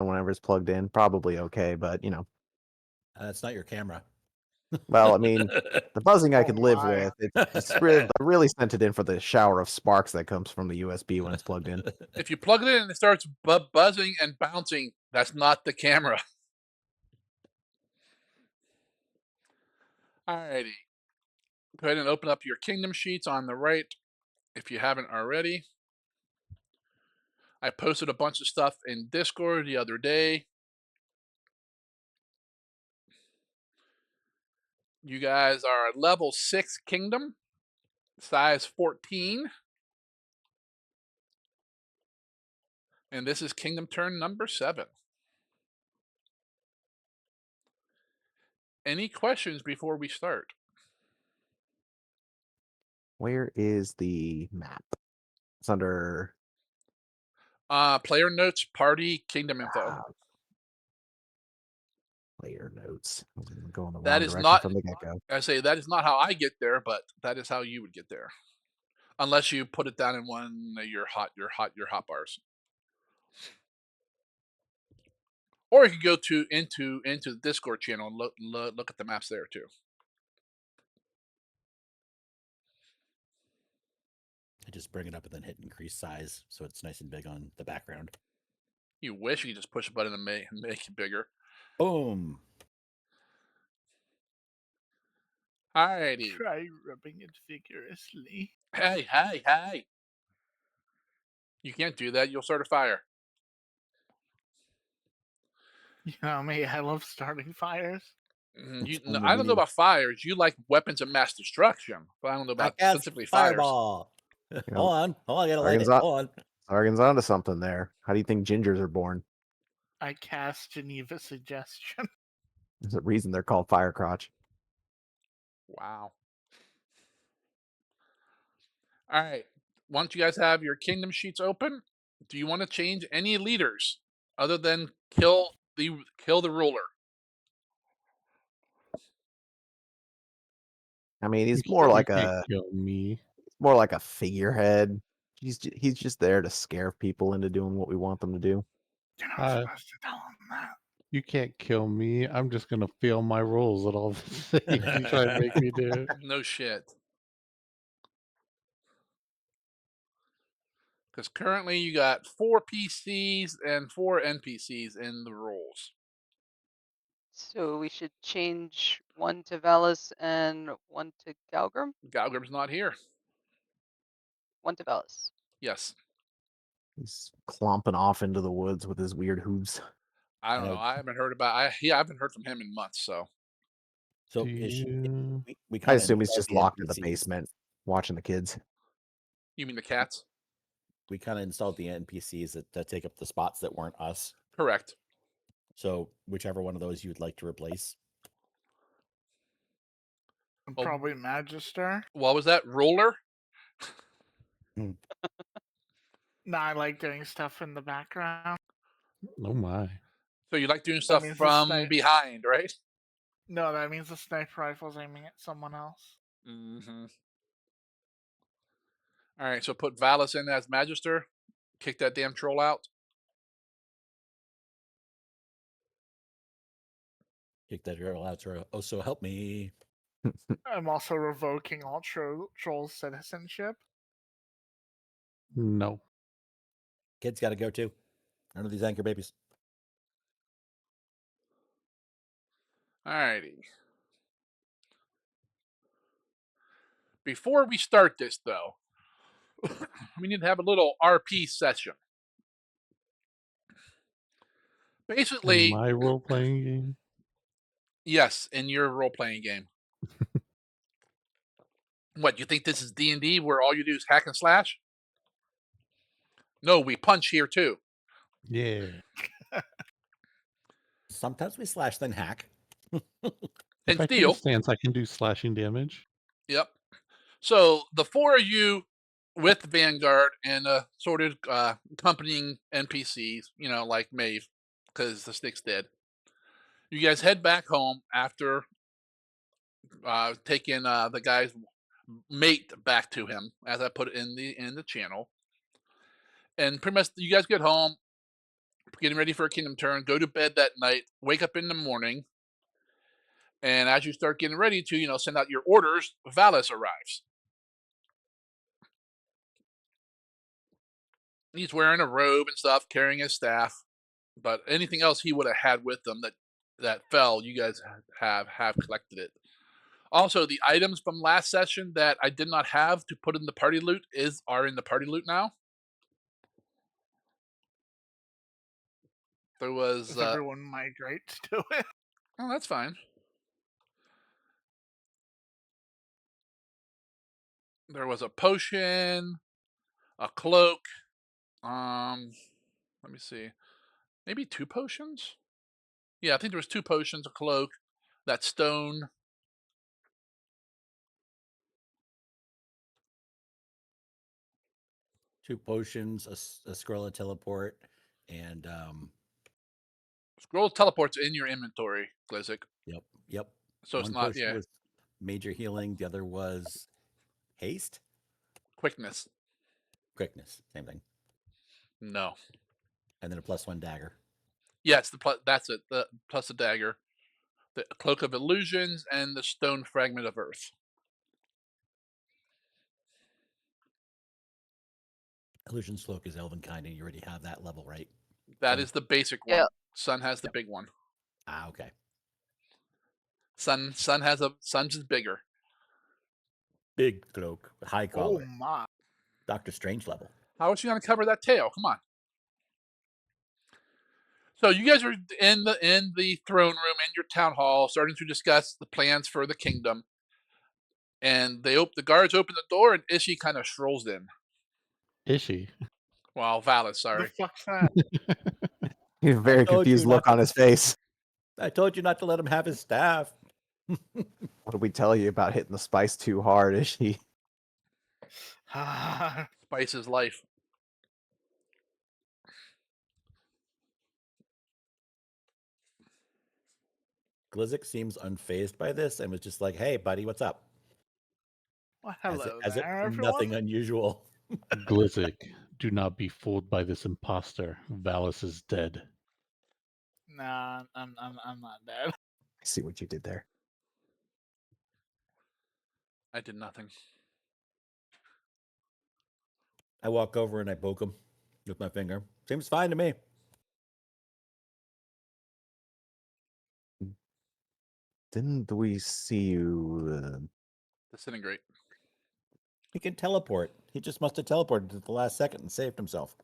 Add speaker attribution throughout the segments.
Speaker 1: whenever it's plugged in. Probably okay, but
Speaker 2: That's not your camera.
Speaker 1: well, I mean, the buzzing I
Speaker 3: Oh
Speaker 1: could live
Speaker 3: my.
Speaker 1: with. It's really I really sent it in for the shower of sparks that comes from the USB when it's plugged in.
Speaker 3: If you plug it in and it starts buzzing and bouncing, that's not the camera. Alrighty. Go ahead and open up your kingdom sheets on the right if you haven't already. I posted a bunch of stuff in Discord the other day. You guys are level 6 kingdom, size 14. And this is kingdom turn number 7. Any questions before we start?
Speaker 1: Where is the map? It's under
Speaker 3: Player notes, party, kingdom info.
Speaker 1: player notes. I'm going the
Speaker 3: That
Speaker 1: wrong
Speaker 3: is
Speaker 1: direction
Speaker 3: not,
Speaker 1: from the get-go.
Speaker 3: I say that is not how I get there, but that is how you would get there. Unless you put it down in one of your hot bars. Or you could go to into the Discord channel and look at the maps there too.
Speaker 2: I just bring it up and then hit increase size so it's nice and big on the background.
Speaker 3: You wish you could just push a button and make it bigger.
Speaker 2: Boom.
Speaker 3: Alrighty.
Speaker 4: Try rubbing it vigorously.
Speaker 3: Hey. You can't do that. You'll start a fire.
Speaker 4: You know me, I love starting fires.
Speaker 2: It's
Speaker 3: No,
Speaker 2: only
Speaker 3: I don't know
Speaker 2: me.
Speaker 3: about fires. You like weapons of mass destruction, but I don't know
Speaker 2: I
Speaker 3: about
Speaker 2: cast
Speaker 3: specifically fires.
Speaker 2: fireball.
Speaker 1: You know,
Speaker 2: Hold on, I gotta light
Speaker 1: Sargon's
Speaker 2: it.
Speaker 1: on,
Speaker 2: Hold on.
Speaker 1: Sargon's onto something there. How do you think gingers are born?
Speaker 4: I cast Geneva Suggestion.
Speaker 1: There's a reason they're called fire crotch.
Speaker 3: Wow. All right. Once you guys have your kingdom sheets open, do you want to change any leaders other than kill the ruler?
Speaker 1: I mean, he's
Speaker 5: You can't kill me.
Speaker 1: more like a figurehead. He's just there to scare people into doing what we want them to do.
Speaker 4: You're not
Speaker 5: Uh,
Speaker 4: supposed to tell him that.
Speaker 5: You can't kill me. I'm just gonna fail my rules at all the things you try to make me do.
Speaker 3: No shit. Because currently you got 4 PCs and 4 NPCs in the roles.
Speaker 6: So we should change one to Valis and one to Galgrim?
Speaker 3: Galgrim's not here.
Speaker 6: One to Valis.
Speaker 3: Yes.
Speaker 1: He's clomping off into the woods with his weird hooves.
Speaker 3: I don't know. I haven't heard about. I haven't heard from him in months. So
Speaker 2: So
Speaker 5: Do you?
Speaker 2: we
Speaker 1: I
Speaker 2: kind of
Speaker 1: assume he's
Speaker 2: installed
Speaker 1: just
Speaker 2: the
Speaker 1: locked in the
Speaker 2: NPCs.
Speaker 1: basement watching the kids.
Speaker 3: you mean the cats?
Speaker 2: We kind of installed the NPCs that take up the spots that weren't us.
Speaker 3: Correct.
Speaker 2: So whichever one of those you would like to replace.
Speaker 3: Oh.
Speaker 4: Probably Magister.
Speaker 3: What was that? Ruler?
Speaker 4: No, I like doing stuff in the background.
Speaker 5: Oh my.
Speaker 3: So you like doing stuff
Speaker 4: means the
Speaker 3: from behind, right?
Speaker 4: No, that means the sniper rifle's aiming at someone else.
Speaker 3: Mm-hmm. All right. So put Valis in as Magister. Kick that damn troll out.
Speaker 2: Kick that girl out. Oh, so help me.
Speaker 4: I'm also revoking all trolls' citizenship.
Speaker 5: No.
Speaker 2: Kids got to go too. None of these anchor babies.
Speaker 3: All righty. Before we start this, though, we need to have a little RP session.
Speaker 5: In
Speaker 3: Basically,
Speaker 5: my role playing game.
Speaker 3: yes, in your role-playing game. What, you think this is D&D where all you do is hack and slash? No, we punch here too.
Speaker 5: Yeah.
Speaker 2: Sometimes we slash then hack.
Speaker 3: And
Speaker 5: If I take
Speaker 3: steal.
Speaker 5: a stance, I can do slashing damage.
Speaker 3: Yep. So the 4 of you with Vanguard and assorted accompanying NPCs, like Maeve, because the stick's dead. You guys head back home after taking the guy's mate back to him, as I put it in the channel. And pretty much you guys get home, getting ready for a kingdom turn, go to bed that night, wake up in the morning, and as you start getting ready to, send out your orders, Valis arrives. He's wearing a robe and stuff, carrying his staff, but anything else he would have had with them that fell, you guys have collected it. Also, the items from last session that I did not have to put in the party loot are in the party loot now. There was
Speaker 4: Does everyone migrate to it?
Speaker 3: oh, that's fine. There was a potion, a cloak. Let me see. Maybe 2 potions? Yeah, I think there was 2 potions, a cloak, that stone.
Speaker 2: Two potions, a scroll of teleport, and
Speaker 3: Scroll teleports in your inventory, Glizik.
Speaker 2: yep.
Speaker 3: So it's
Speaker 2: One
Speaker 3: not,
Speaker 2: potion was major healing. The other was haste,
Speaker 3: quickness.
Speaker 2: quickness, same thing,
Speaker 3: No.
Speaker 2: and then a +1 dagger.
Speaker 3: Yes, that's it. The plus a dagger, the cloak of illusions, and the stone fragment of earth.
Speaker 2: Illusion's cloak is elven kind, and you already have that level, right?
Speaker 3: That
Speaker 2: Sun?
Speaker 3: is the basic one.
Speaker 6: Yeah.
Speaker 3: Sun has the
Speaker 2: Yep.
Speaker 3: big one.
Speaker 2: Ah, okay.
Speaker 3: Sun's is bigger.
Speaker 2: Big cloak, high
Speaker 4: Oh
Speaker 2: collar,
Speaker 4: my!
Speaker 2: Doctor Strange level.
Speaker 3: How is she gonna cover that tail? Come on. So you guys are in the throne room in your town hall, starting to discuss the plans for the kingdom. And the guards open the door, and Ishi kind of strolls in.
Speaker 5: Is she?
Speaker 3: Well, Valis,
Speaker 4: The
Speaker 3: sorry.
Speaker 4: fuck's that?
Speaker 1: He's a very
Speaker 2: told you
Speaker 1: confused
Speaker 2: not
Speaker 1: look
Speaker 2: to-
Speaker 1: on his face.
Speaker 2: I told you not to let him have his staff.
Speaker 1: What did we tell you about hitting the spice too hard? Is she?
Speaker 3: Spice is life.
Speaker 2: Glizik seems unfazed by this and was just like, "Hey, buddy, what's up?"
Speaker 4: Well,
Speaker 2: As
Speaker 4: hello
Speaker 2: if
Speaker 4: there,
Speaker 2: nothing
Speaker 4: everyone.
Speaker 2: unusual.
Speaker 5: Glizik, do not be fooled by this imposter. Valis is dead.
Speaker 4: Nah, I'm not dead.
Speaker 1: I see what you did there.
Speaker 3: I did nothing.
Speaker 2: I walk over and I poke him with my finger. Seems fine to me.
Speaker 1: Didn't we see you?
Speaker 3: Disintegrate.
Speaker 2: He can teleport. He just must have teleported at the last second and saved himself.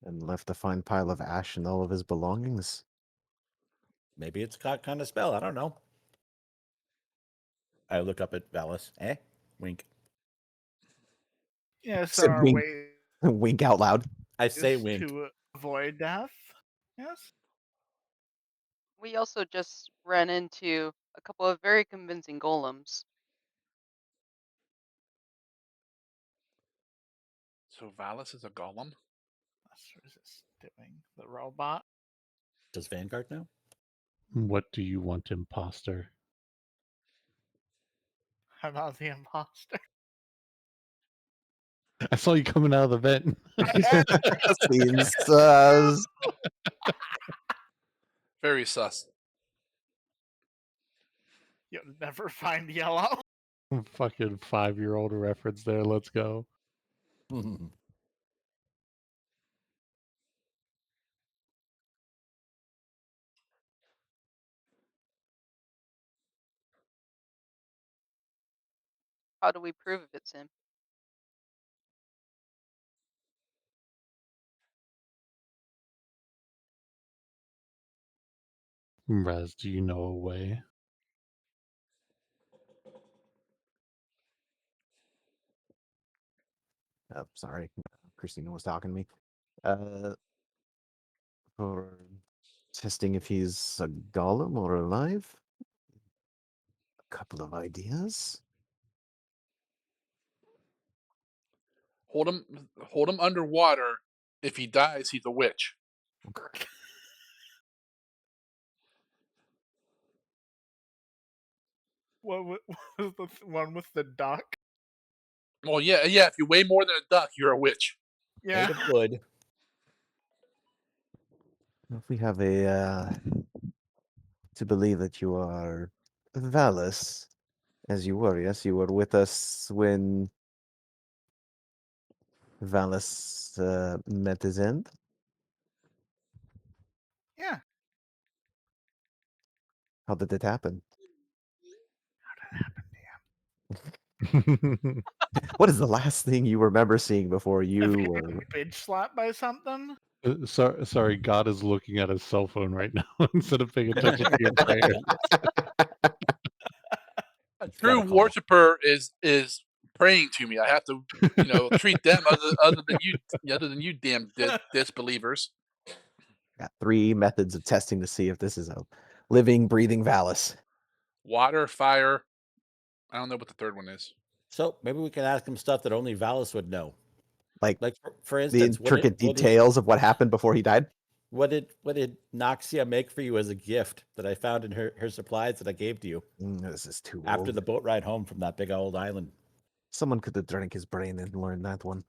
Speaker 1: And left a fine pile of ash and all of his belongings?
Speaker 2: Maybe it's got kind of spell. I don't know. I look up at Valis. Wink.
Speaker 4: Yes,
Speaker 1: Said
Speaker 4: there are
Speaker 1: wink.
Speaker 4: ways
Speaker 1: Wink out loud.
Speaker 2: I say wink.
Speaker 4: to avoid death. Yes.
Speaker 6: We also just ran into a couple of very convincing golems.
Speaker 3: So Valis is a golem?
Speaker 4: That's resisting the robot.
Speaker 2: Does Vanguard know?
Speaker 5: What do you want, imposter?
Speaker 4: How about the imposter?
Speaker 5: I saw you coming out of the vent.
Speaker 1: Seems sus.
Speaker 3: Very sus.
Speaker 4: You'll never find yellow.
Speaker 5: Fucking 5-year-old reference there. Let's go.
Speaker 6: How do we prove if it's him?
Speaker 5: Raz, do you know a way?
Speaker 1: Sorry, Christina was talking to me. For testing if he's a golem or alive. A couple of ideas.
Speaker 3: Hold him underwater. If he dies, he's a witch.
Speaker 4: What was the one with the duck?
Speaker 3: Well, yeah. If you weigh more than a duck, you're a witch.
Speaker 4: Yeah.
Speaker 2: Made of wood.
Speaker 1: If we have to believe that you are Valis, as you were, yes, you were with us when Valis met his end.
Speaker 4: Yeah.
Speaker 1: How did it happen?
Speaker 4: How did it happen, Dan?
Speaker 1: What is the last thing you remember seeing before
Speaker 4: I
Speaker 1: you
Speaker 4: think I
Speaker 1: were?
Speaker 4: got bitch slapped by something.
Speaker 5: Sorry, God is looking at his cell phone right now instead of paying attention to your prayer.
Speaker 3: A
Speaker 2: It's got
Speaker 3: true
Speaker 2: a call.
Speaker 3: worshiper is praying to me. I have to, treat them other than you damn disbelievers.
Speaker 1: Got 3 methods of testing to see if this is a living, breathing Valis.
Speaker 3: Water, fire. I don't know what the third one is.
Speaker 2: So maybe we can ask him stuff that only Valis would know.
Speaker 1: Like
Speaker 2: Like for
Speaker 1: the
Speaker 2: instance,
Speaker 1: intricate details of what happened before he died.
Speaker 2: what did Noxia make for you as a gift that I found in her supplies that I gave to you
Speaker 1: This is too
Speaker 2: after
Speaker 1: old.
Speaker 2: the boat ride home from that big old island?
Speaker 1: Someone could have drank his brain and learned that one.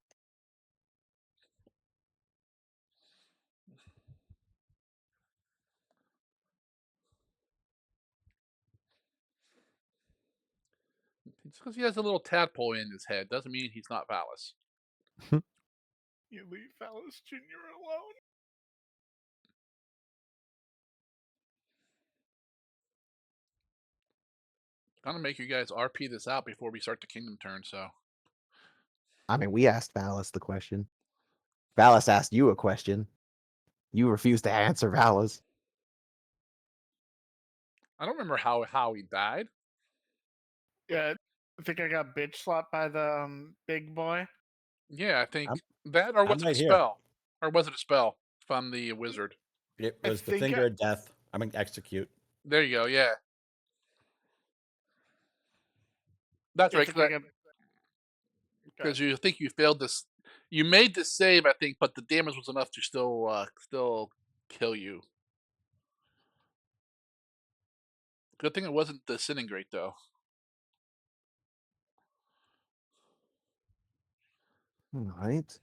Speaker 3: Just because he has a little tadpole in his head doesn't mean he's not Valis.
Speaker 4: You leave Valis Jr. alone.
Speaker 3: Gonna make you guys RP this out before we start the kingdom turn. So
Speaker 1: I mean, we asked Valis the question. Valis asked you a question. You refused to answer Valis.
Speaker 3: I don't remember how he died.
Speaker 4: Yeah, I think I got bitch slapped by the big boy.
Speaker 3: Yeah, I think
Speaker 2: I'm-
Speaker 3: that, or
Speaker 2: I'm
Speaker 3: was it a
Speaker 2: right here.
Speaker 3: spell? Or was it a spell from the wizard?
Speaker 2: It
Speaker 4: I
Speaker 2: was the
Speaker 4: think
Speaker 2: finger of death. I mean, execute.
Speaker 3: There you go. Yeah, that's
Speaker 4: I
Speaker 3: right.
Speaker 4: think I got.
Speaker 3: Because you think you failed this, you made this save, I think, but the damage was enough to still kill you. Good thing it wasn't disintegrate though.
Speaker 1: All right.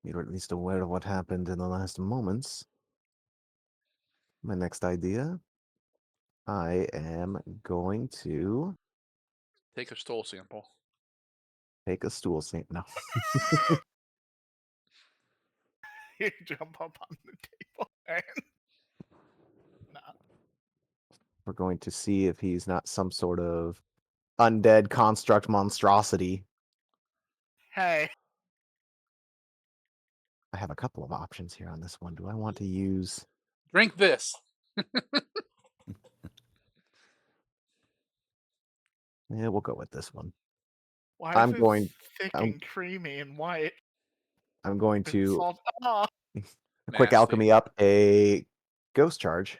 Speaker 1: You're at least aware of what happened in the last moments. My next idea. I am going to
Speaker 3: Take a stool sample.
Speaker 1: take a stool sample. No.
Speaker 4: You jump up on the table. And... Nah.
Speaker 1: We're going to see if he's not some sort of undead construct monstrosity.
Speaker 4: Hey.
Speaker 1: I have a couple of options here on this one. Do I want to use...
Speaker 3: Drink this.
Speaker 1: Yeah, we'll go with this one.
Speaker 4: Why
Speaker 1: I'm
Speaker 4: is it
Speaker 1: going-
Speaker 4: thick
Speaker 1: I'm-
Speaker 4: and creamy and white?
Speaker 1: I'm going
Speaker 4: It's
Speaker 1: to
Speaker 4: salt. Ah,
Speaker 1: a quick
Speaker 3: Nasty.
Speaker 1: alchemy up a ghost charge.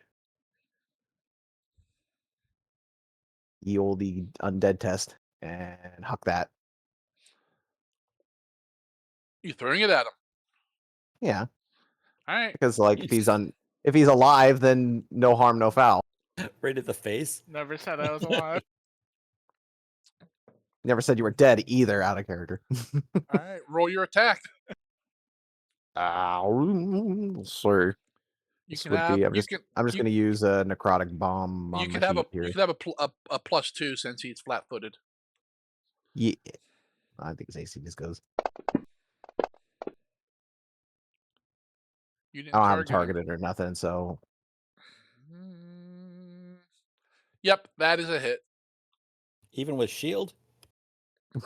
Speaker 1: Ye olde undead test and huck that.
Speaker 3: You throwing it at him.
Speaker 1: Yeah,
Speaker 3: All right.
Speaker 1: because like if he's alive, then no harm, no foul.
Speaker 2: Right at the face.
Speaker 4: never said I was alive.
Speaker 1: Never said you were dead either. Out of character.
Speaker 3: All right. Roll your attack.
Speaker 1: Ow, sir.
Speaker 3: You
Speaker 1: This
Speaker 3: can
Speaker 1: would
Speaker 3: have.
Speaker 1: be.
Speaker 3: You can.
Speaker 1: I'm just
Speaker 3: you,
Speaker 1: going to use a necrotic bomb
Speaker 3: you
Speaker 1: on
Speaker 3: could
Speaker 1: my
Speaker 3: have
Speaker 1: sheet
Speaker 3: a.
Speaker 1: here.
Speaker 3: You could have a +2 since he's flat-footed.
Speaker 1: Yeah, I think his AC just goes.
Speaker 3: You didn't
Speaker 1: I don't have him
Speaker 3: target him.
Speaker 1: targeted or nothing, so
Speaker 3: Yep, that is a hit.
Speaker 2: Even with shield.
Speaker 4: I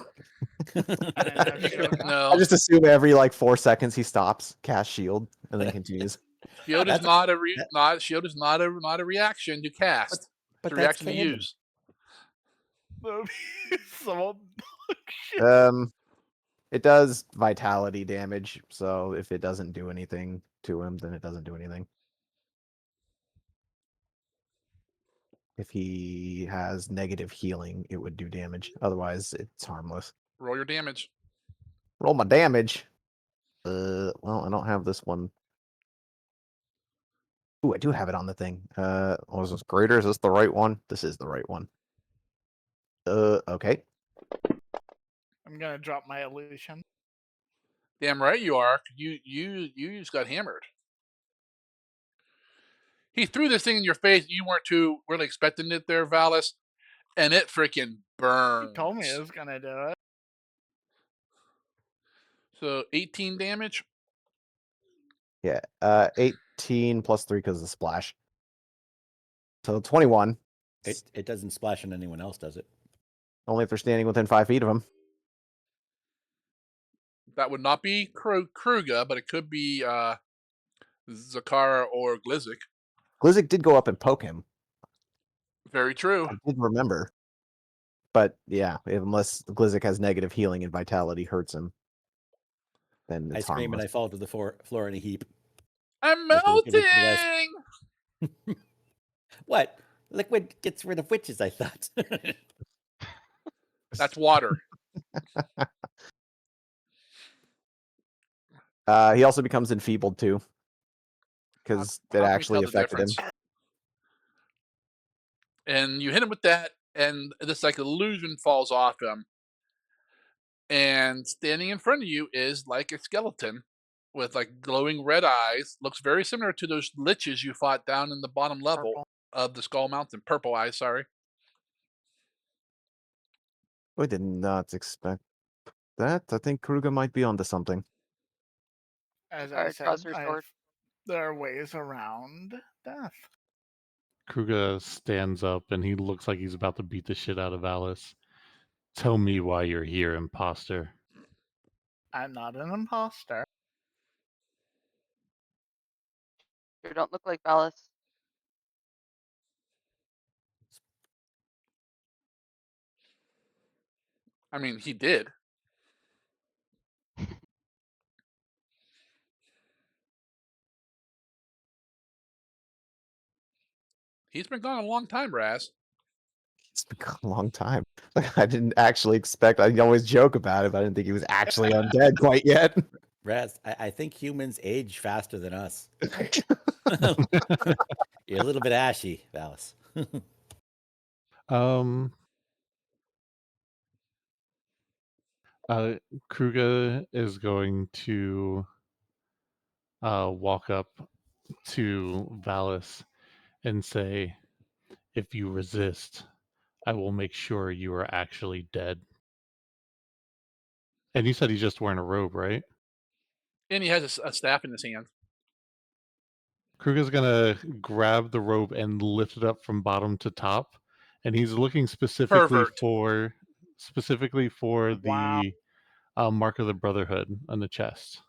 Speaker 4: didn't have shield.
Speaker 1: I
Speaker 3: No,
Speaker 1: just assume every like 4 seconds he stops, cast shield, and then continues.
Speaker 3: shield is
Speaker 2: That's-
Speaker 3: not a
Speaker 2: that-
Speaker 3: not shield is not a reaction to cast.
Speaker 2: But
Speaker 3: It's a
Speaker 2: that's
Speaker 3: reaction to
Speaker 2: canon.
Speaker 3: use.
Speaker 4: Some shit.
Speaker 1: It does vitality damage, so if it doesn't do anything to him, then it doesn't do anything. If he has negative healing, it would do damage. Otherwise, it's harmless.
Speaker 3: Roll your damage.
Speaker 1: Roll my damage. Well, I don't have this one. Ooh, I do have it on the thing. Was this greater? Is this the right one? This is the right one. Okay.
Speaker 4: I'm gonna drop my illusion.
Speaker 3: Damn right you are. You just got hammered. He threw this thing in your face. You weren't too really expecting it there, Valis, and it freaking
Speaker 4: He
Speaker 3: burns.
Speaker 4: told me it was gonna do it.
Speaker 3: So 18 damage.
Speaker 1: Yeah. 18 plus 3 because of the splash. So 21.
Speaker 2: It doesn't splash on anyone else, does it?
Speaker 1: Only if they're standing within 5 feet of him.
Speaker 3: That would not be Kruga, but it could be Zakara or Glizik.
Speaker 1: Glizzik did go up and poke him.
Speaker 3: Very true.
Speaker 1: I did remember. But yeah, unless Glizzik has negative healing and vitality hurts him, then
Speaker 2: I
Speaker 1: it's
Speaker 2: scream and
Speaker 1: harmless.
Speaker 2: I fall to the floor in a heap.
Speaker 3: I'm
Speaker 2: Like the Wicked Witch of the
Speaker 3: melting.
Speaker 2: What? Liquid gets rid of witches, I thought.
Speaker 3: That's water.
Speaker 1: He also becomes enfeebled too, because it
Speaker 3: How can we
Speaker 1: actually
Speaker 3: tell the
Speaker 1: affected him.
Speaker 3: difference? And you hit him with that, and this like illusion falls off him. And standing in front of you is like a skeleton with like glowing red eyes. Looks very similar to those liches you fought down in the bottom level
Speaker 4: Purple.
Speaker 3: of the Skull Mountain. Purple eyes, sorry.
Speaker 1: I did not expect that. I think Kruger might be onto something.
Speaker 4: As I
Speaker 6: Guard,
Speaker 4: said,
Speaker 6: draws her sword.
Speaker 4: there are ways around death.
Speaker 5: Kruga stands up and he looks like he's about to beat the shit out of Alice. Tell me why you're here, imposter.
Speaker 4: I'm not an imposter.
Speaker 6: You don't look like Valis.
Speaker 3: I mean, he did. He's been gone a long time, Raz.
Speaker 1: It's been a long time. I didn't actually expect. I always joke about it, but I didn't think he was actually undead quite yet.
Speaker 2: Raz, I think humans age faster than us. You're a little bit ashy, Valis.
Speaker 5: Um, Kruga is going to walk up to Valis and say, if you resist, I will make sure you are actually dead. And you said he's just wearing a robe, right?
Speaker 3: And he has a staff in his hand.
Speaker 5: Kruga's gonna grab the robe and lift it up from bottom to top, and he's looking specifically
Speaker 3: Pervert.
Speaker 5: for
Speaker 4: Wow.
Speaker 5: the mark of the Brotherhood on the chest.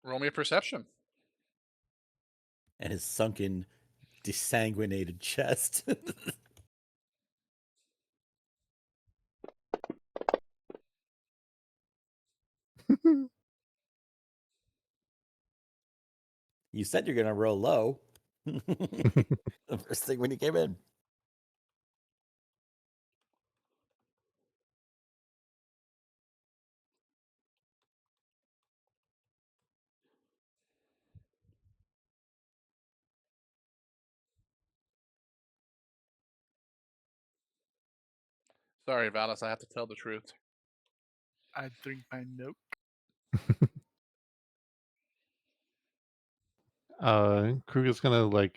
Speaker 3: Roll me a perception.
Speaker 2: And his sunken, desanguinated chest. You said you're gonna roll low. The first thing when you came in.
Speaker 3: Sorry, Valis, I have to tell the truth.
Speaker 4: I drink my milk.
Speaker 5: Kruga's gonna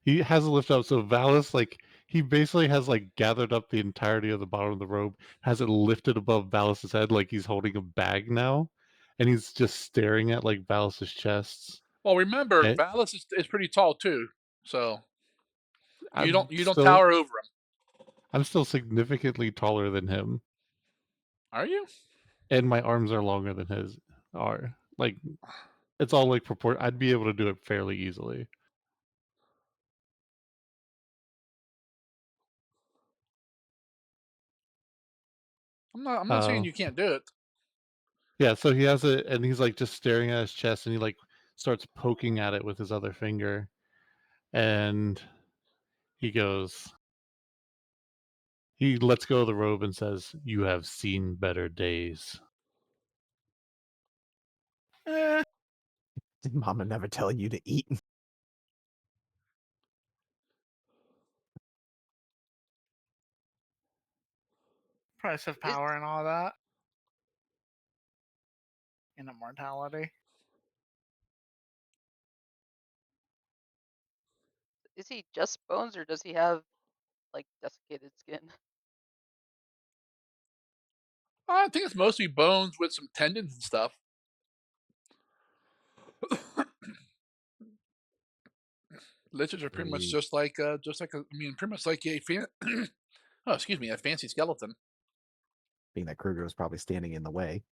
Speaker 5: he has a lift up, so Valis he basically has gathered up the entirety of the bottom of the robe, has it lifted above Valis's head like he's holding a bag now, and he's just staring at Valis's chest.
Speaker 3: Well, remember,
Speaker 5: And
Speaker 3: Valis is pretty tall too, so you
Speaker 5: I'm
Speaker 3: don't
Speaker 5: still
Speaker 3: tower over him.
Speaker 5: I'm still significantly taller than him,
Speaker 3: Are you?
Speaker 5: and my arms are longer than his are. It's all I'd be able to do it fairly easily.
Speaker 3: I'm not saying
Speaker 5: Uh,
Speaker 3: you can't do it.
Speaker 5: yeah. So he has it, and he's just staring at his chest, and he starts poking at it with his other finger, and he goes. He lets go of the robe and says, "You have seen better days."
Speaker 4: Eh,
Speaker 1: Did Mama never tell you to eat?
Speaker 4: price of
Speaker 6: Is-
Speaker 4: power and all that. And immortality.
Speaker 6: Is he just bones or does he have like desiccated skin?
Speaker 3: I think it's mostly bones with some tendons and stuff. Lizards are pretty much
Speaker 1: Really
Speaker 3: just like I mean, pretty much like a oh, excuse me, a fancy skeleton.
Speaker 1: being that Kruger was probably standing in the way.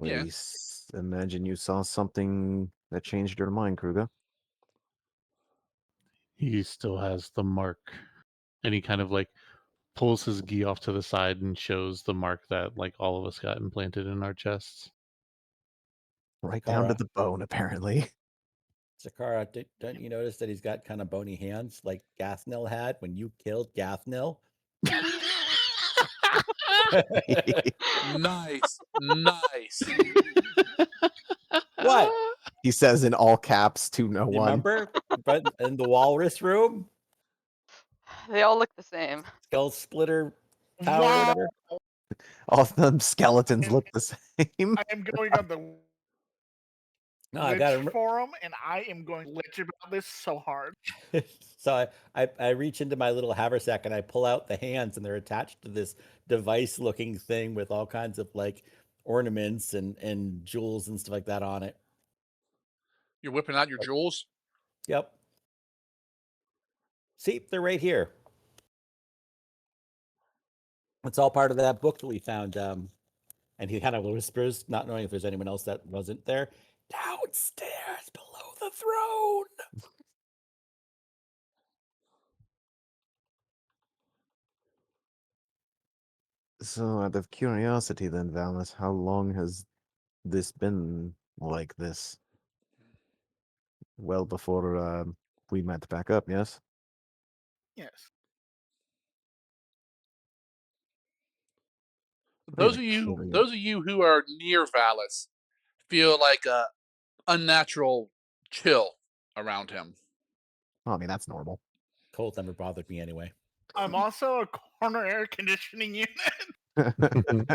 Speaker 1: At
Speaker 3: Yeah.
Speaker 1: least imagine you saw something that changed your mind, Kruger.
Speaker 5: He still has the mark, and he kind of like pulls his gi off to the side and shows the mark that like all of us got implanted in our chests.
Speaker 1: Right down to
Speaker 2: Zakara,
Speaker 1: the bone, apparently.
Speaker 2: Zakara, don't you notice that he's got kind of bony hands like Gathnil had when you killed Gathnil?
Speaker 3: Nice. Nice.
Speaker 2: What?
Speaker 1: He says in all caps to no
Speaker 2: You
Speaker 1: one.
Speaker 2: remember? But in the walrus room,
Speaker 6: They all look the same.
Speaker 2: skull splitter tower or
Speaker 4: Wow.
Speaker 2: whatever.
Speaker 1: All of them skeletons
Speaker 4: And
Speaker 1: look the same.
Speaker 4: I am going on the
Speaker 2: No, I
Speaker 4: Lich
Speaker 2: got
Speaker 4: forum, and I am going to lich about this so hard.
Speaker 2: so I reach into my little haversack and I pull out the hands and they're attached to this device looking thing with all kinds of like ornaments and jewels and stuff like that on it.
Speaker 3: You're whipping out your jewels.
Speaker 2: Yep. See, they're right here. It's all part of that book that we found. And he kind of whispers, not knowing if there's anyone else that wasn't there, downstairs below the throne.
Speaker 1: So, out of curiosity, then, Valis, how long has this been like this? Well before we met back up, yes?
Speaker 4: Yes.
Speaker 3: Those
Speaker 1: Really
Speaker 3: of you,
Speaker 1: curious.
Speaker 3: those of you who are near Valis, feel like a unnatural chill around him.
Speaker 1: Well, I mean, that's normal.
Speaker 2: Cold never bothered me anyway.
Speaker 4: I'm also a corner air conditioning unit.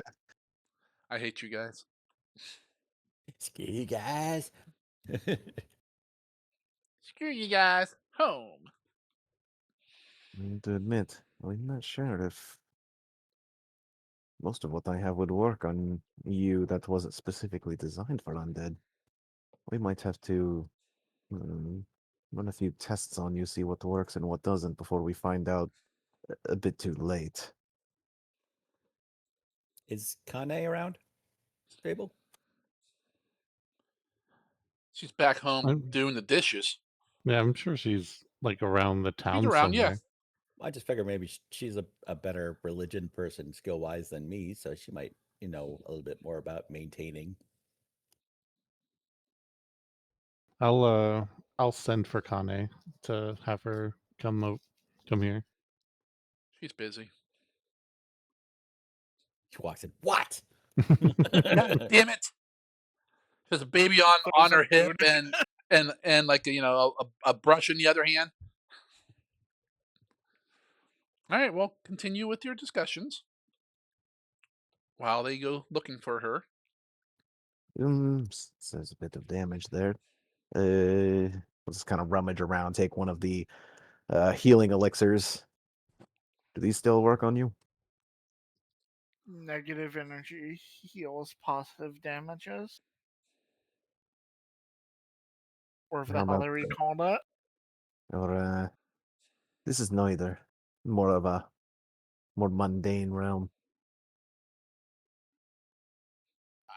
Speaker 3: I hate you guys.
Speaker 2: Screw you guys.
Speaker 3: Screw you guys. Home.
Speaker 1: I need to admit, I'm not sure if most of what I have would work on you that wasn't specifically designed for undead. We might have to run a few tests on you, see what works and what doesn't before we find out a bit too late.
Speaker 2: Is Kane around? Stable?
Speaker 3: She's back home
Speaker 5: I'm,
Speaker 3: doing the dishes.
Speaker 5: yeah, I'm sure she's like around the
Speaker 3: She's
Speaker 5: town
Speaker 3: around, yeah.
Speaker 5: somewhere.
Speaker 2: I just figure maybe she's a better religion person skill wise than me, so she might, a little bit more about maintaining.
Speaker 5: I'll send for Kane to have her come here.
Speaker 3: She's busy.
Speaker 2: She walks in. What?
Speaker 3: God damn it! There's a baby on her hip and like a brush in the other hand. All right, well, continue with your discussions while they go looking for her.
Speaker 1: There's a bit of damage there. We'll just kind of rummage around, take one of the healing elixirs. Do these still work on you?
Speaker 4: Negative energy heals positive damages. Or
Speaker 1: How about
Speaker 4: Valerie called it.
Speaker 1: or this is neither. More of a more mundane realm.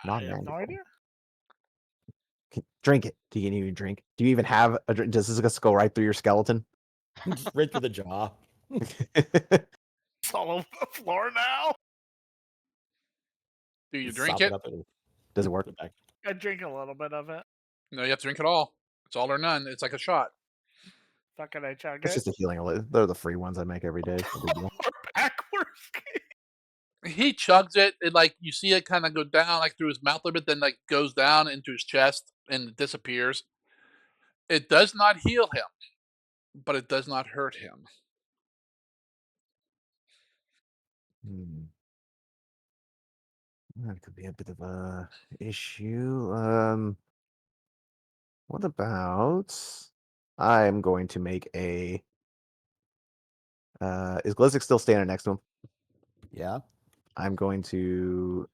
Speaker 4: I have no
Speaker 1: Non-magical.
Speaker 4: idea.
Speaker 1: Drink it. Do you even drink? Do you even have a drink? Does this just go right through your skeleton?
Speaker 2: Just right through the jaw.
Speaker 4: It's all over the floor now.
Speaker 3: Do you
Speaker 2: Just
Speaker 3: drink
Speaker 2: sop
Speaker 3: it?
Speaker 2: up and
Speaker 1: Does it work?
Speaker 2: put it back.
Speaker 4: I drink a little bit of it.
Speaker 3: No, you have to drink it all. It's all or none. It's like a shot.
Speaker 4: Fucking I chug
Speaker 1: It's
Speaker 4: it.
Speaker 1: just a healing elixir. They're the free ones I make every day. No big deal.
Speaker 4: Or backwards.
Speaker 3: He chugs it. It like you see it kind of go down like through his mouth a little bit, then like goes down into his chest and disappears. It does not heal him, but it does not hurt him.
Speaker 1: Hmm. That could be a bit of a issue. What about I am going to make a. Is Glizzik still standing next to him?
Speaker 2: Yeah.
Speaker 1: I'm going to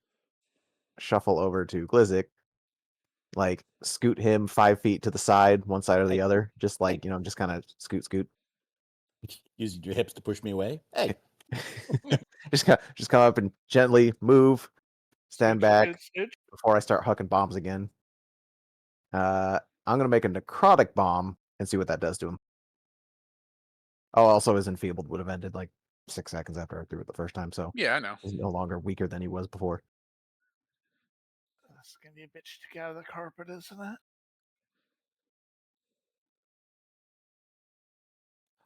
Speaker 1: shuffle over to Glizzik, like scoot him 5 feet to the side, one side or the
Speaker 2: Hey.
Speaker 1: other, just like
Speaker 2: Hey.
Speaker 1: just kind of scoot.
Speaker 2: Using your hips to push me away. Hey.
Speaker 1: just come up and gently move, stand
Speaker 4: Scooch,
Speaker 1: back
Speaker 4: scooch, scooch.
Speaker 1: before I start hucking bombs again. I'm gonna make a necrotic bomb and see what that does to him. Oh, also his enfeebled would have ended like 6 seconds after I threw it the first time, so
Speaker 3: Yeah, I know.
Speaker 1: he's no longer weaker than he was before.
Speaker 4: That's gonna be a bitch to get out of the carpet, isn't it?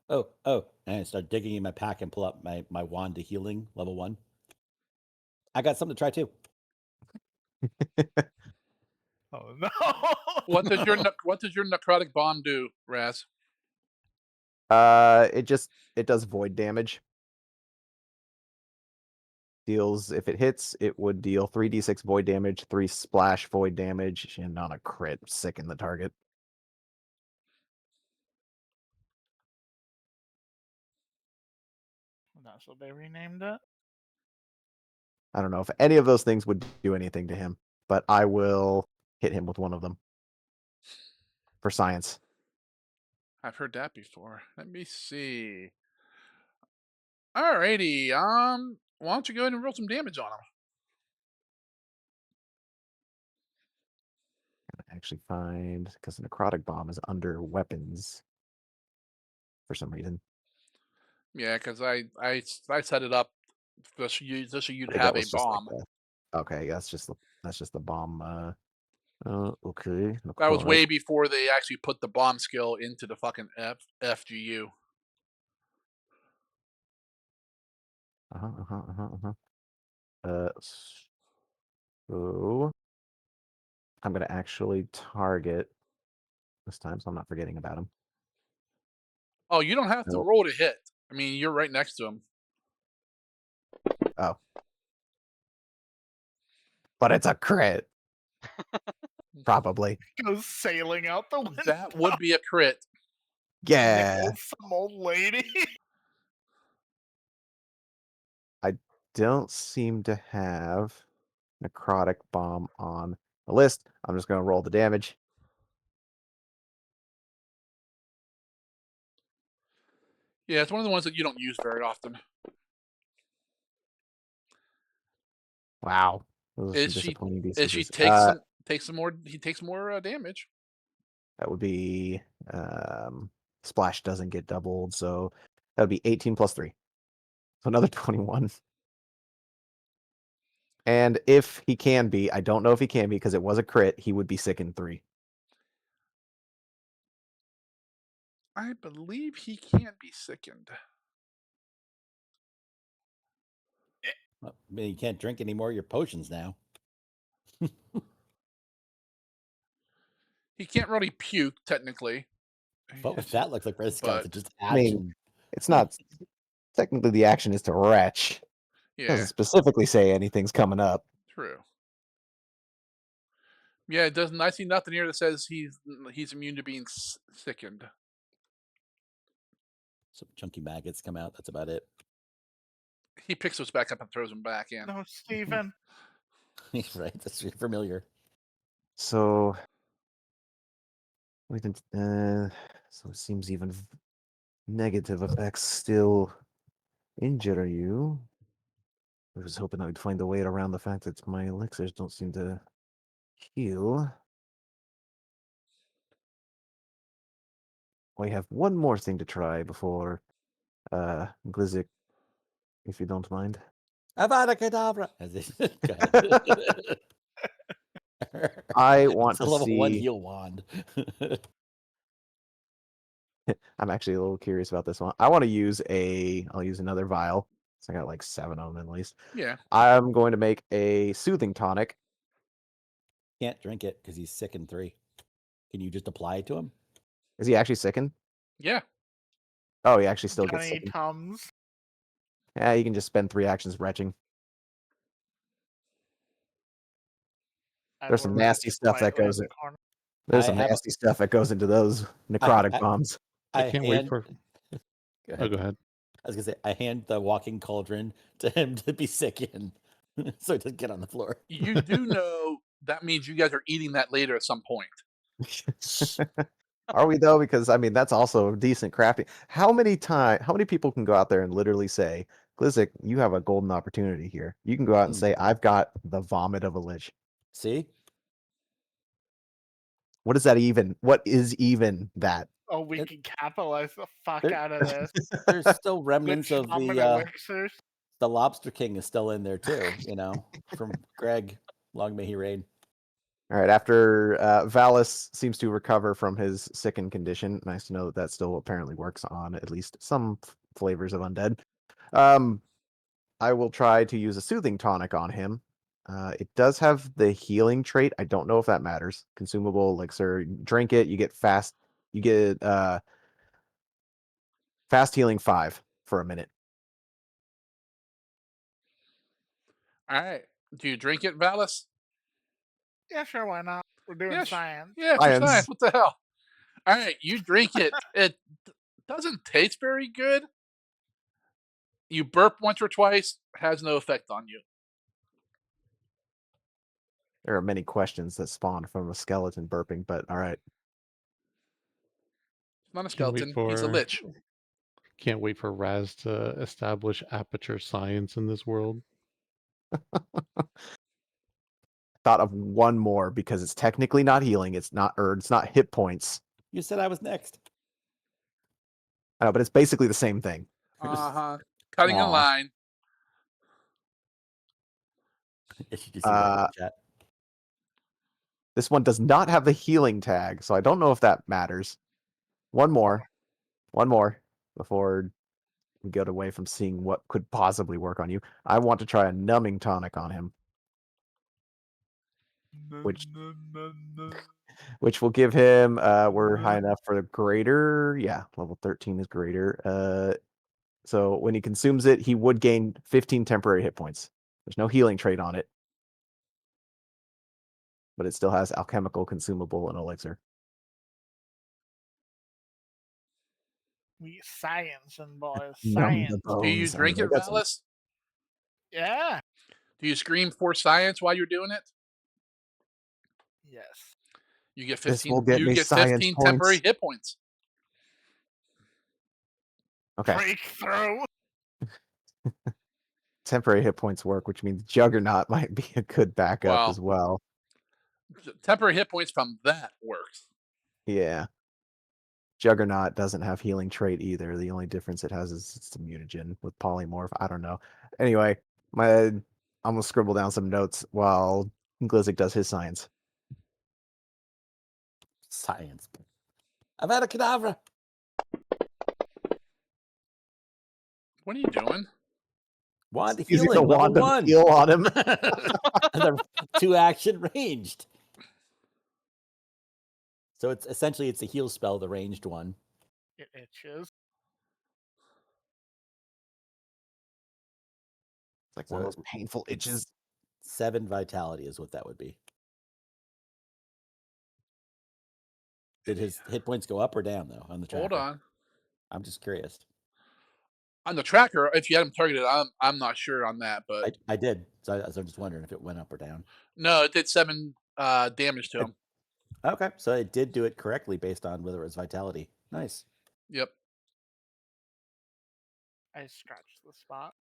Speaker 2: Oh, and I start digging in my pack and pull up my wand to healing level 1. I got something to try too.
Speaker 4: Oh no!
Speaker 3: What does your necrotic bomb do, Raz?
Speaker 1: It does void damage. Deals, if it hits, it would deal 3d6 void damage, 3 splash void damage, and on a crit, sicken the target.
Speaker 4: That's what they renamed it.
Speaker 1: I don't know if any of those things would do anything to him, but I will hit him with one of them for science.
Speaker 3: I've heard that before. Let me see. Alrighty. Why don't you go ahead and roll some damage on him?
Speaker 1: I actually find because the necrotic bomb is under weapons for some reason.
Speaker 3: Yeah, because I set it up just so
Speaker 1: I
Speaker 3: you'd
Speaker 1: think that
Speaker 3: have a
Speaker 1: was just like
Speaker 3: bomb.
Speaker 1: okay, that's just the bomb. Okay,
Speaker 3: That was
Speaker 1: necrotic.
Speaker 3: way before they actually put the bomb skill into the fucking FGU.
Speaker 1: Uh, so I'm gonna actually target this time, so I'm not forgetting about him.
Speaker 3: Oh, you don't have to
Speaker 1: Nope.
Speaker 3: roll to hit. I mean, you're right next to him.
Speaker 1: Oh, but it's a crit, probably.
Speaker 4: Goes sailing out the window.
Speaker 3: That would be a crit.
Speaker 1: Yeah,
Speaker 4: Nails some old lady.
Speaker 1: I don't seem to have necrotic bomb on the list. I'm just gonna roll the damage.
Speaker 3: Yeah, it's one of the ones that you don't use very often.
Speaker 1: Wow, those are some
Speaker 3: Is she?
Speaker 1: disappointing
Speaker 3: Is she
Speaker 1: d6s.
Speaker 3: takes some more? He takes more damage.
Speaker 1: That would be splash doesn't get doubled, so that would be 18 plus 3. So another 21. And if he can be, I don't know if he can be because it was a crit, he would be sick in 3.
Speaker 3: I believe he can't be sickened.
Speaker 2: Well, I mean, you can't drink any more of your potions now.
Speaker 3: He can't really puke technically.
Speaker 2: What would that look like for a skeleton?
Speaker 3: But
Speaker 2: Just
Speaker 1: I mean,
Speaker 2: action.
Speaker 1: it's not technically the action is to retch. It
Speaker 3: yeah,
Speaker 1: doesn't specifically say anything's coming up.
Speaker 3: true. Yeah, it doesn't. I see nothing here that says he's immune to being sickened.
Speaker 2: Some chunky maggots come out. That's about it.
Speaker 3: He picks those back up and throws them back in.
Speaker 4: No, Steven.
Speaker 2: Right? That's familiar.
Speaker 1: So we didn't so it seems even negative effects still injure you. I was hoping I would find a way around the fact that my elixirs don't seem to heal. We have one more thing to try before Glizzik, if you don't mind.
Speaker 2: Avada Kedavra. Go ahead.
Speaker 1: I want
Speaker 2: It's a
Speaker 1: to
Speaker 2: level 1
Speaker 1: see.
Speaker 2: heal wand.
Speaker 1: I'm actually a little curious about this one. I want to I'll use another vial. So I got like 7 of them at least.
Speaker 3: Yeah,
Speaker 1: I'm going to make a soothing tonic.
Speaker 2: Can't drink it because he's sick in 3. Can you just apply it to him?
Speaker 1: Is he actually sickened?
Speaker 3: yeah.
Speaker 1: Oh, he actually still gets
Speaker 4: Johnny
Speaker 1: sickened.
Speaker 4: Tums.
Speaker 1: Yeah, you can just spend 3 actions retching. There's some
Speaker 4: Edward
Speaker 1: nasty
Speaker 4: Rich
Speaker 1: stuff that
Speaker 4: quietly in
Speaker 1: goes
Speaker 4: the
Speaker 1: in.
Speaker 4: corner.
Speaker 1: There's
Speaker 2: I
Speaker 1: some
Speaker 2: have
Speaker 1: nasty stuff that goes into those necrotic bombs.
Speaker 5: I
Speaker 2: I
Speaker 5: can't wait
Speaker 2: hand.
Speaker 5: for.
Speaker 2: Go
Speaker 5: Oh,
Speaker 2: ahead.
Speaker 5: go ahead.
Speaker 2: I was gonna say I hand the walking cauldron to him to be sick in, so he doesn't get on the floor.
Speaker 3: You do know that means you guys are eating that later at some point.
Speaker 1: Are we though? Because I mean, that's also decent crafting. How many people can go out there and literally say, Glizzik, you have a golden opportunity here. You can go out and
Speaker 2: Hmm.
Speaker 1: say, I've got the vomit of a lich.
Speaker 2: See,
Speaker 1: What is that even? What is even that?
Speaker 4: Oh, we
Speaker 2: It-
Speaker 4: can capitalize the fuck
Speaker 2: There-
Speaker 4: out of this.
Speaker 2: there's still remnants
Speaker 4: Lich
Speaker 2: of
Speaker 4: vomit
Speaker 2: the
Speaker 4: elixirs.
Speaker 2: Lobster King is still in there too. From Greg. Long may he reign.
Speaker 1: All right, after Valis seems to recover from his sickened condition, nice to know that still apparently works on at least some flavors of undead. I will try to use a soothing tonic on him. It does have the healing trait. I don't know if that matters. Consumable elixir. Drink it. You get fast healing 5 for a minute.
Speaker 3: All right. Do you drink it, Valis?
Speaker 4: Yeah, sure, why not? We're doing
Speaker 3: Yeah,
Speaker 4: science.
Speaker 3: yeah, for
Speaker 1: Science.
Speaker 3: science. What the hell? All right, you drink it. It doesn't taste very good. You burp once or twice, has no effect on you.
Speaker 1: There are many questions that spawn from a skeleton burping, but all right.
Speaker 3: It's not a
Speaker 5: Can't wait
Speaker 3: skeleton. He's a
Speaker 5: for.
Speaker 3: lich.
Speaker 5: Can't wait for Raz to establish aperture science in this world.
Speaker 1: Thought of one more because it's technically not healing. It's not hit points.
Speaker 2: You said I was next.
Speaker 1: I know, but it's basically the same thing.
Speaker 3: Cutting in
Speaker 1: Aw.
Speaker 3: line.
Speaker 2: If you can see Greg in the chat.
Speaker 1: This one does not have the healing tag, so I don't know if that matters. One more before we get away from seeing what could possibly work on you. I want to try a numbing tonic on him, which will give him. We're high enough for the greater. Yeah, level 13 is greater. So when he consumes it, he would gain 15 temporary hit points. There's no healing trait on it, but it still has alchemical, consumable, and elixir.
Speaker 4: We science and boys.
Speaker 1: Numb
Speaker 4: Science.
Speaker 1: the
Speaker 3: Do you
Speaker 1: bones.
Speaker 3: drink
Speaker 1: I
Speaker 3: it,
Speaker 1: got some.
Speaker 3: Valis?
Speaker 4: Yeah.
Speaker 3: Do you scream for science while you're doing it?
Speaker 4: Yes.
Speaker 3: You get
Speaker 1: This
Speaker 3: 15.
Speaker 1: will get
Speaker 3: You
Speaker 1: me
Speaker 3: get
Speaker 1: science
Speaker 3: 15 temporary
Speaker 1: points.
Speaker 3: hit points.
Speaker 1: Okay.
Speaker 4: Breakthrough.
Speaker 1: Temporary hit points work, which means Juggernaut might be a good backup as well.
Speaker 3: Temporary hit points from that works.
Speaker 1: Yeah. Juggernaut doesn't have healing trait either. The only difference it has is it's a mutagen with polymorph. I don't know. Anyway, I'm gonna scribble down some notes while Glizzik does his science.
Speaker 2: Science. I've had a cadaver.
Speaker 3: What are you doing?
Speaker 2: Wand
Speaker 1: He's
Speaker 2: healing,
Speaker 1: gonna
Speaker 2: level
Speaker 1: wand of
Speaker 2: 1.
Speaker 1: heal on him.
Speaker 2: And they're 2 action ranged. So it's essentially a heal spell, the ranged one.
Speaker 4: It itches.
Speaker 1: Like one of
Speaker 2: So
Speaker 1: those painful
Speaker 2: it's
Speaker 1: itches.
Speaker 2: 7 vitality is what that would be. Did his hit points go up or down though on the tracker?
Speaker 3: Hold on.
Speaker 2: I'm just curious.
Speaker 3: On the tracker, if you had him targeted, I'm not sure on that, but
Speaker 2: I did. So I'm just wondering if it went up or down.
Speaker 3: no, it did 7 damage to him.
Speaker 2: Okay, so it did do it correctly based on whether it was vitality. Nice.
Speaker 3: Yep.
Speaker 4: I scratched the spot.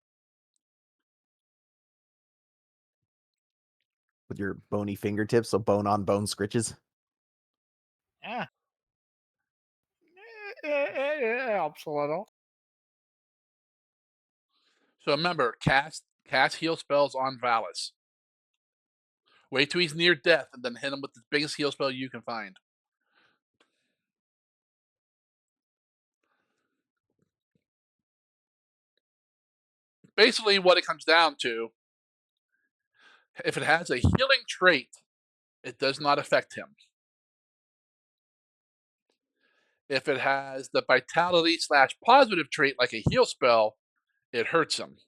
Speaker 1: With your bony fingertips, so bone on bone scritches.
Speaker 4: Yeah. It helps a little.
Speaker 3: So remember, cast heal spells on Valis. Wait till he's near death and then hit him with the biggest heal spell you can find. Basically, what it comes down to, if it has a healing trait, it does not affect him. If it has the vitality / positive trait like a heal spell, it hurts him.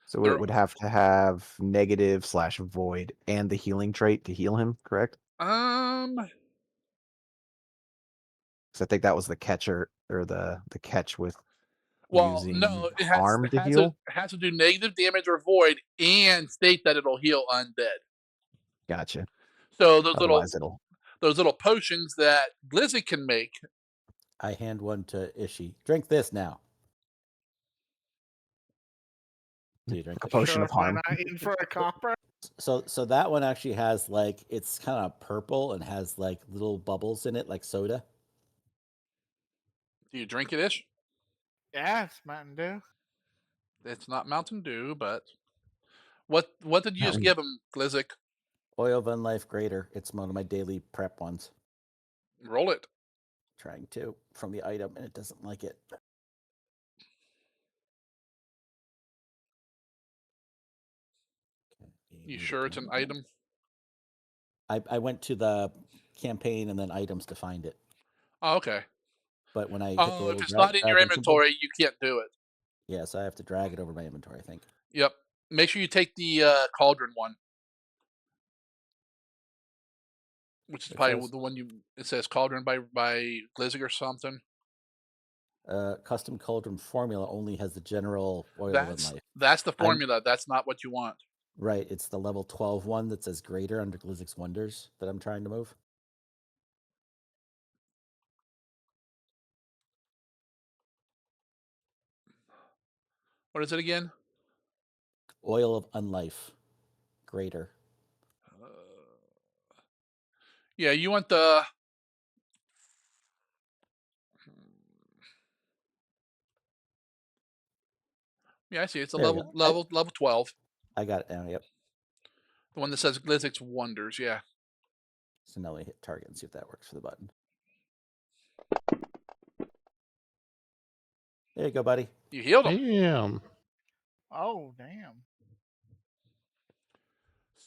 Speaker 1: So
Speaker 3: They're
Speaker 1: it would have to have negative/void and the healing trait to heal him, correct?
Speaker 3: um
Speaker 1: Because I think that was the catcher or the catch with
Speaker 3: well,
Speaker 1: using
Speaker 3: no, it
Speaker 1: harm to heal.
Speaker 3: has to do negative damage or void and state that it'll heal undead.
Speaker 1: Gotcha.
Speaker 3: So
Speaker 1: Otherwise, it'll.
Speaker 3: those little potions that Glizzy can make.
Speaker 2: I hand one to Ishi. Drink this now. Do you drink
Speaker 1: A
Speaker 2: it?
Speaker 1: potion
Speaker 4: Sure,
Speaker 1: of
Speaker 4: if I'm
Speaker 1: harm.
Speaker 4: not in for a copper.
Speaker 2: So that one actually has like it's kind of purple and has like little bubbles in it, like soda.
Speaker 3: Do you drink it, Ish?
Speaker 4: Yeah, it's Mountain Dew.
Speaker 3: It's not Mountain Dew, but what did you just
Speaker 1: Mountain-
Speaker 3: give him, Glizzy?
Speaker 2: Oil of Unlife Greater. It's one of my daily prep ones.
Speaker 3: Roll it.
Speaker 2: Trying to from the item, and it doesn't like it. Okay,
Speaker 3: You
Speaker 2: need
Speaker 3: sure
Speaker 2: a
Speaker 3: it's an
Speaker 2: camera.
Speaker 3: item?
Speaker 2: I went to the campaign and then items to find it.
Speaker 3: Oh, okay.
Speaker 2: But when I hit the
Speaker 3: Oh,
Speaker 2: little
Speaker 3: if it's not in your
Speaker 2: dragon symbol,
Speaker 3: inventory, you can't do it.
Speaker 2: yeah, so I have to drag it over my inventory, I think.
Speaker 3: Yep. Make sure you take the cauldron one, which is
Speaker 2: It
Speaker 3: probably
Speaker 2: says
Speaker 3: the one you. It says cauldron by Glizzy or something.
Speaker 2: custom cauldron formula only has the general oil of unlife.
Speaker 3: That's the
Speaker 2: I'm
Speaker 3: formula. That's not what you want.
Speaker 2: right. It's the level 12 one that says greater under Glizzik's Wonders that I'm trying to move.
Speaker 3: What is it again?
Speaker 2: Oil of unlife, greater.
Speaker 3: Uh, yeah, you want the. Yeah, I see. It's a
Speaker 2: There we go.
Speaker 3: level 12.
Speaker 2: I got it down. Yep.
Speaker 3: The one that says Glizzik's Wonders. Yeah.
Speaker 2: So now we hit target and see if that works for the button. There you go, buddy.
Speaker 3: You healed him.
Speaker 5: Damn.
Speaker 4: Oh, damn.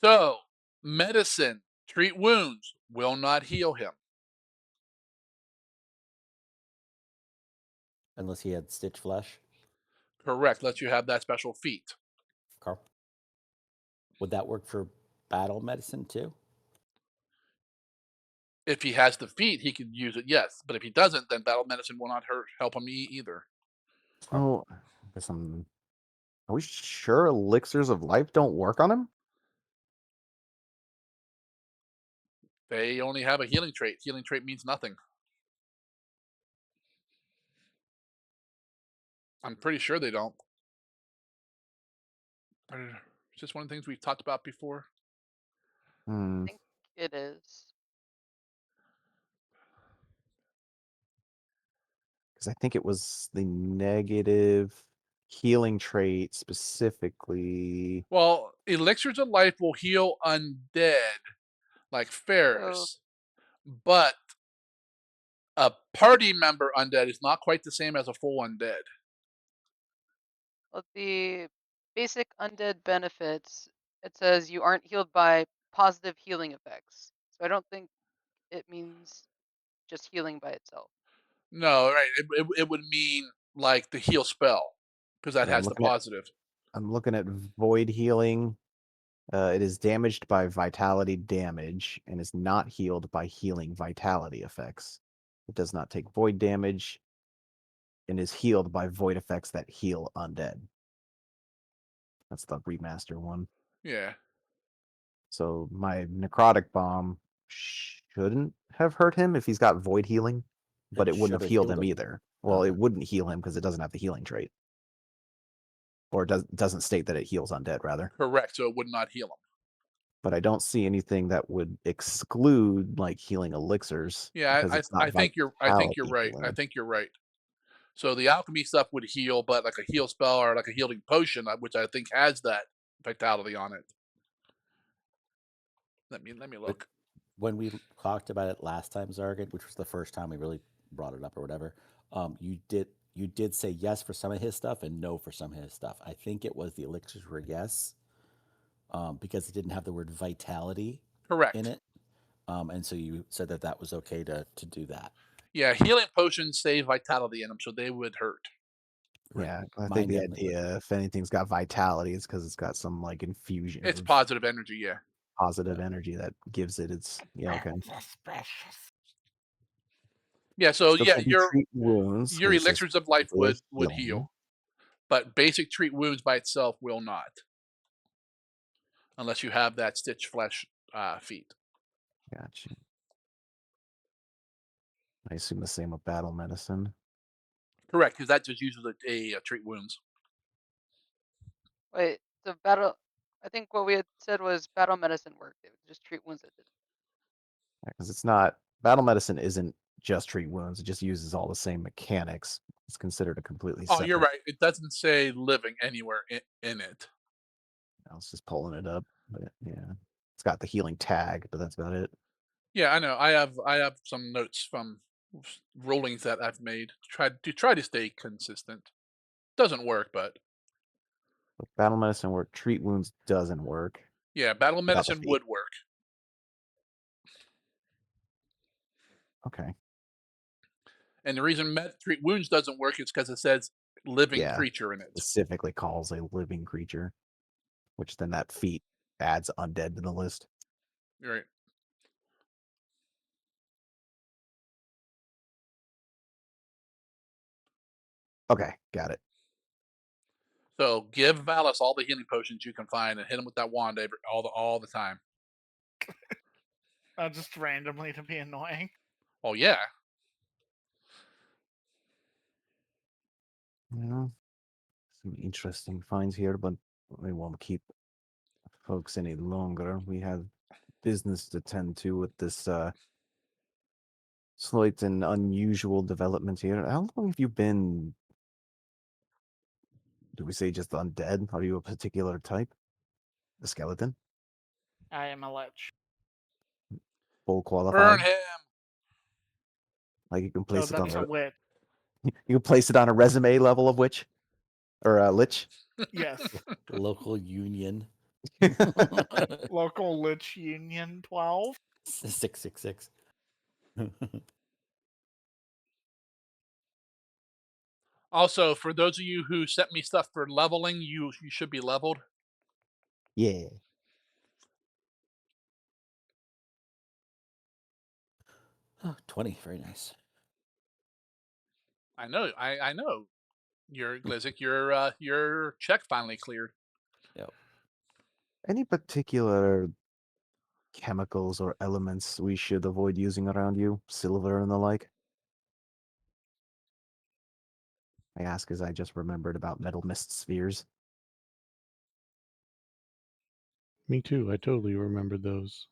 Speaker 3: So, medicine, treat wounds, will not heal him.
Speaker 2: Unless he had stitch flesh.
Speaker 3: Correct. Lets you have that special feat.
Speaker 2: Carl. Would that work for battle medicine too?
Speaker 3: If he has the feat, he can use it, yes. But if he doesn't, then battle medicine will not help him either.
Speaker 1: So, I guess I'm. Are we sure elixirs of life don't work on him?
Speaker 3: They only have a healing trait. Healing trait means nothing. I'm pretty sure they don't. It's just one of the things we've talked about before.
Speaker 1: Hmm.
Speaker 6: I think it is.
Speaker 1: Because I think it was the negative healing trait specifically.
Speaker 3: Well, elixirs of life will heal undead, like
Speaker 6: So,
Speaker 3: Ferris, but a party member undead is not quite the same as a full undead.
Speaker 6: well, the basic undead benefits, it says you aren't healed by positive healing effects. So I don't think it means just healing by itself.
Speaker 3: No, right? It would mean like the heal spell because that
Speaker 1: Yeah,
Speaker 3: has the positive.
Speaker 1: I'm looking at void healing. It is damaged by vitality damage and is not healed by healing vitality effects. It does not take void damage and is healed by void effects that heal undead. That's the remaster one.
Speaker 3: Yeah.
Speaker 1: So my necrotic bomb shouldn't have hurt him if he's got void healing, but
Speaker 2: It
Speaker 1: it wouldn't
Speaker 2: should
Speaker 1: have
Speaker 2: have
Speaker 1: healed
Speaker 2: healed
Speaker 1: him
Speaker 2: him.
Speaker 1: either. Well, it
Speaker 2: Okay.
Speaker 1: wouldn't heal him because it doesn't have the healing trait. Or it doesn't state that it heals undead, rather.
Speaker 3: Correct. So it would not heal him.
Speaker 1: But I don't see anything that would exclude like healing elixirs
Speaker 3: Yeah,
Speaker 1: because it's not
Speaker 3: I think you're
Speaker 1: vitality
Speaker 3: right. I
Speaker 1: healing.
Speaker 3: think you're right. So the alchemy stuff would heal, but like a heal spell or like a healing potion, which I think has that vitality on it. Let me
Speaker 2: But
Speaker 3: look.
Speaker 2: when we talked about it last time, Zargan, which was the first time we really brought it up or whatever, you did say yes for some of his stuff and no for some of his stuff. I think it was the elixirs were yes, because it didn't have the word vitality in
Speaker 3: Correct.
Speaker 2: it, and so you said that that was okay to do that.
Speaker 3: Yeah, healing potions save vitality in them, so they would hurt.
Speaker 1: Yeah, I think
Speaker 2: mind
Speaker 1: the
Speaker 2: ending.
Speaker 1: idea, if anything's got vitality, it's because it's got some like infusion
Speaker 3: It's
Speaker 1: of
Speaker 3: positive energy, yeah.
Speaker 1: positive energy that gives it its. Yeah, okay.
Speaker 3: Yeah, so
Speaker 1: Still
Speaker 3: yeah,
Speaker 1: can't be treat wounds
Speaker 3: your
Speaker 1: because it says
Speaker 3: elixirs of life
Speaker 1: specifically
Speaker 3: would
Speaker 1: healing.
Speaker 3: heal, but basic treat wounds by itself will not, unless you have that stitch flesh feat.
Speaker 1: Gotcha. I assume the same with battle medicine.
Speaker 3: Correct, because that just uses a treat wounds.
Speaker 6: Wait, so battle. I think what we had said was battle medicine worked. It would just treat wounds that didn't.
Speaker 1: Because it's not battle medicine isn't just treat wounds. It just uses all the same mechanics. It's considered a completely
Speaker 3: Oh, you're
Speaker 1: separate.
Speaker 3: right. It doesn't say living anywhere in it.
Speaker 1: I was just pulling it up, but yeah, it's got the healing tag, but that's about it.
Speaker 3: Yeah, I know. I have some notes from rollings that I've made to try to stay consistent. Doesn't work, but
Speaker 1: But battle medicine where treat wounds doesn't work
Speaker 3: yeah, battle
Speaker 1: without the
Speaker 3: medicine
Speaker 1: feat.
Speaker 3: would work.
Speaker 1: Okay.
Speaker 3: And the reason treat wounds doesn't work is because it says living
Speaker 1: Yeah.
Speaker 3: creature in it.
Speaker 1: Specifically calls a living creature, which then that feat adds undead to the list.
Speaker 3: Right.
Speaker 1: Okay, got it.
Speaker 3: So give Valis all the healing potions you can find and hit him with that wand all the time.
Speaker 4: Just randomly to be annoying.
Speaker 3: Oh yeah.
Speaker 1: Yeah. Some interesting finds here, but we won't keep folks any longer. We have business to tend to with this slight and unusual development here. How long have you been, do we say just undead? Are you a particular type? The skeleton?
Speaker 4: I am a lich.
Speaker 1: Full
Speaker 3: Burn
Speaker 1: qualified?
Speaker 3: him.
Speaker 1: Like you can
Speaker 4: No,
Speaker 1: place it on
Speaker 4: that's a
Speaker 1: a
Speaker 4: wit.
Speaker 1: you can place it on a resume level of witch? Or lich?
Speaker 4: Yes.
Speaker 2: Local union.
Speaker 4: Local lich union 12.
Speaker 2: 666.
Speaker 3: Also, for those of you who sent me stuff for leveling, you should be leveled.
Speaker 1: Yeah.
Speaker 2: Oh, 20. Very nice.
Speaker 3: I know. I know. Your Glizik, your check finally cleared.
Speaker 2: Yep.
Speaker 1: Any particular chemicals or elements we should avoid using around you? Silver and the like? I ask as I just remembered about metal mist spheres.
Speaker 5: Me too. I totally remember those.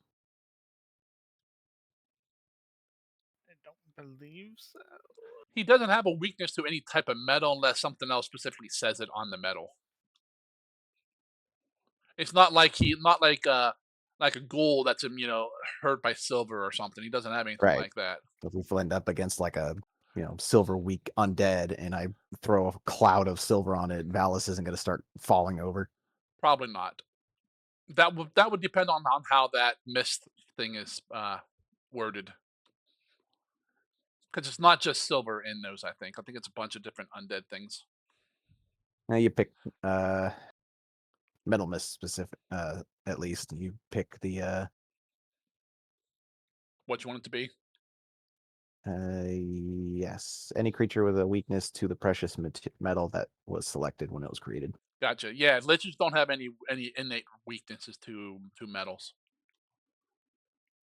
Speaker 4: I don't believe so.
Speaker 3: He doesn't have a weakness to any type of metal unless something else specifically says it on the metal. It's not like a ghoul that's hurt by silver or something. He doesn't have anything
Speaker 1: Right.
Speaker 3: like that.
Speaker 1: If we end up against like a silver weak undead and I throw a cloud of silver on it, Valis isn't gonna start falling over.
Speaker 3: Probably not. That would depend on how that mist thing is worded. Because it's not just silver in those. I think it's a bunch of different undead things.
Speaker 1: Now you pick metal mist specific at least. You pick the
Speaker 3: What you want it to be?
Speaker 1: yes. Any creature with a weakness to the precious metal that was selected when it was created.
Speaker 3: Gotcha. Yeah, liches don't have any innate weaknesses to metals.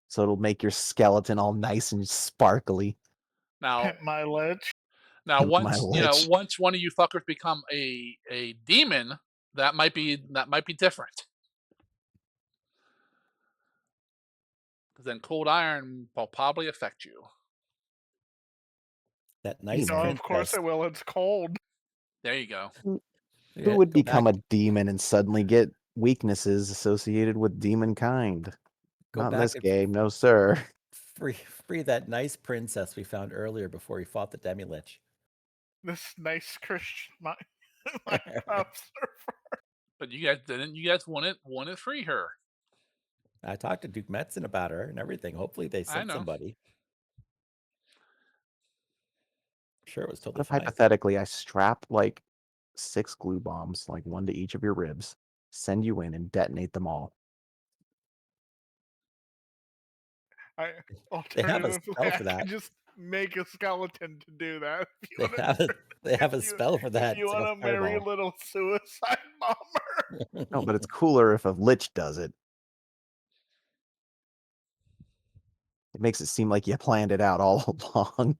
Speaker 1: So it'll make your skeleton all nice and sparkly.
Speaker 3: Now,
Speaker 4: Pimp my lich.
Speaker 3: now
Speaker 1: My
Speaker 3: once
Speaker 1: lich.
Speaker 3: once one of you fuckers become a demon, that might be different. Because then cold iron will probably affect you.
Speaker 2: That nice
Speaker 4: No, of course
Speaker 2: princess.
Speaker 4: it will. It's cold.
Speaker 3: There you go.
Speaker 1: Who
Speaker 2: Yeah,
Speaker 1: would
Speaker 2: go
Speaker 1: become
Speaker 2: back.
Speaker 1: a demon and suddenly get weaknesses associated with demon kind?
Speaker 2: Go
Speaker 1: Not in
Speaker 2: back
Speaker 1: this
Speaker 2: and
Speaker 1: game, no sir.
Speaker 2: free that nice princess we found earlier before he fought the demi lich.
Speaker 4: This nice Christian Minecraft server.
Speaker 3: But you guys didn't. You guys want to free her.
Speaker 2: I talked to Duke Metzen about her and everything. Hopefully they
Speaker 3: I
Speaker 2: sent
Speaker 3: know.
Speaker 2: somebody. I'm sure it was
Speaker 1: What
Speaker 2: totally
Speaker 1: if
Speaker 2: fine.
Speaker 1: hypothetically I strap like 6 glue bombs, like one to each of your ribs, send you in and detonate them all.
Speaker 4: I
Speaker 2: They have a
Speaker 4: alternatively
Speaker 2: spell
Speaker 4: I
Speaker 2: for that.
Speaker 4: could just make a skeleton to do that. If you
Speaker 2: They
Speaker 4: wanna,
Speaker 2: have a they have a
Speaker 4: if you,
Speaker 2: spell for
Speaker 4: if
Speaker 2: that.
Speaker 4: you
Speaker 2: It's like
Speaker 4: want
Speaker 2: a
Speaker 4: a merry
Speaker 2: fireball.
Speaker 4: little suicide bomber.
Speaker 1: No, but it's cooler if a lich does it. It makes it seem like you planned it out all along.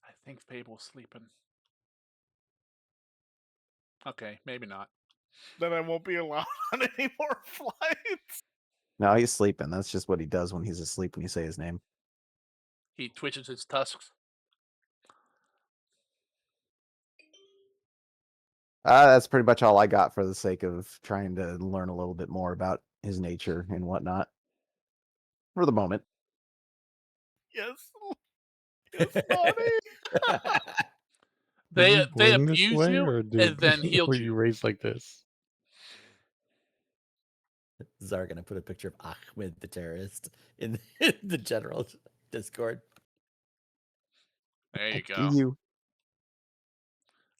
Speaker 3: I think Fable's sleeping. Okay, maybe not.
Speaker 4: Then I won't be allowed on any more flights.
Speaker 1: No, he's sleeping. That's just what he does when he's asleep when you say his name.
Speaker 3: He twitches his tusks.
Speaker 1: That's pretty much all I got for the sake of trying to learn a little bit more about his nature and whatnot. For the moment.
Speaker 4: Yes, it's funny.
Speaker 5: Were
Speaker 3: They
Speaker 5: you
Speaker 3: they
Speaker 5: born this
Speaker 3: abuse
Speaker 5: way,
Speaker 3: you
Speaker 5: or
Speaker 3: and then healed
Speaker 5: were
Speaker 3: you.
Speaker 5: you raised like this?
Speaker 2: Zar gonna put a picture of Ahmed the terrorist in the general Discord.
Speaker 3: There you
Speaker 1: Heck
Speaker 3: go.
Speaker 1: you.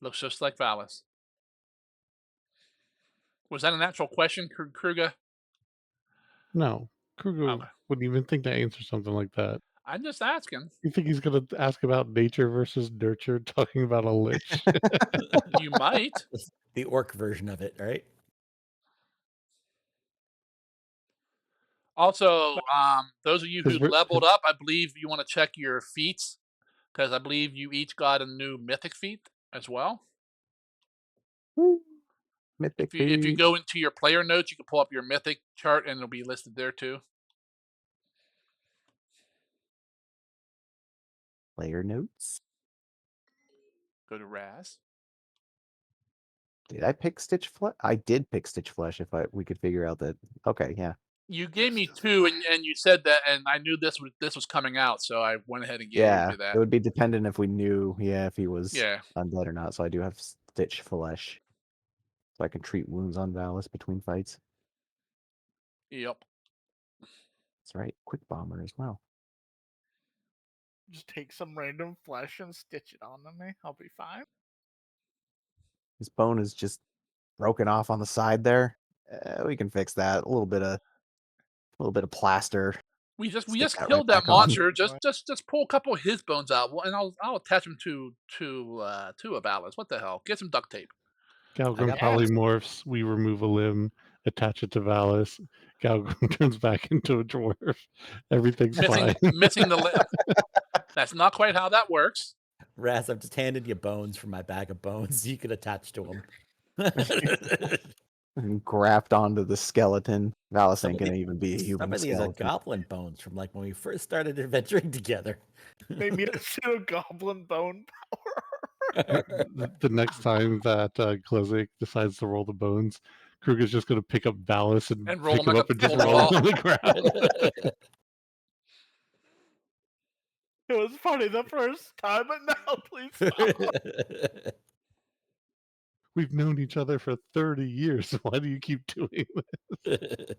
Speaker 3: Looks just like Valis. Was that an actual question, Kruger?
Speaker 5: No, Kruger
Speaker 3: Okay.
Speaker 5: wouldn't even think to answer something like that.
Speaker 3: I'm just asking.
Speaker 5: You think he's gonna ask about nature versus nurture, talking about a lich?
Speaker 3: You might.
Speaker 2: The orc version of it, right?
Speaker 3: Also, those of you who
Speaker 5: His ver-
Speaker 3: leveled up, I believe you want to check your feats because I believe you each got a new mythic feat as well.
Speaker 1: Woo. Mythic
Speaker 3: If you
Speaker 1: feat.
Speaker 3: go into your player notes, you can pull up your mythic chart and it'll be listed there too.
Speaker 1: Player notes.
Speaker 3: Go to Raz.
Speaker 1: Did I pick Stitch Flesh? I did pick Stitch Flesh if we could figure out that. Okay, yeah.
Speaker 3: You gave me two, and you said that, and I knew this was coming out, so I went ahead and gave
Speaker 1: Yeah,
Speaker 3: you that.
Speaker 1: it would be dependent if we knew, if he was
Speaker 3: Yeah.
Speaker 1: undead or not. So I do have Stitch Flesh. So I can treat wounds on Valis between fights.
Speaker 3: Yep.
Speaker 1: That's right. Quick Bomber as well.
Speaker 4: Just take some random flesh and stitch it onto me. I'll be fine.
Speaker 1: His bone is just broken off on the side there. We can fix that. A little bit of plaster.
Speaker 3: We
Speaker 1: Stick
Speaker 3: just
Speaker 1: that right
Speaker 3: killed that
Speaker 1: back on.
Speaker 3: monster. Just pull a couple of his bones out, and I'll attach them to a Valis. What the hell? Get some duct tape.
Speaker 5: Galgrim
Speaker 2: got
Speaker 5: probably
Speaker 2: that.
Speaker 5: morphs. We remove a limb, attach it to Valis. Galgrim turns back into a dwarf. Everything's fine.
Speaker 3: Missing the limb. That's not quite how that works.
Speaker 2: Raz, I've just handed you bones from my bag of bones. You could attach to them.
Speaker 1: And graft onto the skeleton. Valis
Speaker 2: Some
Speaker 1: ain't
Speaker 2: of
Speaker 1: gonna even be a
Speaker 2: Some
Speaker 1: human
Speaker 2: of these are
Speaker 1: skeleton.
Speaker 2: goblin bones from like when we first started adventuring together.
Speaker 4: Make me a pseudo goblin bone power.
Speaker 5: The next time that Klozik decides to roll the bones, Kruger's just going to pick up Valis and
Speaker 3: And roll
Speaker 5: pick
Speaker 3: him
Speaker 5: him
Speaker 3: like
Speaker 5: up
Speaker 3: a
Speaker 5: and just
Speaker 3: bowling
Speaker 5: roll him
Speaker 3: ball.
Speaker 5: on the ground.
Speaker 4: It was funny the first time, but now please stop.
Speaker 5: We've known each other for 30 years. Why do you keep doing this?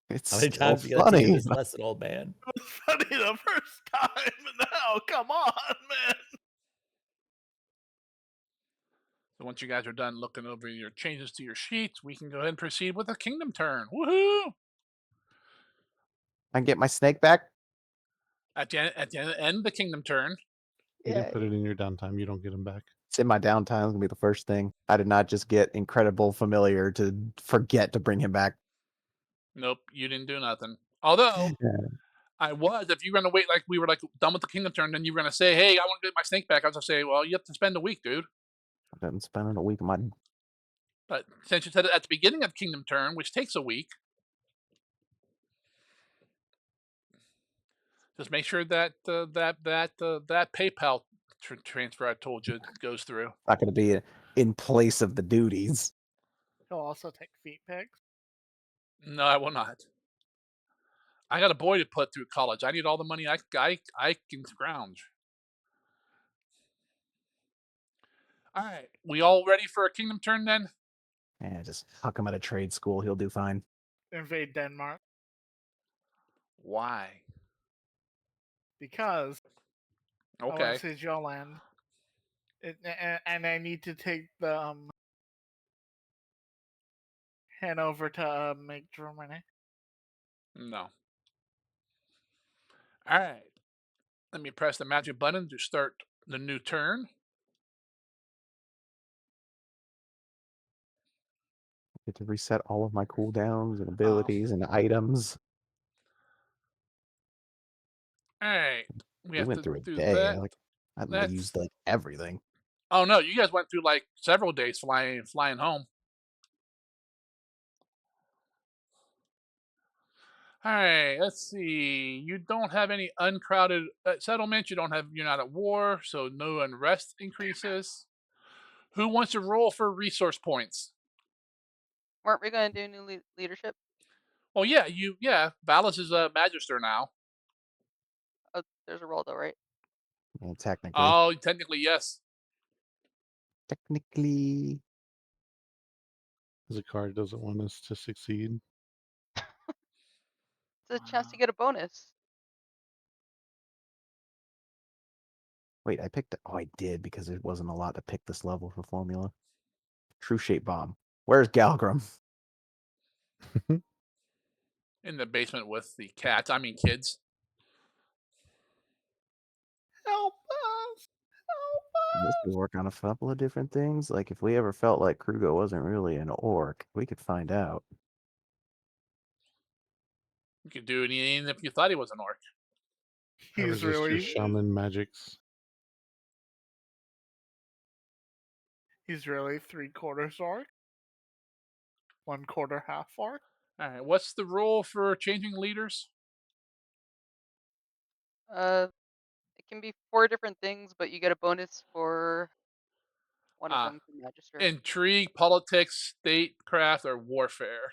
Speaker 1: It's
Speaker 2: How many
Speaker 1: still
Speaker 2: times are you gonna teach you
Speaker 1: funny.
Speaker 2: this lesson, old man?
Speaker 4: It was funny the first time, but now, come on, man.
Speaker 3: So once you guys are done looking over your changes to your sheets, we can go ahead and proceed with a kingdom turn. Woohoo!
Speaker 1: I can get my snake back.
Speaker 3: At the end of the kingdom turn,
Speaker 5: You can
Speaker 1: Yeah.
Speaker 5: put it in your downtime. You don't get him back.
Speaker 1: It's in my downtime. It's gonna be the first thing. I did not just get incredible familiar to forget to bring him back.
Speaker 3: nope, you didn't do nothing. Although I was, if you were gonna wait like we were like done with the kingdom turn, then you were gonna say, "Hey, I want to get my snake back." I was gonna say, "Well, you have to spend a week, dude."
Speaker 1: I've been spending a week of my.
Speaker 3: But since you said it at the beginning of kingdom turn, which takes a week, just make sure that that PayPal transfer I told you goes through.
Speaker 1: Not gonna be in place of the duties.
Speaker 4: He'll also take feet pics.
Speaker 3: No, I will not. I got a boy to put through college. I need all the money I can scrounge. All right, we all ready for a kingdom turn then?
Speaker 1: Yeah, just huck him at a trade school. He'll do fine.
Speaker 4: Invade Denmark
Speaker 3: Why?
Speaker 4: because I want
Speaker 3: Okay.
Speaker 4: to see your land. and I need to take the Hanover to make Germany.
Speaker 3: No. All right. Let me press the magic button to start the new turn.
Speaker 1: Get to reset all of my cooldowns and
Speaker 3: Oh.
Speaker 1: abilities and items.
Speaker 3: All right. We
Speaker 1: We
Speaker 3: have
Speaker 1: went
Speaker 3: to
Speaker 1: through a
Speaker 3: do
Speaker 1: day.
Speaker 3: that.
Speaker 1: I
Speaker 3: That's.
Speaker 1: used like everything.
Speaker 3: Oh no, you guys went through like several days flying home. All right, let's see. You don't have any uncrowded settlements. You're not at war, so no unrest increases. Who wants to roll for resource points?
Speaker 6: Weren't we going to do new leadership?
Speaker 3: Well, yeah, Valis is a magister now.
Speaker 6: Oh, there's a roll though, right?
Speaker 1: Yeah, technically.
Speaker 3: Oh, technically yes.
Speaker 1: Technically.
Speaker 5: The card doesn't want us to succeed.
Speaker 6: It's a chance to get a bonus.
Speaker 1: Wait, I picked. Oh, I did because there wasn't a lot to pick this level for formula. True Shape Bomb. Where's Galgrim?
Speaker 3: In the basement with the cats. I mean kids.
Speaker 4: Help us! Help
Speaker 1: This
Speaker 4: us!
Speaker 1: could work on a couple of different things. Like if we ever felt like Krugo wasn't really an orc, we could find out.
Speaker 3: You could do it even if you thought he was an orc.
Speaker 5: I
Speaker 4: He's
Speaker 5: resist your
Speaker 4: really
Speaker 5: shaman magics.
Speaker 4: he's really 3/4 orc, 1/4 half orc.
Speaker 3: All right, what's the rule for changing leaders?
Speaker 6: It can be 4 different things, but you get a bonus for one of
Speaker 3: Uh,
Speaker 6: them for Magister.
Speaker 3: intrigue, politics, statecraft, or warfare.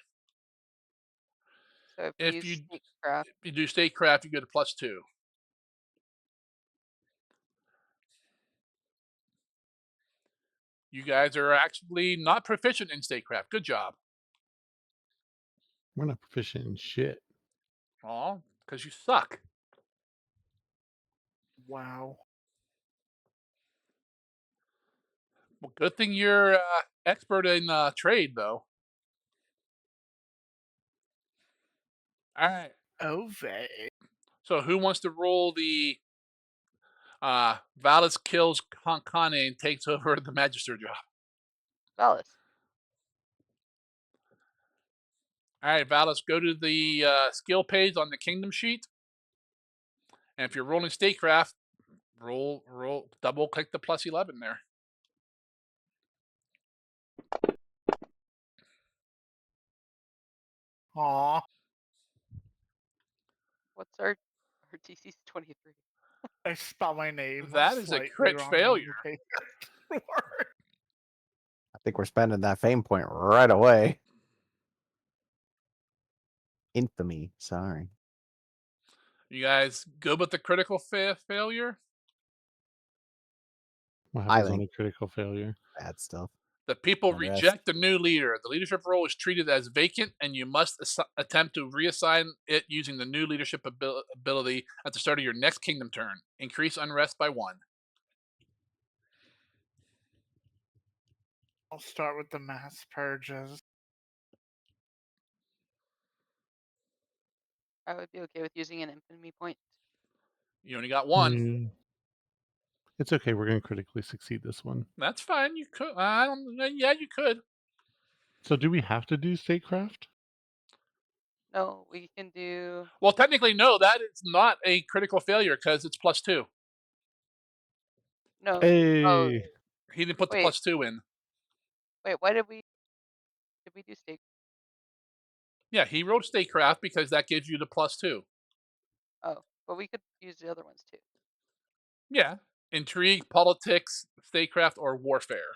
Speaker 6: So if we
Speaker 3: If
Speaker 6: use
Speaker 3: you
Speaker 6: statecraft,
Speaker 3: if you do statecraft, you get a +2. You guys are actually not proficient in statecraft. Good job.
Speaker 5: We're not proficient in shit.
Speaker 3: Oh, because you suck.
Speaker 4: Wow.
Speaker 3: Well, good thing you're expert in trade, though. All right.
Speaker 4: Ove.
Speaker 3: So who wants to roll the Valis kills Kane and takes over the Magister job?
Speaker 6: Valis.
Speaker 3: All right, Valis, go to the skill page on the Kingdom sheet, and if you're rolling statecraft, roll double click the +11 there.
Speaker 4: Aw.
Speaker 6: What's our TC's 23.
Speaker 4: I spelled my name
Speaker 3: That is a
Speaker 4: slightly
Speaker 3: crit
Speaker 4: wrong
Speaker 3: failure.
Speaker 4: on the paper.
Speaker 1: I think we're spending that fame point right away. Infamy. Sorry.
Speaker 3: You guys good with the critical failure?
Speaker 5: What
Speaker 1: I
Speaker 5: happens on
Speaker 1: think
Speaker 5: a critical failure?
Speaker 1: bad stuff.
Speaker 3: The people
Speaker 1: Unrest.
Speaker 3: reject the new leader. The leadership role is treated as vacant, and you must attempt to reassign it using the new leadership ability at the start of your next kingdom turn. Increase unrest by 1.
Speaker 4: I'll start with the mass purges.
Speaker 6: I would be okay with using an infamy point.
Speaker 3: You only got 1.
Speaker 5: Mm. It's okay. We're going to critically succeed this one.
Speaker 3: That's fine. You could. I don't. Yeah, you could.
Speaker 5: So do we have to do statecraft?
Speaker 6: No, we can do.
Speaker 3: Well, technically, no. That is not a critical failure because it's +2.
Speaker 6: No. Oh,
Speaker 5: Hey,
Speaker 3: He didn't put the
Speaker 6: wait.
Speaker 3: +2 in.
Speaker 6: Wait, why did we do stake?
Speaker 3: Yeah, he wrote statecraft because that gives you the +2.
Speaker 6: Oh, but we could use the other ones too.
Speaker 3: Yeah, intrigue, politics, statecraft, or warfare.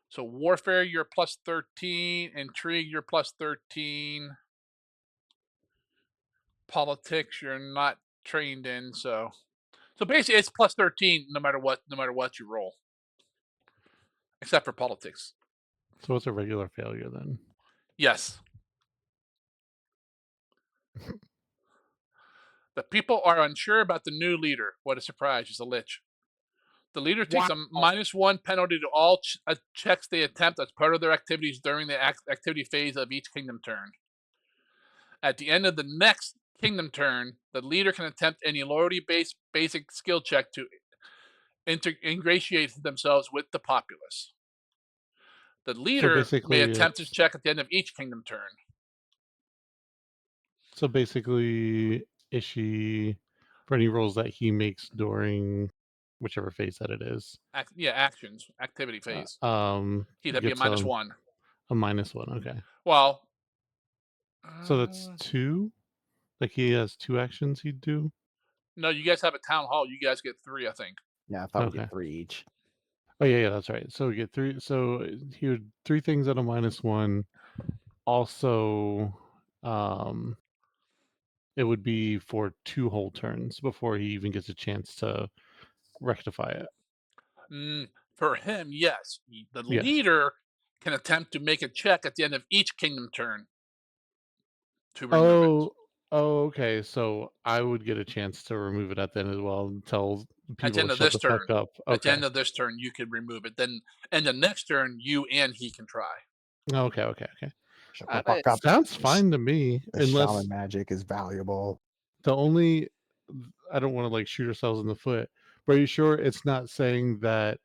Speaker 3: So warfare, you're +13. Intrigue, you're +13. Politics, you're not trained in. So basically, it's +13 no matter what you roll, except for politics.
Speaker 5: so it's a regular failure then.
Speaker 3: Yes. The people are unsure about the new leader. What a surprise! She's a lich. The leader takes a -1 penalty to all checks they attempt as part of their activities during the activity phase of each kingdom turn. At the end of the next kingdom turn, the leader can attempt any loyalty-based basic skill check to ingratiate themselves with the populace. The
Speaker 5: So
Speaker 3: leader may
Speaker 5: basically,
Speaker 3: attempt this
Speaker 5: it's
Speaker 3: check at the end of each kingdom turn.
Speaker 5: so basically, Ishi, for any rolls that he makes during whichever phase that it is,
Speaker 3: Actions, activity phase. He'd be a
Speaker 5: gets
Speaker 3: -1.
Speaker 5: a -1. Okay,
Speaker 3: Well,
Speaker 5: so that's 2. Like he has 2 actions he'd do.
Speaker 3: no, you guys have a town hall. You guys get 3, I think.
Speaker 1: Yeah, I thought we
Speaker 5: Okay.
Speaker 1: get 3 each.
Speaker 5: Oh yeah, that's right. So we get 3. So he would 3 things at a -1. Also, it would be for 2 whole turns before he even gets a chance to rectify it.
Speaker 3: For him, yes. The
Speaker 5: Yeah.
Speaker 3: leader can attempt to make a check at the end of each kingdom turn to remove it.
Speaker 5: Oh, okay. So I would get a chance to remove it at the end as well and tell
Speaker 3: At the
Speaker 5: people
Speaker 3: end
Speaker 5: to
Speaker 3: of
Speaker 5: shut
Speaker 3: this
Speaker 5: the
Speaker 3: turn.
Speaker 5: fuck up.
Speaker 3: At the
Speaker 5: Okay.
Speaker 3: end of this turn, you can remove it. Then, and the next turn, you and he can try.
Speaker 5: Okay.
Speaker 1: Shut the
Speaker 6: But
Speaker 1: fuck up.
Speaker 5: Sounds
Speaker 1: This
Speaker 5: fine to me,
Speaker 1: the
Speaker 5: unless
Speaker 1: shaman magic is valuable.
Speaker 5: the only I don't want to like shoot ourselves in the foot, but are you sure it's not saying that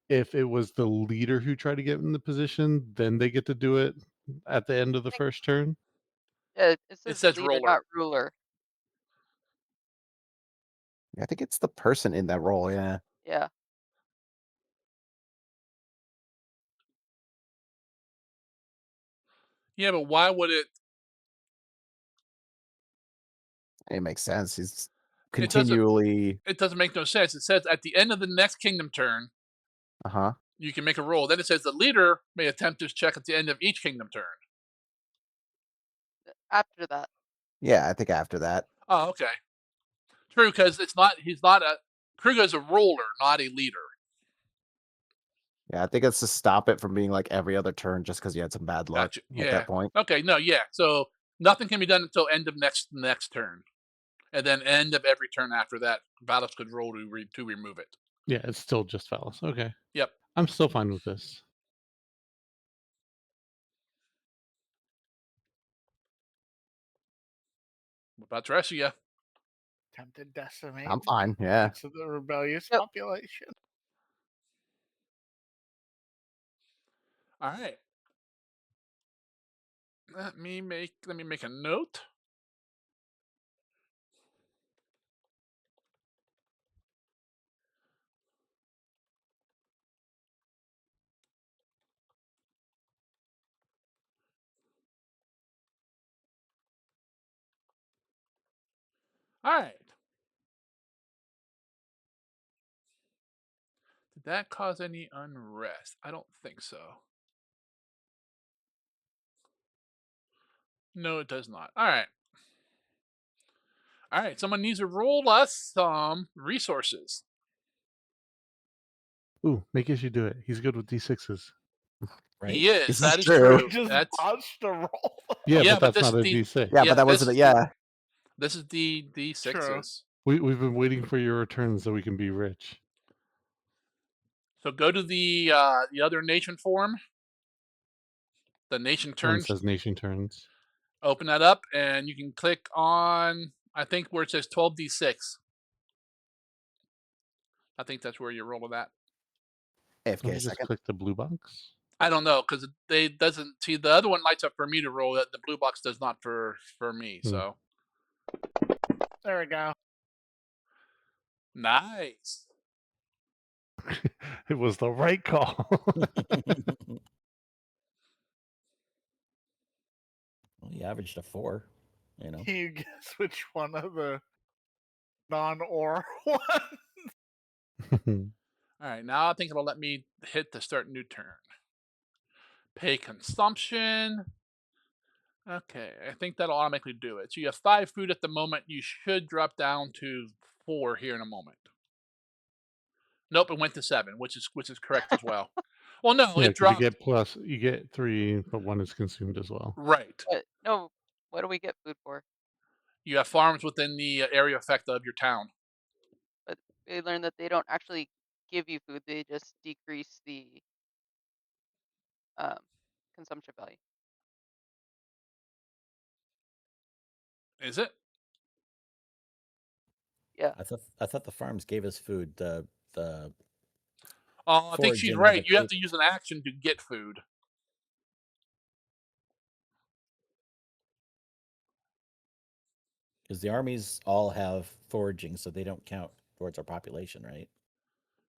Speaker 5: if it was the leader who tried to get in the position, then they get to do it at the end of the first turn?
Speaker 6: yeah, it
Speaker 3: It
Speaker 6: says
Speaker 3: says
Speaker 6: leader,
Speaker 3: roller.
Speaker 6: not ruler.
Speaker 1: Yeah, I think it's the person in that role, yeah.
Speaker 6: Yeah.
Speaker 3: Yeah, but why would it?
Speaker 1: It makes sense. He's
Speaker 3: It doesn't.
Speaker 1: continually
Speaker 3: It doesn't make no sense. It says at the end of the next kingdom turn,
Speaker 1: uh-huh.
Speaker 3: you can make a roll. Then it says the leader may attempt this check at the end of each kingdom turn.
Speaker 6: After that.
Speaker 1: Yeah, I think after that.
Speaker 3: Oh, okay. True, because it's not. He's not a. Kruger's a roller, not a leader.
Speaker 1: Yeah, I think it's to stop it from being like every other turn just because you had some bad luck
Speaker 3: Gotcha.
Speaker 1: at
Speaker 3: Yeah.
Speaker 1: that point.
Speaker 3: Okay. No. Yeah. So nothing can be done until end of next turn, and then end of every turn after that. Valus could roll to remove it.
Speaker 5: Yeah, it's still just Phallus. Okay.
Speaker 3: Yep.
Speaker 5: I'm still fine with this.
Speaker 3: What about the rest of you?
Speaker 4: Attempted decimate.
Speaker 1: I'm fine, yeah.
Speaker 4: Base of the rebellious
Speaker 6: Yep.
Speaker 4: population.
Speaker 3: All right. Let me make a note. All right. Did that cause any unrest? I don't think so. No, it does not. All right. All right. Someone needs to roll us some resources.
Speaker 5: Ooh, make Issue do it. He's good with D6s.
Speaker 2: Right?
Speaker 3: He is.
Speaker 1: This is
Speaker 3: That is
Speaker 1: true.
Speaker 3: true.
Speaker 4: Just
Speaker 3: That's
Speaker 4: botched a roll.
Speaker 5: Yeah,
Speaker 3: yeah,
Speaker 5: but
Speaker 3: but
Speaker 5: that's
Speaker 3: this
Speaker 5: not
Speaker 3: is
Speaker 5: a
Speaker 3: the
Speaker 5: D6.
Speaker 1: Yeah, but that
Speaker 3: this
Speaker 1: wasn't
Speaker 3: is
Speaker 1: it. Yeah.
Speaker 3: this is the sixes.
Speaker 5: We've been waiting for your return so we can be rich.
Speaker 3: So go to the other nation forum, the nation
Speaker 5: One
Speaker 3: turns.
Speaker 5: says nation turns.
Speaker 3: Open that up, and you can click on I think where it says 12d6. I think that's where you're rolling that.
Speaker 1: AFK
Speaker 5: Don't
Speaker 1: a
Speaker 5: you just
Speaker 1: second.
Speaker 5: click the blue box?
Speaker 3: I don't know because they doesn't see the other one lights up for me to roll it. The blue box does not for me. So
Speaker 4: There we go.
Speaker 3: nice.
Speaker 5: It was the right call.
Speaker 2: Well, he averaged a 4, you know.
Speaker 4: Can you guess which one of the non-or ones?
Speaker 3: All right, now I think it'll let me hit the start new turn. Pay consumption. Okay, I think that'll automatically do it. So you have 5 food at the moment. You should drop down to 4 here in a moment. Nope, it went to 7, which is correct as well. Well, no,
Speaker 5: Yeah,
Speaker 3: it
Speaker 5: because
Speaker 3: dropped.
Speaker 5: you get 3, but 1 is consumed as well.
Speaker 3: Right.
Speaker 6: But no, what do we get food for?
Speaker 3: You have farms within the area effect of your town.
Speaker 6: But we learned that they don't actually give you food; they just decrease the um, consumption value.
Speaker 3: Is it?
Speaker 6: Yeah.
Speaker 2: I thought the farms gave us food. The
Speaker 3: Oh, I think she's
Speaker 2: foraging never
Speaker 3: right. You have
Speaker 2: gave
Speaker 3: to use an action to get food.
Speaker 2: because the armies all have foraging, so they don't count towards our population, right?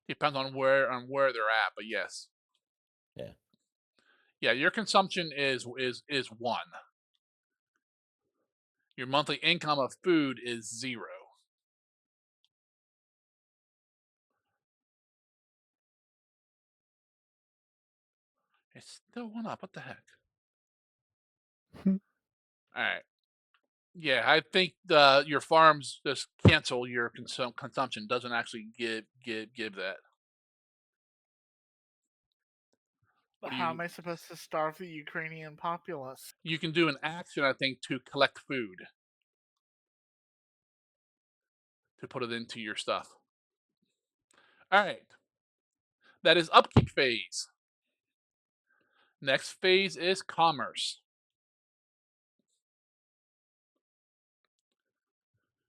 Speaker 3: Depends on where they're at, but yes.
Speaker 2: Yeah.
Speaker 3: Yeah, your consumption is 1. Your monthly income of food is 0. It's still 1 up. What the heck? All right. Yeah, I think your farms just cancel your consumption. Doesn't actually give that. What do
Speaker 4: How am
Speaker 3: you?
Speaker 4: I supposed to starve the Ukrainian populace?
Speaker 3: You can do an action, I think, to collect food to put it into your stuff. All right. That is upkeep phase. Next phase is commerce.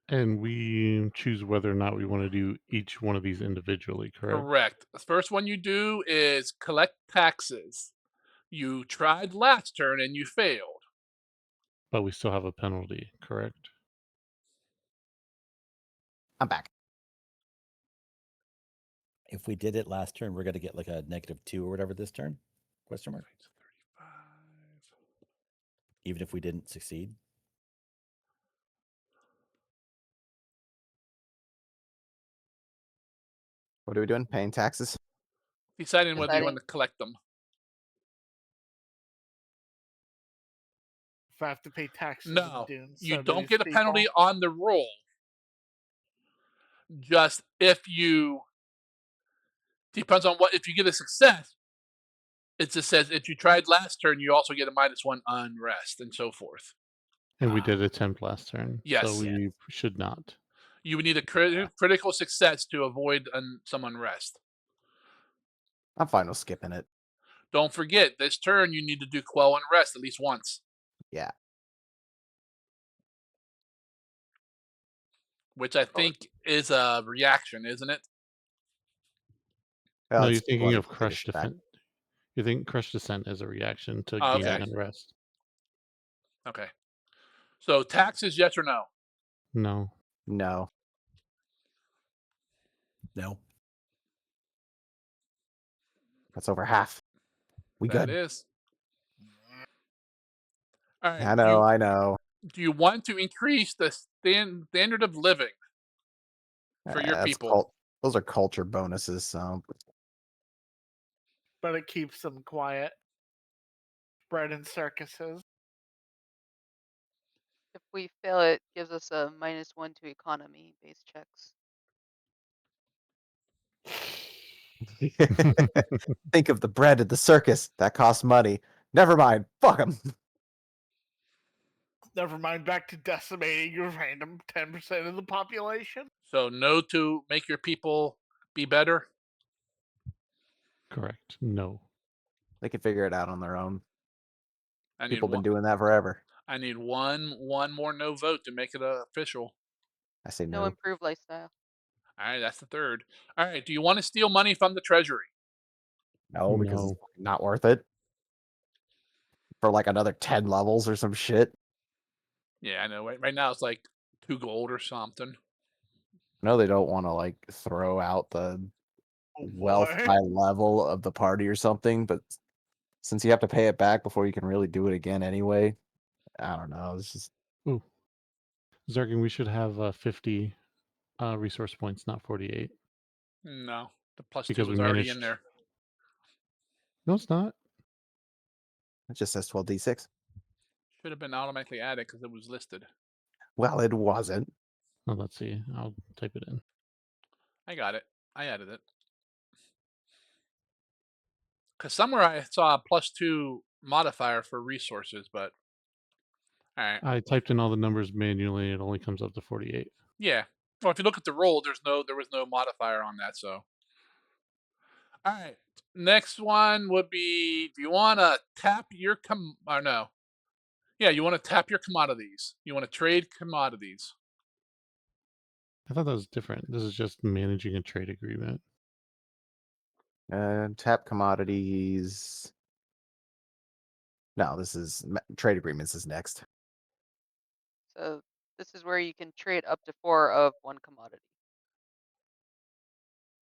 Speaker 5: And we choose whether or not we want to do each one of these individually, correct?
Speaker 3: Correct. The first one you do is collect taxes. You tried last turn and you failed.
Speaker 5: But we still have a penalty, correct?
Speaker 1: I'm back.
Speaker 2: If we did it last turn, we're gonna get like a -2 or whatever this turn? Question mark.
Speaker 3: 35.
Speaker 2: Even if we didn't succeed.
Speaker 1: What are we doing? Paying taxes?
Speaker 3: Deciding whether you want
Speaker 6: Deciding.
Speaker 3: to collect them.
Speaker 4: If I have to pay taxes in
Speaker 3: No,
Speaker 4: Dunes,
Speaker 3: you
Speaker 4: so do
Speaker 3: don't
Speaker 4: these
Speaker 3: get a penalty
Speaker 4: people.
Speaker 3: on the roll. Just if you depends on what if you get a success, it just says if you tried last turn, you also get a -1 unrest and so forth.
Speaker 5: And we did attempt last turn, so
Speaker 3: Yes,
Speaker 2: Yeah.
Speaker 5: we should not.
Speaker 3: you would need a critical success to avoid some unrest.
Speaker 1: I'm fine with skipping it.
Speaker 3: Don't forget, this turn you need to do quell unrest at least once,
Speaker 1: Yeah.
Speaker 3: which I
Speaker 6: Oh,
Speaker 3: think is a reaction, isn't it?
Speaker 1: Well,
Speaker 5: No,
Speaker 1: it's
Speaker 5: you're thinking
Speaker 1: bloody
Speaker 5: of
Speaker 1: take a
Speaker 5: Crush
Speaker 1: step back.
Speaker 5: Defense. You think Crush Descent is a reaction to
Speaker 3: Oh,
Speaker 5: gaining
Speaker 3: okay.
Speaker 5: unrest?
Speaker 3: Okay. So taxes, yes or no?
Speaker 5: No.
Speaker 1: No.
Speaker 2: No.
Speaker 1: That's over half. We
Speaker 3: That
Speaker 1: good.
Speaker 3: is. All right.
Speaker 1: I know, I know.
Speaker 3: Do you want to increase the standard of living for your
Speaker 1: That's
Speaker 3: people?
Speaker 1: those are culture bonuses, so
Speaker 4: But it keeps them quiet. Bred in circuses.
Speaker 6: if we fail, it gives us a -1 to economy based checks.
Speaker 1: think of the bread at the circus. That costs money. Never mind. Fuck them.
Speaker 4: Never mind back to decimating your random 10% of the population.
Speaker 3: So no to make your people be better.
Speaker 5: Correct. No.
Speaker 1: They can figure it out on their own.
Speaker 3: I need
Speaker 1: People have been
Speaker 3: one.
Speaker 1: doing that forever.
Speaker 3: I need one more no vote to make it official.
Speaker 1: I say
Speaker 6: No
Speaker 1: no.
Speaker 6: improved lifestyle.
Speaker 3: All right, that's the third. All right, do you want to steal money from the treasury?
Speaker 1: No, because it's
Speaker 5: No.
Speaker 1: not worth it. For like another 10 levels or some shit.
Speaker 3: Yeah, I know. Right now it's like 2 gold or something.
Speaker 1: No, they don't want to like throw out the
Speaker 4: Oh
Speaker 1: wealth
Speaker 4: boy.
Speaker 1: by level of the party or something, but since you have to pay it back before you can really do it again anyway, I don't know. It's just
Speaker 5: Ooh. Zergin, we should have 50 resource points, not 48.
Speaker 3: No, the plus
Speaker 5: Because
Speaker 3: 2
Speaker 5: we
Speaker 3: was already in
Speaker 5: managed.
Speaker 3: there.
Speaker 5: No, it's not.
Speaker 1: it just says 12d6.
Speaker 3: Should have been automatically added because it was listed.
Speaker 1: Well, it wasn't.
Speaker 5: Oh, let's see. I'll type it in.
Speaker 3: I got it. I added it. Because somewhere I saw a +2 modifier for resources, but all right.
Speaker 5: I typed in all the numbers manually. It only comes up to 48.
Speaker 3: Yeah. Well, if you look at the roll, there was no modifier on that, so All right. Next one would be, do you want to tap your or no? Yeah, you want to tap your commodities. You want to trade commodities.
Speaker 5: I thought that was different. This is just managing a trade agreement.
Speaker 1: Tap commodities. No, this is trade agreements is next
Speaker 6: So this is where you can trade up to 4 of one commodity.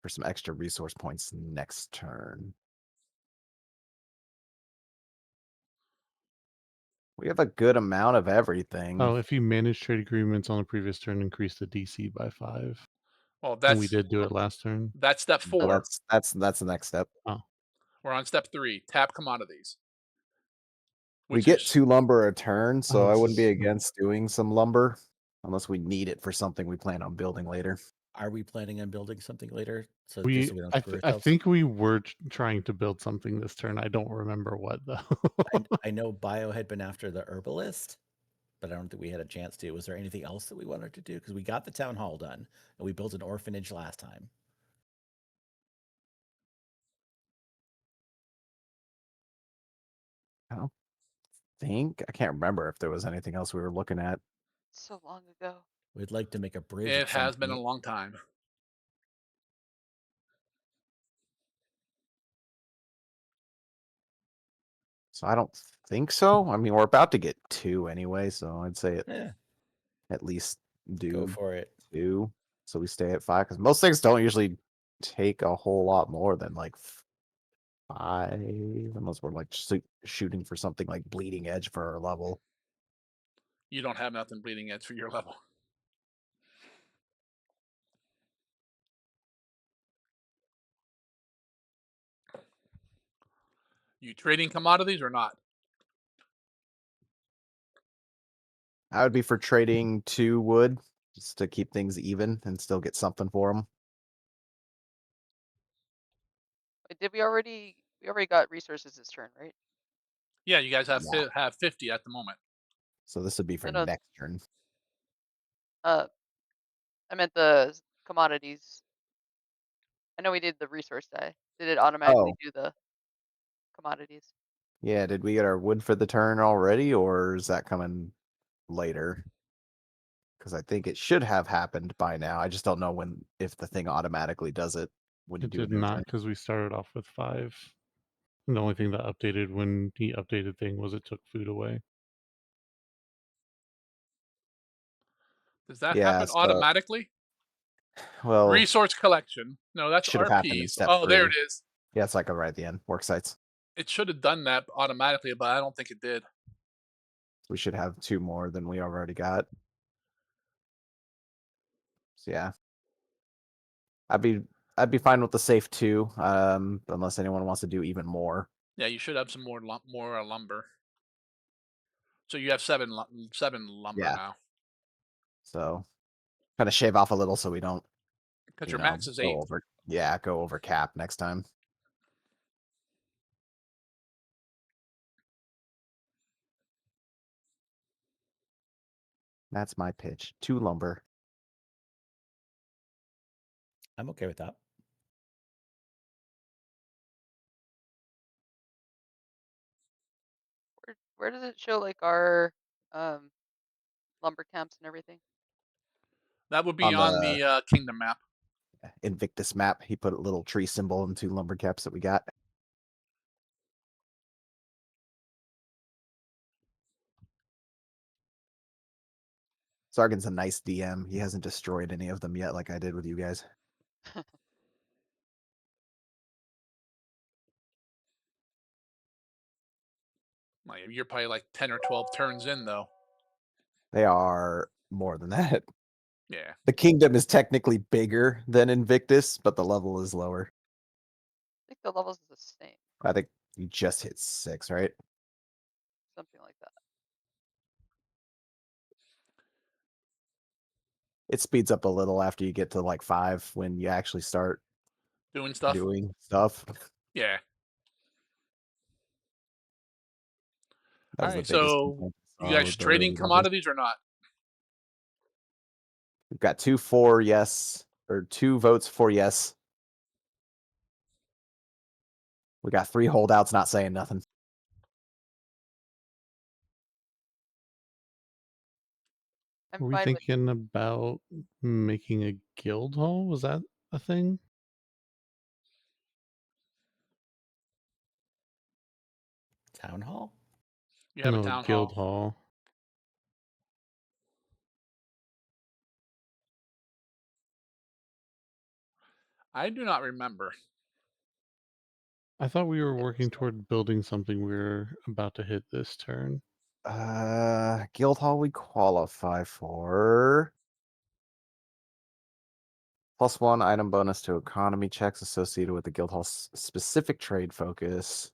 Speaker 1: for some extra resource points next turn. We have a good amount of everything.
Speaker 5: Oh, if you manage trade agreements on a previous turn, increase the DC by 5.
Speaker 3: Well,
Speaker 5: And we did do it last turn.
Speaker 3: that's step
Speaker 1: Well,
Speaker 3: 4.
Speaker 1: that's the next step.
Speaker 5: Oh,
Speaker 3: We're on step 3. Tap commodities.
Speaker 1: We
Speaker 3: Which
Speaker 1: get
Speaker 3: is
Speaker 1: 2 lumber a turn, so I
Speaker 5: this
Speaker 1: wouldn't be
Speaker 5: is-
Speaker 1: against doing some lumber unless we need it for something we plan on building later.
Speaker 2: Are we planning on building something later? So
Speaker 5: we.
Speaker 2: just so we don't screw
Speaker 5: I
Speaker 2: ourselves.
Speaker 5: think we were trying to build something this turn. I don't remember what though.
Speaker 2: I know Bio had been after the herbalist, but I don't think we had a chance to. Was there anything else that we wanted to do? Because we got the town hall done and we built an orphanage last time.
Speaker 1: I don't think I can't remember if there was anything else we were looking at.
Speaker 6: So long ago.
Speaker 2: We'd like to make a bridge.
Speaker 3: it
Speaker 2: at some
Speaker 3: has been a
Speaker 2: point.
Speaker 3: long time.
Speaker 1: So I don't think so. I mean, we're about to get 2 anyway, so I'd say
Speaker 2: Yeah,
Speaker 1: at least
Speaker 2: go
Speaker 1: do
Speaker 2: for it.
Speaker 1: 2, so we stay at 5 because most things don't usually take a whole lot more than like 5, unless we're like shooting for something like bleeding edge for our level.
Speaker 3: You don't have nothing bleeding edge for your level. You trading commodities or not?
Speaker 1: I would be for trading 2 wood just to keep things even and still get something for them.
Speaker 6: Wait, did we already got resources this turn, right?
Speaker 3: Yeah, you guys have
Speaker 1: Yeah.
Speaker 3: have 50 at the moment.
Speaker 1: So this would be for
Speaker 6: No, no.
Speaker 1: next turn.
Speaker 6: I meant the commodities. I know we did the resource die. Did it automatically
Speaker 1: Oh,
Speaker 6: do the commodities?
Speaker 1: yeah. Did we get our wood for the turn already, or is that coming later? Because I think it should have happened by now. I just don't know when if the thing automatically does it when you
Speaker 5: it
Speaker 1: do a
Speaker 5: did
Speaker 1: new
Speaker 5: not
Speaker 1: turn.
Speaker 5: because we started off with 5. And the only thing that updated when he updated thing was it took food away.
Speaker 3: Does that
Speaker 1: Yeah.
Speaker 3: happen
Speaker 1: So
Speaker 3: automatically?
Speaker 1: well,
Speaker 3: Resource collection. No, that's
Speaker 1: should have happened in
Speaker 3: RPs.
Speaker 1: step
Speaker 3: Oh, there it
Speaker 1: 3.
Speaker 3: is.
Speaker 1: Yeah, it's like right at the end. Work sites.
Speaker 3: It should have done that automatically, but I don't think it did.
Speaker 1: We should have 2 more than we already got. So yeah, I'd be I'd be fine with the safe 2, unless anyone wants to do even more.
Speaker 3: Yeah, you should have some more lumber. So you have 7 lumber
Speaker 1: Yeah.
Speaker 3: now.
Speaker 1: So kind of shave off a little so we don't,
Speaker 3: Because your max is 8.
Speaker 1: go over. Yeah, go over cap next time. That's my pitch. 2 lumber.
Speaker 2: I'm okay with that.
Speaker 6: Where does it show like our lumber camps and everything?
Speaker 3: That would be
Speaker 1: On
Speaker 3: on
Speaker 1: the
Speaker 3: the kingdom map.
Speaker 1: Invictus map, he put a little tree symbol and 2 lumber caps that we got. Sargon's a nice DM. He hasn't destroyed any of them yet like I did with you guys.
Speaker 3: Like, you're probably like 10 or 12 turns in, though.
Speaker 1: They are more than that.
Speaker 3: Yeah.
Speaker 1: The kingdom is technically bigger than Invictus, but the level is lower.
Speaker 6: I think the levels is the same,
Speaker 1: I think you just hit 6, right?
Speaker 6: something like that.
Speaker 1: It speeds up a little after you get to like 5 when you actually start
Speaker 3: Doing stuff.
Speaker 1: doing stuff.
Speaker 3: Yeah.
Speaker 1: That
Speaker 3: All
Speaker 1: was the
Speaker 3: right.
Speaker 1: biggest
Speaker 3: So
Speaker 1: complaint I
Speaker 3: you
Speaker 1: saw
Speaker 3: guys
Speaker 1: with the
Speaker 3: trading
Speaker 1: early levels.
Speaker 3: commodities or not?
Speaker 1: We've got 2 for yes, or 2 votes for yes. We got 3 holdouts not saying nothing.
Speaker 6: I'm
Speaker 5: Were we
Speaker 6: fine with
Speaker 5: thinking about making a guild hall? Was that a thing?
Speaker 2: Town hall?
Speaker 3: You have a
Speaker 5: No,
Speaker 3: town
Speaker 5: guild
Speaker 3: hall.
Speaker 5: hall.
Speaker 3: I do not remember.
Speaker 5: I thought we were
Speaker 6: it.
Speaker 5: working toward building something we were about to hit this turn.
Speaker 1: Guild Hall we qualify for. +1 item bonus to economy checks associated with the Guild Hall's specific trade focus.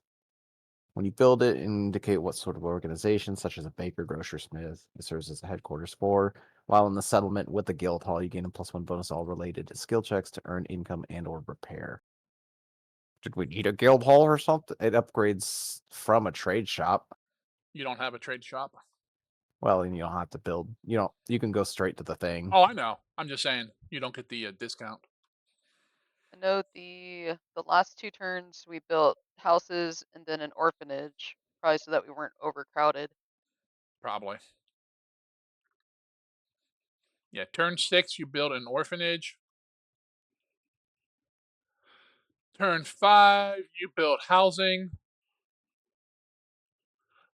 Speaker 1: When you build it, indicate what sort of organization, such as a baker, grocer, smith, it serves as the headquarters for. While in the settlement with the Guild Hall, you gain a +1 bonus all related to skill checks to earn income and or repair. Did we need a Guild Hall or something? It upgrades from a trade shop.
Speaker 3: You don't have a trade shop.
Speaker 1: Well, and you don't have to build. You can go straight to the thing.
Speaker 3: Oh, I know. I'm just saying you don't get the discount.
Speaker 6: I know the last 2 turns we built houses and then an orphanage, probably so that we weren't overcrowded.
Speaker 3: Probably. Yeah, turn 6, you build an orphanage. Turn 5, you build housing.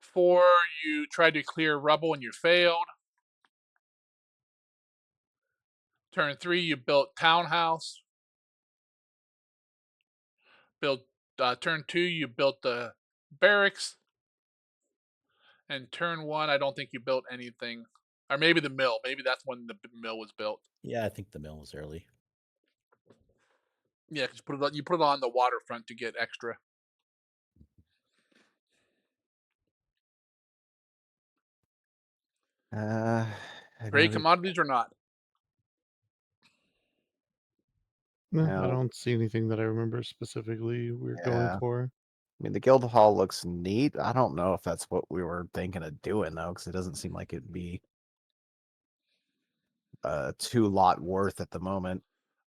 Speaker 3: 4, you tried to clear rubble and you failed. Turn 3, you built townhouse. Turn 2, you built the barracks. And turn 1, I don't think you built anything. Or maybe the mill. Maybe that's when the mill was built.
Speaker 2: Yeah, I think the mill was early.
Speaker 3: Yeah, because you put it on the waterfront to get extra.
Speaker 1: I
Speaker 3: Trade
Speaker 1: know
Speaker 3: commodities or not?
Speaker 5: No, I
Speaker 1: No.
Speaker 5: don't see anything that I remember specifically we're going
Speaker 1: Yeah.
Speaker 5: for.
Speaker 1: I mean, the Guild Hall looks neat. I don't know if that's what we were thinking of doing, though, because it doesn't seem like it'd be 2 lot worth at the moment.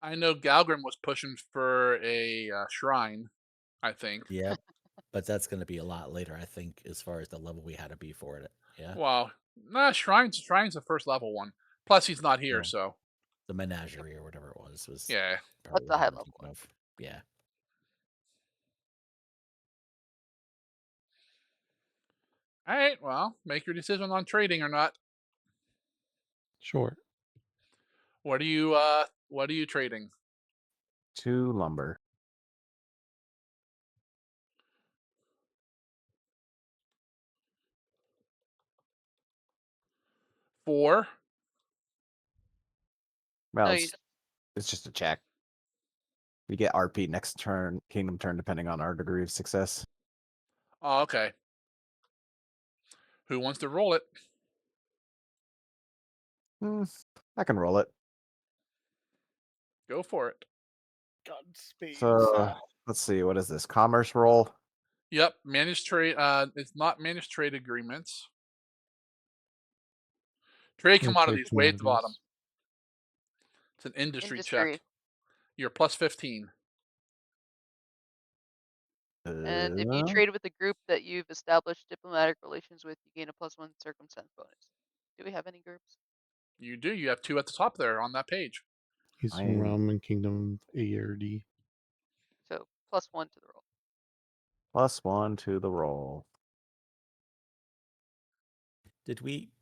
Speaker 3: I know Galgrim was pushing for a shrine, I think.
Speaker 2: Yep. But that's going to be a lot later, I think, as far as the level we had to be for it. Yeah.
Speaker 3: Well, nah, shrine's the first level one. Plus, he's not here,
Speaker 2: Well,
Speaker 3: so
Speaker 2: the menagerie or whatever it was
Speaker 3: yeah.
Speaker 2: probably
Speaker 6: That's
Speaker 2: what
Speaker 6: a high
Speaker 2: I'm
Speaker 6: level
Speaker 2: thinking
Speaker 6: one.
Speaker 2: of. Yeah.
Speaker 3: All right, well, make your decision on trading or not.
Speaker 5: Sure.
Speaker 3: What are you trading?
Speaker 1: 2 lumber.
Speaker 3: For
Speaker 1: Well,
Speaker 6: No, you
Speaker 1: it's just a check. We get RP next turn, kingdom turn, depending on our degree of success.
Speaker 3: oh, okay. Who wants to roll it?
Speaker 1: I can roll it.
Speaker 3: Go for it.
Speaker 4: Godspeed.
Speaker 1: So let's see. What is this? Commerce roll.
Speaker 3: Yep, managed trade. It's not managed trade agreements. Trade
Speaker 5: Yeah, trade
Speaker 3: commodities way at the bottom.
Speaker 5: commodities.
Speaker 3: It's an industry
Speaker 6: industry.
Speaker 3: check. You're plus 15.
Speaker 6: And if you
Speaker 1: Uh,
Speaker 6: trade with a group that you've established diplomatic relations with, you gain a +1 circumstance bonus. Do we have any groups?
Speaker 3: You do. You have 2 at the top there on that page.
Speaker 5: Eastern
Speaker 1: I
Speaker 5: Realm and Kingdom ARD.
Speaker 6: So +1 to the roll.
Speaker 1: +1 to the roll.
Speaker 2: Did we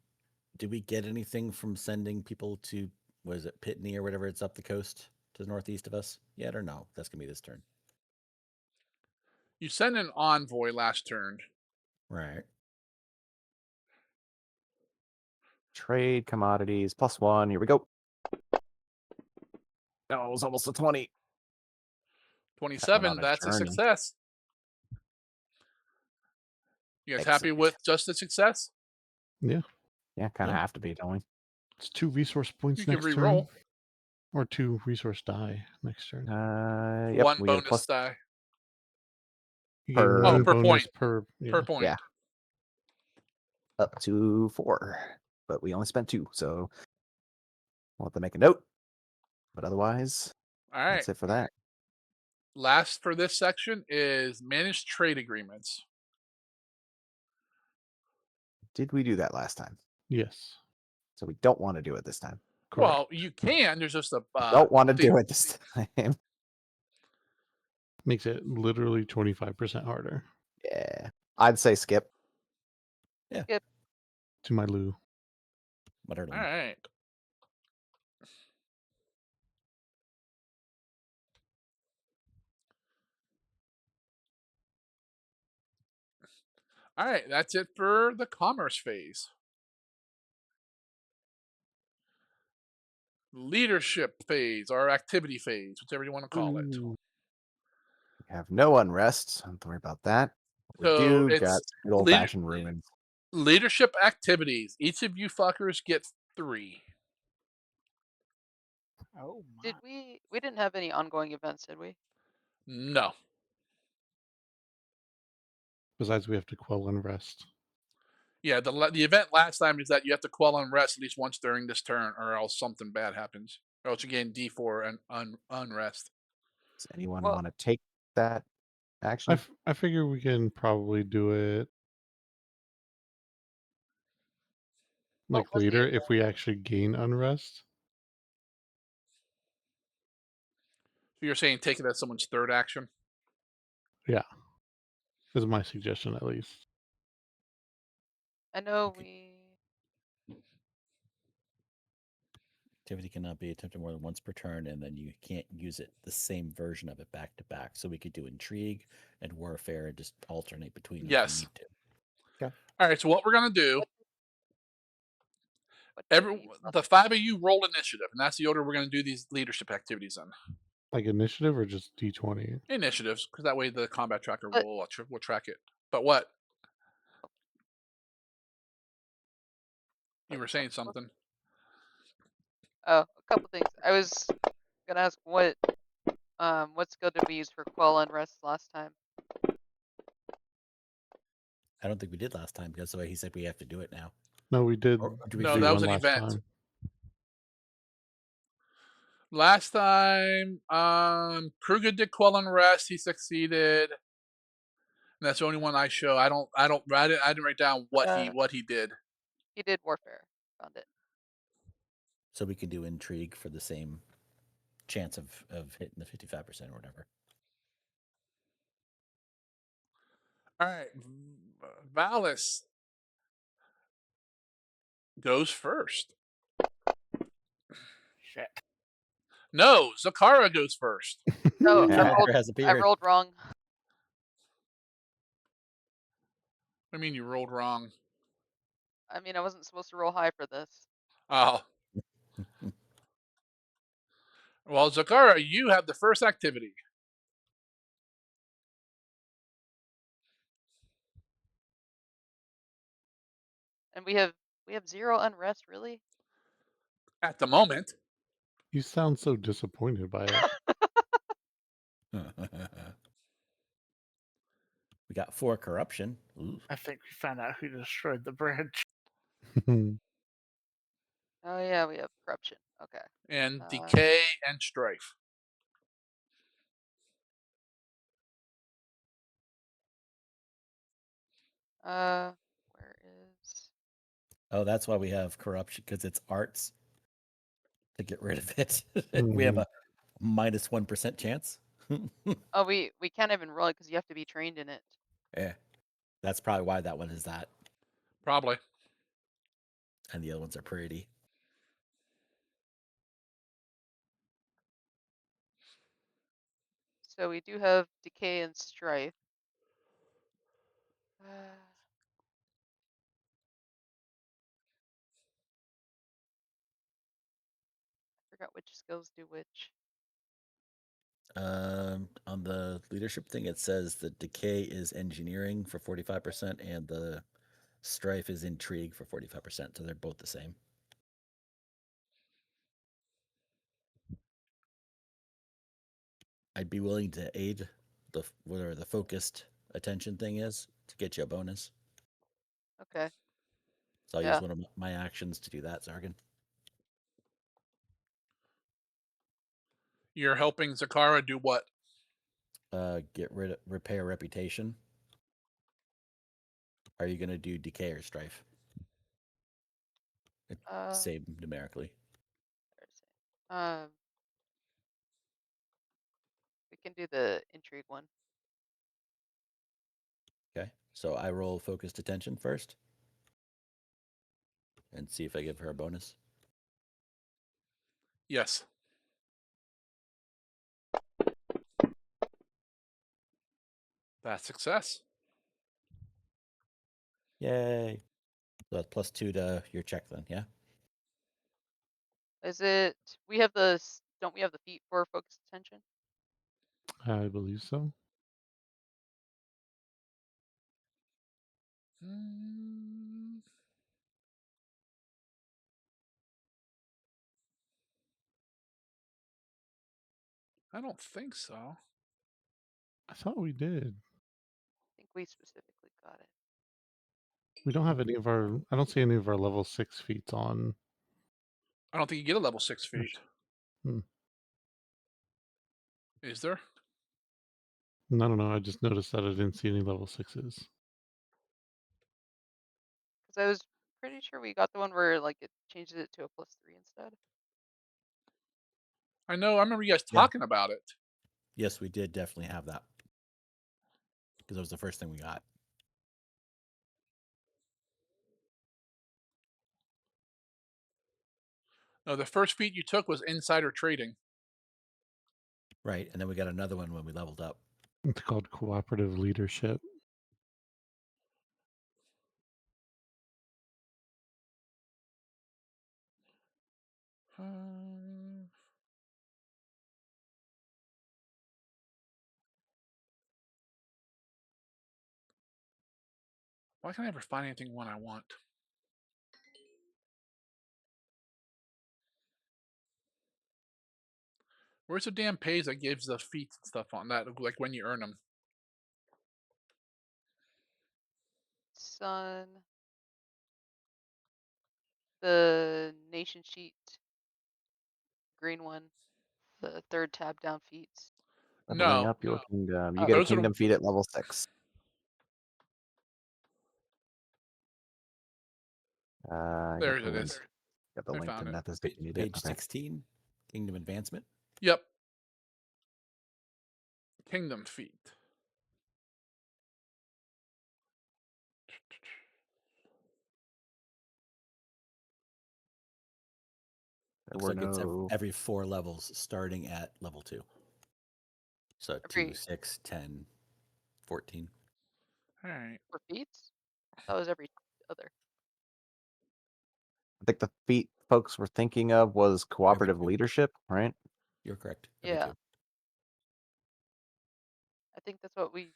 Speaker 2: get anything from sending people to, was it Pitney or whatever, it's up the coast to the northeast of us yet, or no? That's gonna be this turn.
Speaker 3: You sent an envoy last turn.
Speaker 2: Right.
Speaker 1: Trade commodities +1. Here we go. Oh, it was almost a 20. Went
Speaker 3: 27.
Speaker 1: on a
Speaker 3: That's a
Speaker 1: journey.
Speaker 3: success. You guys happy
Speaker 1: Excellent.
Speaker 3: with just a success?
Speaker 5: Yeah.
Speaker 1: Yeah, kind of
Speaker 2: Yeah.
Speaker 1: have to be, don't we?
Speaker 5: It's 2 resource points
Speaker 3: You can
Speaker 5: next turn.
Speaker 3: re-roll.
Speaker 5: Or 2 resource die next turn.
Speaker 1: Yep.
Speaker 3: 1
Speaker 1: We get a
Speaker 3: bonus die.
Speaker 5: You gain
Speaker 1: per-
Speaker 5: 1
Speaker 3: per
Speaker 5: bonus
Speaker 3: point.
Speaker 5: per
Speaker 3: Per point.
Speaker 1: Yeah. Up to 4, but we only spent 2, so we'll have to make a note. But otherwise,
Speaker 3: All right.
Speaker 1: that's it for that.
Speaker 3: last for this section is managed trade agreements.
Speaker 1: Did we do that last time?
Speaker 5: Yes.
Speaker 1: So we don't want to do it this time.
Speaker 5: Correct.
Speaker 3: Well, you can. There's just a
Speaker 1: Don't want to do it this time.
Speaker 5: Makes it literally 25% harder.
Speaker 1: Yeah. I'd say skip.
Speaker 6: Skip.
Speaker 5: To my Lou.
Speaker 2: Whatever.
Speaker 3: All right. All right, that's it for the commerce phase. Leadership phase or activity phase, whichever you want to call it.
Speaker 1: We have no unrest. Don't worry about that. We
Speaker 3: So
Speaker 1: do
Speaker 3: it's
Speaker 1: got good old fashioned ruins.
Speaker 3: leadership activities. Each of you fuckers get 3.
Speaker 4: Oh my.
Speaker 6: Did we didn't have any ongoing events, did we?
Speaker 3: No.
Speaker 5: Besides, we have to quell unrest.
Speaker 3: Yeah, the event last time is that you have to quell unrest at least once during this turn, or else something bad happens. Or else you gain D4 and unrest.
Speaker 1: Does anyone
Speaker 6: Well-
Speaker 1: want to take that action?
Speaker 5: I figure we can probably do it
Speaker 6: What
Speaker 5: like
Speaker 6: was the
Speaker 5: later
Speaker 6: event?
Speaker 5: if we actually gain unrest.
Speaker 3: So you're saying take it as someone's third action?
Speaker 5: Yeah. Is my suggestion at least.
Speaker 6: I know
Speaker 2: Okay. Activity cannot be attempted more than once per turn, and then you can't use it the same version of it back to back. So we could do intrigue and warfare and just alternate between them
Speaker 3: Yes.
Speaker 2: if we need to.
Speaker 3: All right, so what we're going to do,
Speaker 6: what did we
Speaker 3: the 5 of you roll initiative, and that's the order we're going to do these leadership activities in.
Speaker 5: Like initiative or just D20?
Speaker 3: Initiatives, because that way the combat tracker
Speaker 6: But-
Speaker 3: will track it. But what? You were saying something.
Speaker 6: Oh, a couple things. I was gonna ask what skill did we use for quell unrest last time?
Speaker 2: I don't think we did last time because the way he said we have to do it now.
Speaker 5: No, we did.
Speaker 2: Or do we
Speaker 3: No,
Speaker 2: do
Speaker 3: that
Speaker 2: it
Speaker 3: was an
Speaker 5: last
Speaker 3: event.
Speaker 5: time.
Speaker 3: Last time, Kruger did quell unrest. He succeeded. And that's the only one I show. I didn't write down what he did.
Speaker 6: He did warfare. Found it.
Speaker 2: So we could do intrigue for the same chance of hitting the 55% or whatever.
Speaker 3: All right, Valis goes first.
Speaker 4: Shit.
Speaker 3: No, Zakara goes first.
Speaker 6: Oh,
Speaker 1: Yeah.
Speaker 2: Has
Speaker 6: I
Speaker 2: appeared.
Speaker 6: rolled wrong.
Speaker 3: I mean, you rolled wrong.
Speaker 6: I mean, I wasn't supposed to roll high for this.
Speaker 3: Oh. Well, Zakara, you have the first activity.
Speaker 6: And we have 0 unrest, really?
Speaker 3: At the moment.
Speaker 5: You sound so disappointed by it.
Speaker 2: We got 4 corruption. Ooh.
Speaker 4: I think we found out who destroyed the bridge.
Speaker 6: Oh yeah, we have corruption. Okay.
Speaker 3: And decay and strife.
Speaker 6: Where is?
Speaker 2: Oh, that's why we have corruption, because it's arts to get rid of it. We have a -1% chance.
Speaker 6: Oh, we can't even roll it because you have to be trained in it.
Speaker 2: Yeah. That's probably why that one is that.
Speaker 3: Probably.
Speaker 2: And the other ones are pretty.
Speaker 6: So we do have decay and strife. I forgot which skills do which.
Speaker 2: On the leadership thing, it says the decay is engineering for 45% and the strife is intrigue for 45%. So they're both the same. I'd be willing to aid whatever the focused attention thing is to get you a bonus.
Speaker 6: Okay.
Speaker 2: So I'll
Speaker 6: Yeah.
Speaker 2: use one of my actions to do that, Zargan.
Speaker 3: You're helping Zakara do what?
Speaker 2: Get rid of repair reputation. Are you going to do decay or strife? It save numerically.
Speaker 6: Um, we can do the intrigue one.
Speaker 2: Okay. So I roll focused attention first and see if I give her a bonus.
Speaker 3: Yes. That's success.
Speaker 2: Yay. So that's +2 to your check then, yeah?
Speaker 6: Is it? We have the. Don't we have the feat for focused attention?
Speaker 5: I believe so.
Speaker 3: Hmm. I don't think so.
Speaker 5: I thought we did.
Speaker 6: I think we specifically got it.
Speaker 5: We don't have any of our. I don't see any of our level 6 feats on.
Speaker 3: I don't think you get a level 6 feat.
Speaker 5: Hmm.
Speaker 3: Is there?
Speaker 5: I don't know. I just noticed that I didn't see any level 6s.
Speaker 6: Because I was pretty sure we got the one where like it changes it to a +3 instead.
Speaker 3: I know. I remember you guys
Speaker 2: Yeah.
Speaker 3: talking about it.
Speaker 2: Yes, we did definitely have that. Because that was the first thing we got.
Speaker 3: No, the first feat you took was insider trading.
Speaker 2: Right. And then we got another one when we leveled up.
Speaker 5: It's called cooperative leadership.
Speaker 3: Why can't I ever find anything when I want? Where's the damn page that gives the feats and stuff on that, like when you earn them?
Speaker 6: Sun. The nation sheet. Green one. The third tab down feats.
Speaker 1: Leveling
Speaker 3: No,
Speaker 1: up your kingdom. You
Speaker 6: Oh.
Speaker 1: get a
Speaker 3: those are
Speaker 1: kingdom feat at level 6. I
Speaker 3: there
Speaker 1: got the
Speaker 3: it
Speaker 1: link.
Speaker 3: is.
Speaker 1: Got the
Speaker 3: I
Speaker 1: link to
Speaker 3: found it.
Speaker 1: Methodist if you need it.
Speaker 2: Page
Speaker 1: Okay.
Speaker 2: 16, Kingdom Advancement.
Speaker 3: Yep. Kingdom feat.
Speaker 1: There
Speaker 2: Looks
Speaker 1: were
Speaker 2: like it's
Speaker 1: no.
Speaker 2: every 4 levels starting at level 2. So 2,
Speaker 6: Every
Speaker 2: 6, 10, 14.
Speaker 3: All right.
Speaker 6: for feats? That was every other.
Speaker 1: I think the feat folks were thinking of was cooperative
Speaker 2: 2.
Speaker 1: leadership, right?
Speaker 2: You're correct. Every
Speaker 6: Yeah.
Speaker 2: 2.
Speaker 6: I think that's what we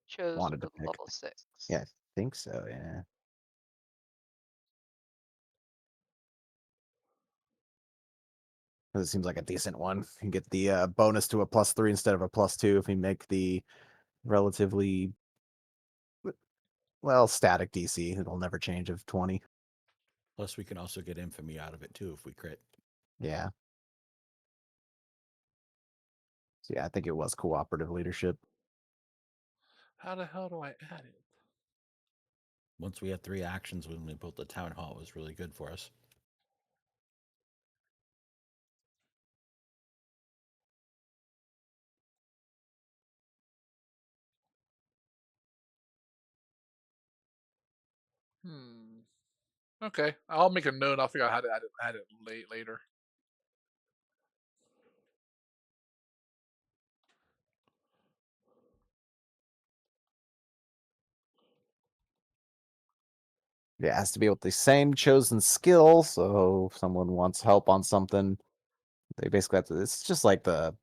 Speaker 6: chose
Speaker 1: Wanted
Speaker 6: for
Speaker 1: to pick.
Speaker 6: level 6.
Speaker 1: Yeah, I think so. Yeah. Because it seems like a decent one. You get the bonus to a +3 instead of a +2 if you make the relatively static DC. It'll never change of 20.
Speaker 2: Plus, we can also get infamy out of it too if we crit.
Speaker 1: Yeah. So yeah, I think it was cooperative leadership.
Speaker 3: How the hell do I add it?
Speaker 2: Once we had 3 actions when we built the town hall, it was really good for us.
Speaker 3: Okay, I'll make a note. I'll figure out how to add it later.
Speaker 1: It has to be with the same chosen skill. So if someone wants help on something, they basically have to. It's just like the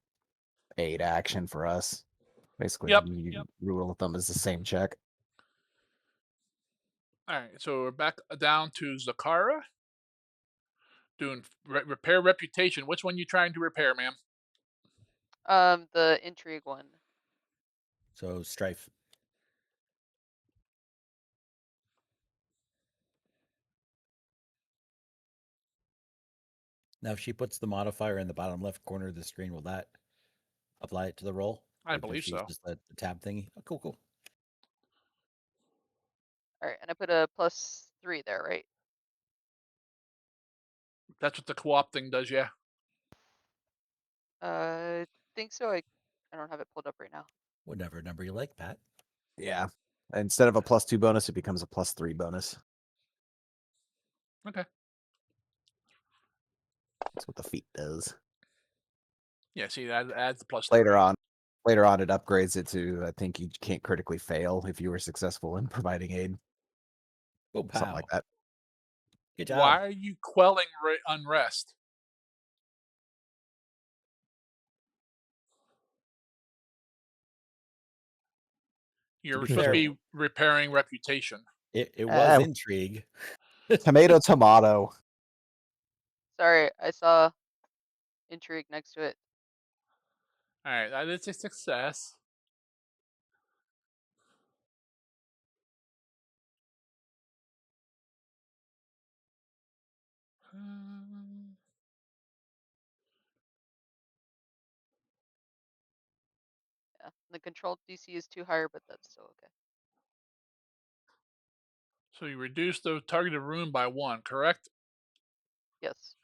Speaker 1: aid action for us. Basically,
Speaker 3: Yep.
Speaker 1: you rule with them as the same check.
Speaker 3: All right, so we're back down to Zakara. Doing repair reputation. Which one you trying to repair, ma'am?
Speaker 6: The intrigue one.
Speaker 2: So, strife. Now, if she puts the modifier in the bottom left corner of the screen, will that apply it to the roll?
Speaker 3: I
Speaker 2: Like,
Speaker 3: believe
Speaker 2: she
Speaker 3: so.
Speaker 2: just the tab thingy. Oh, cool, cool.
Speaker 6: All right, and I put a +3 there, right?
Speaker 3: That's what the co-op thing does, yeah.
Speaker 6: I think so. I don't have it pulled up right now.
Speaker 2: Whatever number you like, Pat.
Speaker 1: Yeah. Instead of a +2 bonus, it becomes a +3 bonus.
Speaker 3: Okay.
Speaker 1: That's what the feat does.
Speaker 3: Yeah, see, that adds the +3.
Speaker 1: Later on, it upgrades it to, I think you can't critically fail if you were successful in providing aid.
Speaker 2: Oh,
Speaker 1: Something like that.
Speaker 2: Good job.
Speaker 3: Why are you quelling unrest? You're
Speaker 2: be
Speaker 3: supposed
Speaker 2: fair-
Speaker 3: to be repairing reputation.
Speaker 2: It was
Speaker 1: Uh,
Speaker 2: intrigue.
Speaker 1: Tomato, tomato.
Speaker 6: Sorry, I saw intrigue next to it.
Speaker 3: All right, that is a success.
Speaker 6: Yeah, the controlled DC is too higher, but that's still okay.
Speaker 3: So you reduce the targeted room by 1, correct?
Speaker 6: Yes.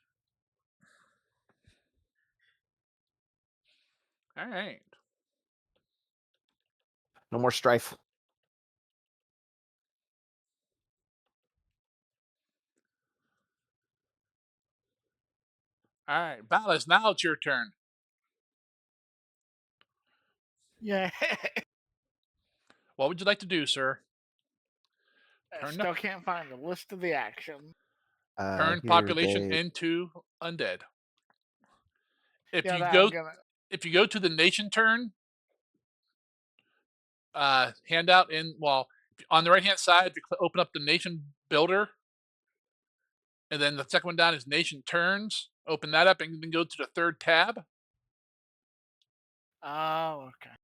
Speaker 3: All right.
Speaker 1: No more strife.
Speaker 3: All right, Ballas, now it's your turn.
Speaker 4: Yeah.
Speaker 3: What would you like to do, sir?
Speaker 4: I
Speaker 3: Turn
Speaker 4: still can't find the list of the action.
Speaker 3: Turn
Speaker 1: Here
Speaker 3: population
Speaker 1: they.
Speaker 3: into undead. If
Speaker 4: Yeah,
Speaker 3: you
Speaker 4: that
Speaker 3: go
Speaker 4: I'm gonna.
Speaker 3: if you go to the nation turn handout on the right hand side, if you open up the nation builder, and then the second one down is nation turns. Open that up and then go to the third tab.
Speaker 4: Oh, okay.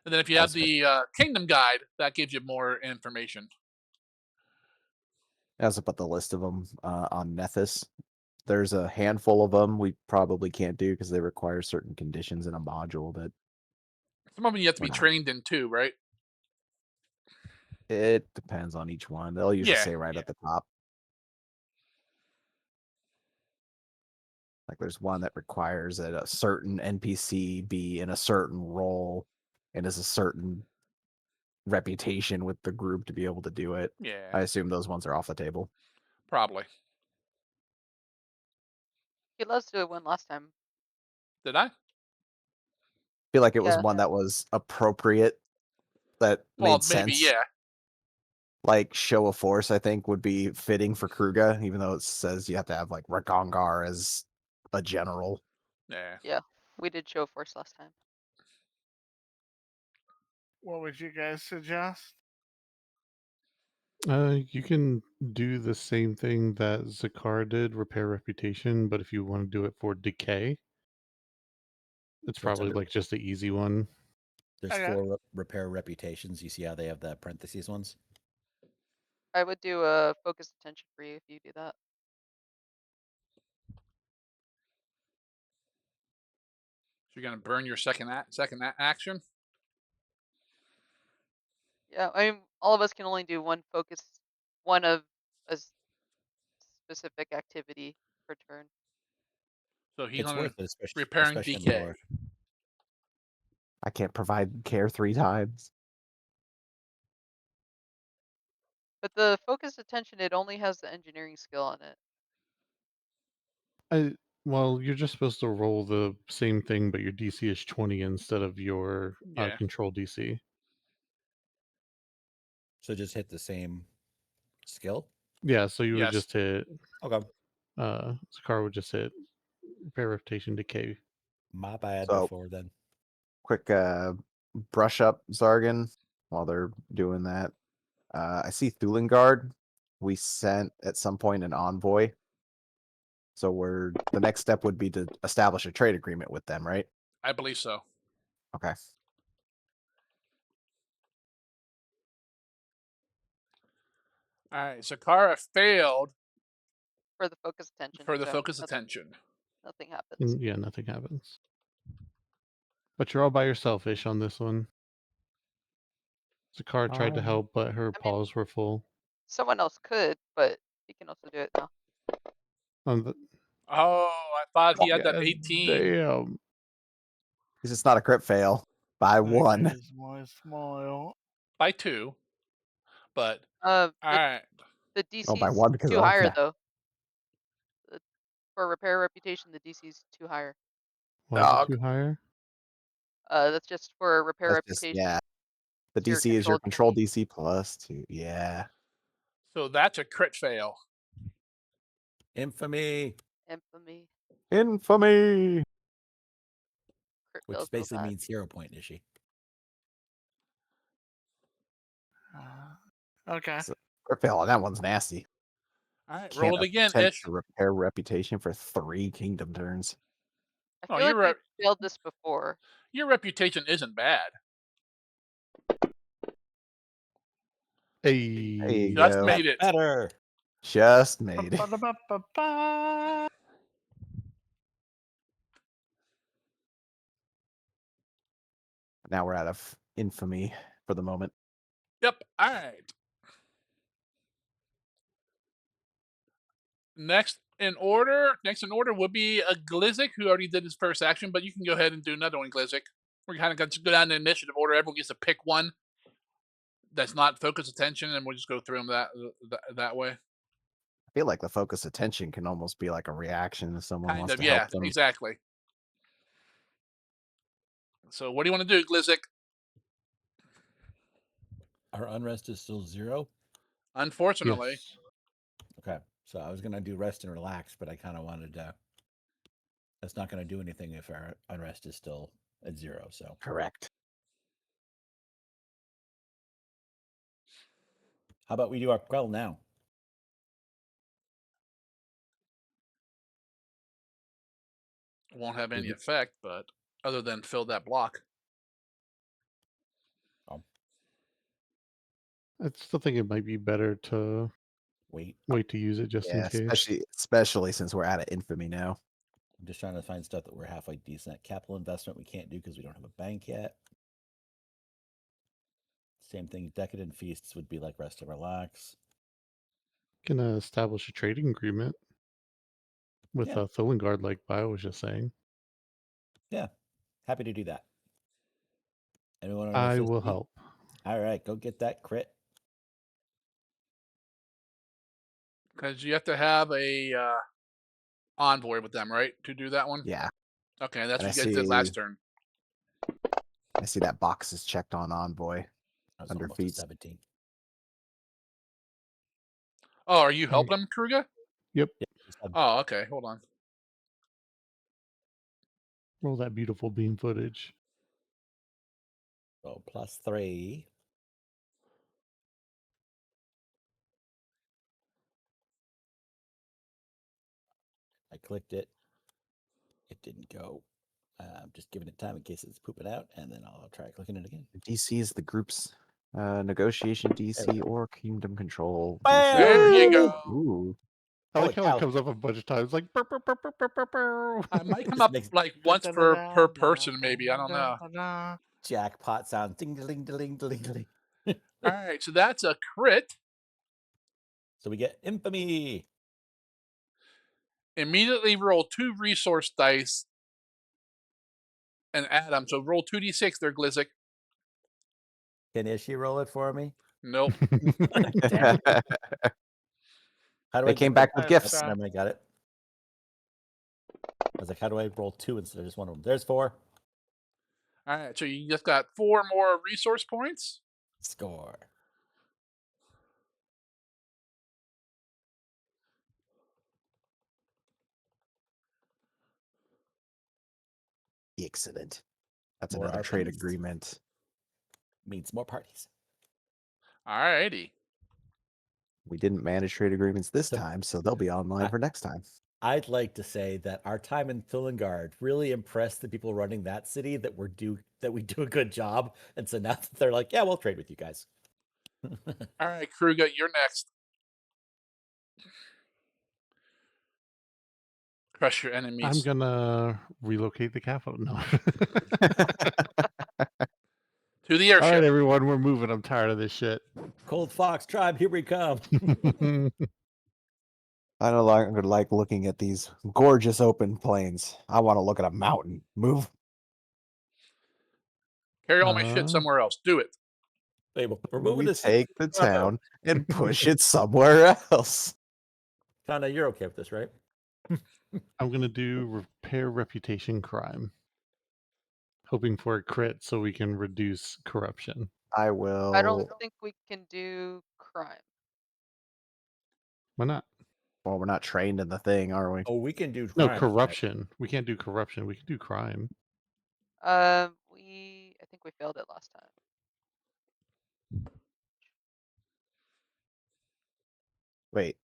Speaker 3: And then if you have the kingdom guide, that gives you more information.
Speaker 1: I also put the list of them on Nethys. There's a handful of them we probably can't do because they require certain conditions in a module that
Speaker 3: Some of them you have to
Speaker 1: we're
Speaker 3: be
Speaker 1: not.
Speaker 3: trained in too, right?
Speaker 1: It depends on each one. They'll usually
Speaker 3: Yeah,
Speaker 1: say right
Speaker 3: yeah.
Speaker 1: at the top. Like there's one that requires that a certain NPC be in a certain role and is a certain reputation with the group to be able to do it.
Speaker 3: Yeah,
Speaker 1: I assume those ones are off the table.
Speaker 3: probably.
Speaker 6: He loves to win last time.
Speaker 3: Did I?
Speaker 1: Feel like it was
Speaker 6: Yeah.
Speaker 1: one that was appropriate, that
Speaker 3: Well,
Speaker 1: made
Speaker 3: maybe,
Speaker 1: sense.
Speaker 3: yeah.
Speaker 1: Like show of force, I think would be fitting for Kruga, even though it says you have to have like Ragongar as a general.
Speaker 3: Yeah.
Speaker 6: Yeah, we did show force last time.
Speaker 4: What would you guys suggest?
Speaker 5: You can do the same thing that Zakar did, repair reputation, but if you want to do it for decay, it's
Speaker 2: So it's
Speaker 5: probably
Speaker 2: under-
Speaker 5: like just the easy one.
Speaker 2: There's
Speaker 4: Okay.
Speaker 2: 4 repair reputations. You see how they have the parentheses ones?
Speaker 6: I would do a focused attention for you if you do that.
Speaker 3: So you're gonna burn your second action.
Speaker 6: Yeah, I mean, all of us can only do one of a specific activity per turn.
Speaker 3: So he's
Speaker 2: It's
Speaker 3: on
Speaker 2: worth it, especially
Speaker 3: repairing
Speaker 2: in
Speaker 3: decay.
Speaker 2: lore.
Speaker 1: I can't provide care 3 times.
Speaker 6: But the focused attention, it only has the engineering skill on it.
Speaker 5: Well, you're just supposed to roll the same thing, but your DC is 20 instead of your
Speaker 3: Yeah.
Speaker 5: control DC.
Speaker 2: So just hit the same skill.
Speaker 5: Yeah, so you would
Speaker 3: Yes.
Speaker 5: just hit.
Speaker 2: Okay.
Speaker 5: Zakar would just hit repair reputation decay.
Speaker 2: My bad
Speaker 1: So-
Speaker 2: before then.
Speaker 1: Quick brush up Zargan while they're doing that. I see Thulengard. We sent at some point an envoy. So the next step would be to establish a trade agreement with them, right?
Speaker 3: I believe so.
Speaker 1: Okay.
Speaker 3: All right. Zakara failed
Speaker 6: For the focused attention.
Speaker 3: for the
Speaker 6: so
Speaker 3: focus
Speaker 6: nothing-
Speaker 3: attention.
Speaker 6: Nothing happens.
Speaker 5: Yeah, nothing happens. But you're all by yourself, Ish, on this one. Zakar tried to
Speaker 1: Oh.
Speaker 5: help, but her
Speaker 6: I mean-
Speaker 5: paws were full.
Speaker 6: Someone else could, but he can also do it now.
Speaker 5: The,
Speaker 3: Oh, I thought he had that
Speaker 5: God
Speaker 3: 18
Speaker 5: damn.
Speaker 1: Because it's not a crit fail by one.
Speaker 4: There's my smile.
Speaker 3: by 2. But
Speaker 6: The
Speaker 3: all right.
Speaker 6: the
Speaker 1: Oh, by
Speaker 6: DC's
Speaker 1: one because
Speaker 6: too
Speaker 1: of
Speaker 6: higher
Speaker 1: that.
Speaker 6: though. For repair reputation, the DC's too higher.
Speaker 5: Why is it
Speaker 1: Dog.
Speaker 5: too higher?
Speaker 6: That's just for repair
Speaker 1: That's just,
Speaker 6: reputation.
Speaker 1: yeah. The
Speaker 6: It's your
Speaker 1: DC is your
Speaker 6: control
Speaker 1: control DC plus 2. Yeah.
Speaker 3: So that's a crit fail.
Speaker 2: Infamy,
Speaker 6: Infamy.
Speaker 1: Infamy.
Speaker 6: Crit
Speaker 2: which
Speaker 6: fail's real
Speaker 2: basically
Speaker 6: bad.
Speaker 2: means 0 point, Nishi.
Speaker 4: Okay.
Speaker 1: So, crit fail on that one's nasty.
Speaker 3: All right,
Speaker 1: Can't
Speaker 3: roll it again,
Speaker 1: attempt
Speaker 3: Ish.
Speaker 1: to repair reputation for 3 kingdom turns.
Speaker 6: I
Speaker 3: No,
Speaker 6: feel like
Speaker 3: you're
Speaker 6: we failed this before.
Speaker 3: your reputation isn't bad.
Speaker 5: Hey.
Speaker 1: There you
Speaker 3: Just
Speaker 1: go.
Speaker 3: made it.
Speaker 2: Better.
Speaker 1: Just made it.
Speaker 4: Ba-ba-da-ba-ba-ba.
Speaker 1: Now we're out of infamy for the moment.
Speaker 3: Yep. All right. Next in order would be a Glizzik, who already did his first action, but you can go ahead and do another one, Glizzik. We're kind of going to go down the initiative order. Everyone gets to pick one that's not focus attention, and we'll just go through them that way.
Speaker 1: I feel like the focus attention can almost be like a reaction if someone
Speaker 3: Kind
Speaker 1: wants
Speaker 3: of,
Speaker 1: to
Speaker 3: yeah,
Speaker 1: help them.
Speaker 3: exactly. So what do you want to do, Glizzik?
Speaker 2: Our unrest is still 0.
Speaker 3: Unfortunately.
Speaker 5: Yes.
Speaker 2: Okay, so I was gonna do rest and relax, but I kind of wanted to. That's not gonna do anything if our unrest is still at 0. So
Speaker 1: Correct.
Speaker 2: how about we do our quell now?
Speaker 3: Won't have any
Speaker 2: Did we-
Speaker 3: effect, but other than fill that block.
Speaker 5: I still think it might be better to
Speaker 2: Wait,
Speaker 5: wait to use it just in
Speaker 1: Yeah,
Speaker 5: case.
Speaker 1: especially since we're out of infamy now.
Speaker 2: I'm just trying to find stuff that we're halfway decent at. Capital investment we can't do because we don't have a bank yet. Same thing. Decadent feasts would be like rest and relax.
Speaker 5: Can establish a trading agreement with
Speaker 2: Yeah.
Speaker 5: Thilengard, like Bio was just saying.
Speaker 2: Yeah, happy to do that. Anyone on
Speaker 5: I
Speaker 2: our
Speaker 5: will
Speaker 2: 50?
Speaker 5: help.
Speaker 2: All right, go get that crit.
Speaker 3: Because you have to have a envoy with them, right? To do that one?
Speaker 1: Yeah.
Speaker 3: Okay, that's
Speaker 1: And
Speaker 3: what you guys did last turn.
Speaker 1: I see that box is checked on Envoy.
Speaker 2: I was
Speaker 1: Under
Speaker 2: almost at
Speaker 1: feats.
Speaker 2: 17.
Speaker 3: Oh, are you helping him, Kruger?
Speaker 5: Yep.
Speaker 2: Yeah, just have-
Speaker 3: Oh, okay. Hold on.
Speaker 5: Roll that beautiful beam footage.
Speaker 2: So +3. I clicked it. It didn't go. I'm just giving it time in case it's pooping out, and then I'll try clicking it again.
Speaker 1: DC is the group's negotiation DC or kingdom control.
Speaker 2: Bam!
Speaker 3: There you go.
Speaker 1: Ooh.
Speaker 5: I
Speaker 2: Holy
Speaker 5: like how
Speaker 2: cow.
Speaker 5: it comes up a bunch of times, like burr, burr, burr, burr, burr, burr, burr.
Speaker 3: I might come
Speaker 2: This
Speaker 3: up
Speaker 2: makes-
Speaker 3: like once per person, maybe. I don't know.
Speaker 4: Da-da-da-da-da-da.
Speaker 2: Jackpot sound. Ding, ding, ding, ding, ding.
Speaker 3: All right, so that's a crit.
Speaker 2: So we get infamy.
Speaker 3: Immediately roll 2 resource dice and add them. So roll 2d6 there, Glizzik.
Speaker 2: Can Ishi roll it for me?
Speaker 3: Nope.
Speaker 2: Damn it. How do
Speaker 1: They
Speaker 2: I
Speaker 1: came
Speaker 2: get
Speaker 1: back
Speaker 2: the-
Speaker 1: with
Speaker 4: Nice
Speaker 1: gifts.
Speaker 4: try.
Speaker 2: Never mind, I got it. I was like, how do I roll 2 instead of just one of them? There's 4.
Speaker 3: All right, so you just got 4 more resource points.
Speaker 2: Score.
Speaker 1: Excellent. That's
Speaker 2: More
Speaker 1: another trade
Speaker 2: RPs.
Speaker 1: agreement.
Speaker 2: Means more parties.
Speaker 3: All righty.
Speaker 1: We didn't manage trade agreements this
Speaker 2: So-
Speaker 1: time, so they'll be online for next time.
Speaker 2: I'd like to say that our time in Thilengard really impressed the people running that city that we do a good job. And so now that they're like, yeah, we'll trade with you guys.
Speaker 3: All right, Kruger, you're next. Crush your enemies.
Speaker 5: I'm gonna relocate the capital. No.
Speaker 3: To the
Speaker 5: All right,
Speaker 3: airship.
Speaker 5: everyone, we're moving. I'm tired of this shit.
Speaker 2: Cold Fox tribe, here we come.
Speaker 1: I no longer like looking at these gorgeous open plains. I want to look at a mountain. Move.
Speaker 3: Carry all my shit somewhere else. Do it.
Speaker 2: Hey, we're moving
Speaker 1: We
Speaker 2: this
Speaker 1: take the
Speaker 2: Bravo.
Speaker 1: town and push it somewhere else.
Speaker 2: Kinda, you're okay with this, right?
Speaker 5: I'm gonna do repair reputation crime, hoping for a crit so we can reduce corruption.
Speaker 1: I will.
Speaker 6: I don't think we can do crime.
Speaker 5: Why not?
Speaker 1: Well, we're not trained in the thing, are we?
Speaker 2: Oh, we can do
Speaker 5: No,
Speaker 2: crime.
Speaker 5: corruption. We can't do corruption. We can do crime.
Speaker 6: I think we failed it last time.
Speaker 1: Wait,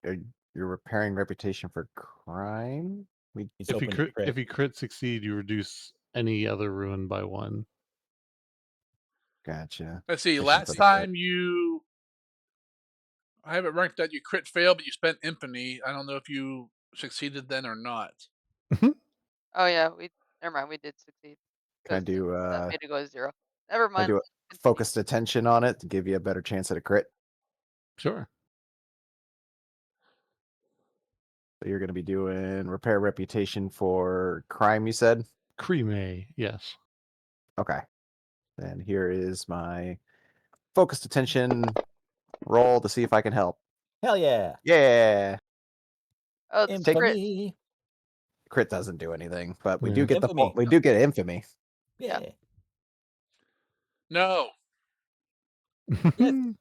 Speaker 1: you're repairing reputation for crime? We
Speaker 2: He's
Speaker 5: If you
Speaker 2: hoping to
Speaker 5: crit,
Speaker 2: crit.
Speaker 5: if you crit succeed, you reduce any other ruin by 1.
Speaker 1: gotcha.
Speaker 3: Let's see.
Speaker 1: I should
Speaker 3: Last
Speaker 1: put
Speaker 3: time you, I have it ranked that you crit fail, but you spent infamy. I don't know if you succeeded then or not.
Speaker 6: Oh yeah, never mind. We did succeed
Speaker 1: Can I
Speaker 6: because
Speaker 1: do
Speaker 6: that made it go to 0. Never
Speaker 1: can I
Speaker 6: mind.
Speaker 1: do a
Speaker 6: Infamy.
Speaker 1: focused attention on it to give you a better chance at a crit?
Speaker 5: Sure.
Speaker 1: So you're going to be doing repair reputation for crime, you said?
Speaker 5: Creme, yes.
Speaker 1: Okay. Then here is my focused attention roll to see if I can help.
Speaker 2: Hell yeah.
Speaker 1: Yeah.
Speaker 6: Oh, it's a crit.
Speaker 2: Infamy.
Speaker 1: Crit doesn't do anything, but we
Speaker 5: Yeah.
Speaker 1: do get
Speaker 2: Infamy.
Speaker 1: we do get infamy.
Speaker 2: Yeah.
Speaker 3: No.
Speaker 2: Yes.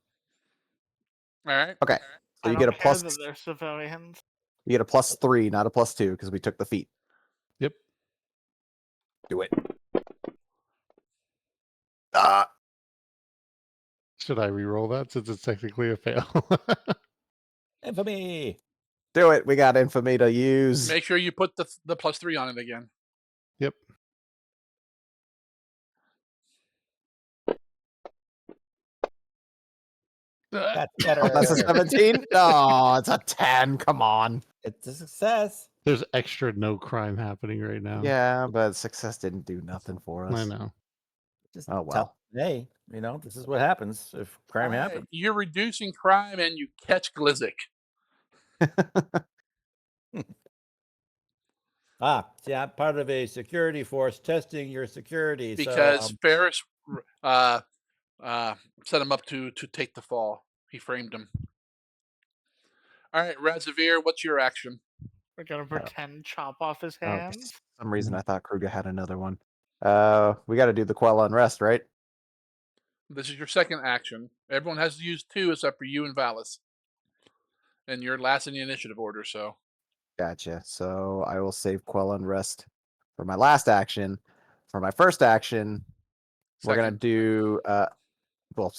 Speaker 3: All right.
Speaker 1: Okay. So
Speaker 4: I
Speaker 1: you
Speaker 4: don't
Speaker 1: get a
Speaker 4: care
Speaker 1: plus
Speaker 4: that they're civilians.
Speaker 1: you get a +3, not a +2, because we took the feat.
Speaker 5: Yep.
Speaker 1: Do it. Ah,
Speaker 5: Should I re-roll that since it's technically a fail?
Speaker 2: Infamy.
Speaker 1: do it. We got infamy to use.
Speaker 3: Make sure you put the +3 on it again.
Speaker 5: Yep.
Speaker 2: That's
Speaker 1: Oh,
Speaker 2: better.
Speaker 1: that's a 17? No, it's a 10. Come on.
Speaker 2: It's a success.
Speaker 5: There's extra no crime happening right now.
Speaker 1: Yeah, but success didn't do nothing for us.
Speaker 5: I know.
Speaker 2: Just
Speaker 1: Oh,
Speaker 2: tell,
Speaker 1: well.
Speaker 2: hey, this is what happens if crime
Speaker 3: All right,
Speaker 2: happens.
Speaker 3: You're reducing crime and you catch Glizzic.
Speaker 2: See, I'm part of a security force testing your security.
Speaker 3: Because
Speaker 2: So
Speaker 3: Ferris set him up to take the fall. He framed him. All right, Razavir, what's your action?
Speaker 4: We're gonna pretend chop off his
Speaker 1: Oh,
Speaker 4: hands.
Speaker 1: for some reason I thought Kruger had another one. We got to do the quell unrest, right?
Speaker 3: This is your second action. Everyone has to use 2 except for you and Valis. And you're last in the initiative order, so.
Speaker 1: Gotcha. So I will save quell unrest for my last action. For my first action, we're gonna
Speaker 3: Second.
Speaker 1: do well,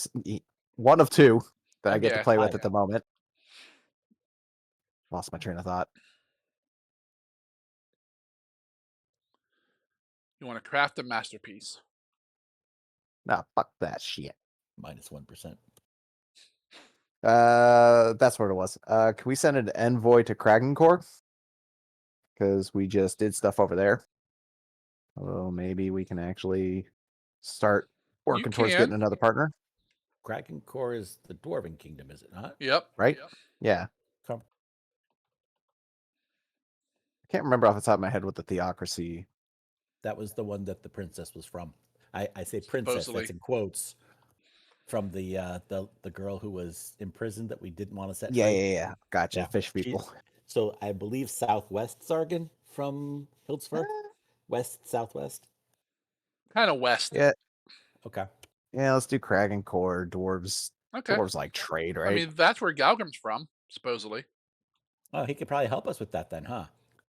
Speaker 1: one of 2 that I get to
Speaker 3: Yeah.
Speaker 1: play with at the moment. Lost my train of thought.
Speaker 3: You want to craft a masterpiece.
Speaker 1: Nah, fuck that shit.
Speaker 2: -1%.
Speaker 1: That's what it was. Can we send an envoy to Kragencore? Because we just did stuff over there. Oh, maybe we can actually start working towards
Speaker 3: can.
Speaker 1: getting another partner,
Speaker 2: Kraken Core is the Dwarven Kingdom, is it not?
Speaker 3: Yep.
Speaker 1: right? Yeah.
Speaker 2: Come.
Speaker 1: I can't remember off the top of my head what the theocracy.
Speaker 2: That was the one that the princess was from. I say princess,
Speaker 3: Supposedly.
Speaker 2: that's in quotes. From the girl who was imprisoned that we didn't want to set
Speaker 1: Yeah,
Speaker 2: free.
Speaker 1: yeah, yeah. Gotcha.
Speaker 2: Yeah,
Speaker 1: Fish people.
Speaker 2: So I believe Southwest Sargon from Hildsfirth. West, Southwest.
Speaker 3: Kind of west.
Speaker 1: Yeah.
Speaker 2: Okay.
Speaker 1: Yeah, let's do Kragencore. Dwarves.
Speaker 3: Okay.
Speaker 1: Dwarves like trade, right?
Speaker 3: I mean, that's where Galgrim's from, supposedly.
Speaker 2: Oh, he could probably help us with that then, huh?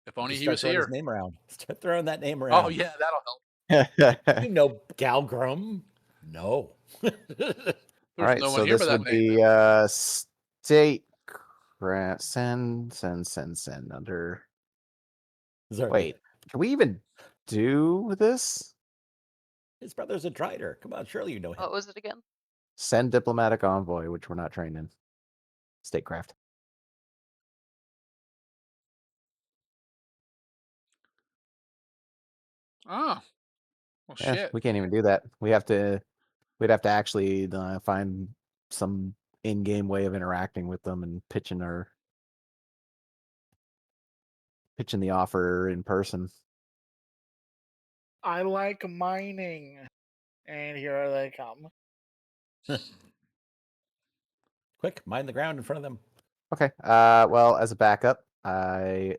Speaker 3: If only
Speaker 2: Just
Speaker 3: he
Speaker 2: start
Speaker 3: was
Speaker 2: throwing
Speaker 3: here.
Speaker 2: his name around. Start throwing that name around.
Speaker 3: Oh, yeah, that'll help.
Speaker 2: You know Galgrim. No.
Speaker 1: All
Speaker 3: There's
Speaker 1: right,
Speaker 3: no one
Speaker 1: so
Speaker 3: here
Speaker 1: this
Speaker 3: by that
Speaker 1: would
Speaker 3: name.
Speaker 1: be state send under.
Speaker 2: Sorry.
Speaker 1: Wait, can we even do this?
Speaker 2: His brother's a Drider. Come on, surely you know him.
Speaker 6: What was it again?
Speaker 1: Send diplomatic envoy, which we're not trained in. Statecraft.
Speaker 3: Oh, well,
Speaker 1: Yeah,
Speaker 3: shit.
Speaker 1: we can't even do that. We'd have to actually find some in-game way of interacting with them and pitching the offer in person.
Speaker 4: I like mining. And here they come.
Speaker 2: Quick, mine the ground in front of them.
Speaker 1: Okay. Well, as a backup, I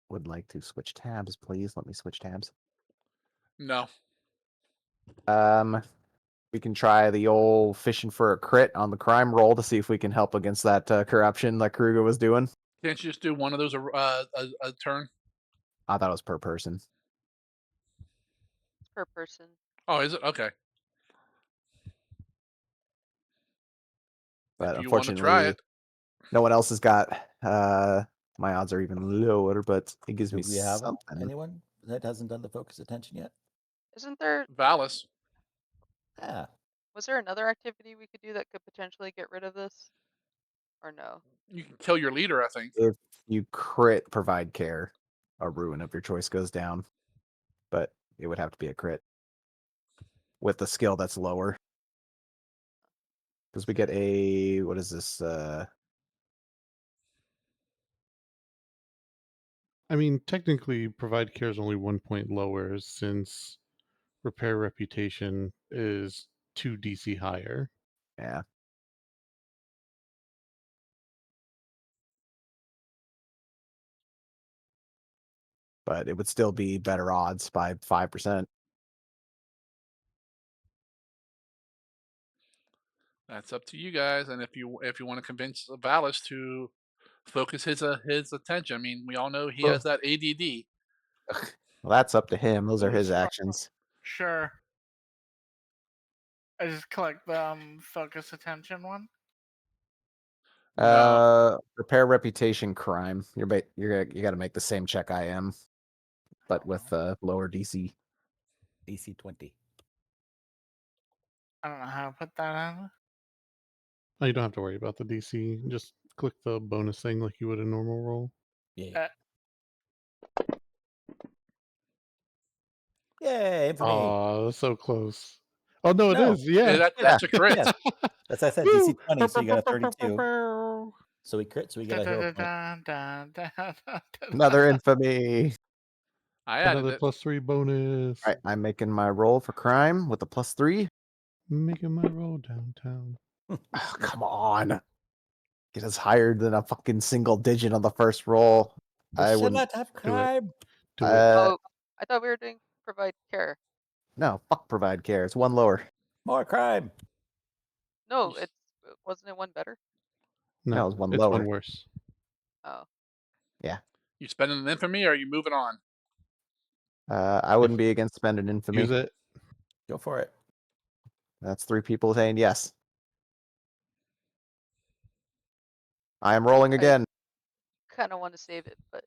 Speaker 1: would like to switch tabs, please. Let me switch tabs.
Speaker 3: No.
Speaker 1: We can try the old fishing for a crit on the crime roll to see if we can help against that corruption that Kruger was doing.
Speaker 3: Can't you just do one of those a turn?
Speaker 1: I thought it was per person.
Speaker 6: It's per person.
Speaker 3: Oh, is it? Okay.
Speaker 1: But
Speaker 3: If you want to try
Speaker 1: unfortunately,
Speaker 3: it.
Speaker 1: no one else has got. My odds are even lower, but it gives
Speaker 2: Do
Speaker 1: me
Speaker 2: we have
Speaker 1: something.
Speaker 2: anyone that hasn't done the focus attention yet?
Speaker 6: Isn't there?
Speaker 3: Valis.
Speaker 2: Yeah.
Speaker 6: Was there another activity we could do that could potentially get rid of this? Or no?
Speaker 3: You can kill your leader, I think.
Speaker 1: If you crit provide care, a ruin of your choice goes down. But it would have to be a crit with the skill that's lower. Because we get a what is this?
Speaker 5: I mean, technically, provide care is only 1 point lower since repair reputation is 2 DC higher.
Speaker 1: Yeah. But it would still be better odds by 5%.
Speaker 3: That's up to you guys. And if you want to convince Valis to focus his attention, I mean, we all know he has that ADD.
Speaker 1: Well, that's up to him. Those are his
Speaker 4: Sure.
Speaker 1: actions.
Speaker 4: Sure. I just click the focus attention one.
Speaker 3: No.
Speaker 1: Repair reputation crime. You got to make the same check I am, but with lower DC.
Speaker 2: DC 20.
Speaker 4: I don't know how to put that on.
Speaker 5: Oh, you don't have to worry about the DC. Just click the bonus thing like you would a normal roll.
Speaker 2: Yeah. Yay, infamy.
Speaker 5: Oh, so close. Oh no, it
Speaker 2: No.
Speaker 5: is. Yeah.
Speaker 3: That's a crit.
Speaker 2: Yeah. That's I said DC 20, so you got a 32. So we crit, so we get a hero point.
Speaker 1: Another infamy.
Speaker 3: I added
Speaker 5: Another
Speaker 3: it.
Speaker 5: +3 bonus.
Speaker 1: All right, I'm making my roll for crime with a +3.
Speaker 5: Making my roll downtown.
Speaker 1: Oh, come on. Get us higher than a fucking single digit on the first roll.
Speaker 2: We
Speaker 1: I
Speaker 2: should
Speaker 1: wouldn't.
Speaker 2: not have
Speaker 5: Do it.
Speaker 2: crime.
Speaker 5: Do it.
Speaker 6: Oh, I thought we were doing provide care.
Speaker 1: No, fuck provide care. It's one lower.
Speaker 2: More crime.
Speaker 6: No, wasn't it one better?
Speaker 1: No, it's one
Speaker 5: it's
Speaker 1: lower.
Speaker 5: one worse.
Speaker 6: Oh,
Speaker 1: Yeah.
Speaker 3: You spending an infamy or are you moving on?
Speaker 1: I wouldn't be against spending infamy.
Speaker 5: Use it.
Speaker 2: Go for it.
Speaker 1: That's 3 people saying yes. I am rolling again.
Speaker 6: kind of want to save it, but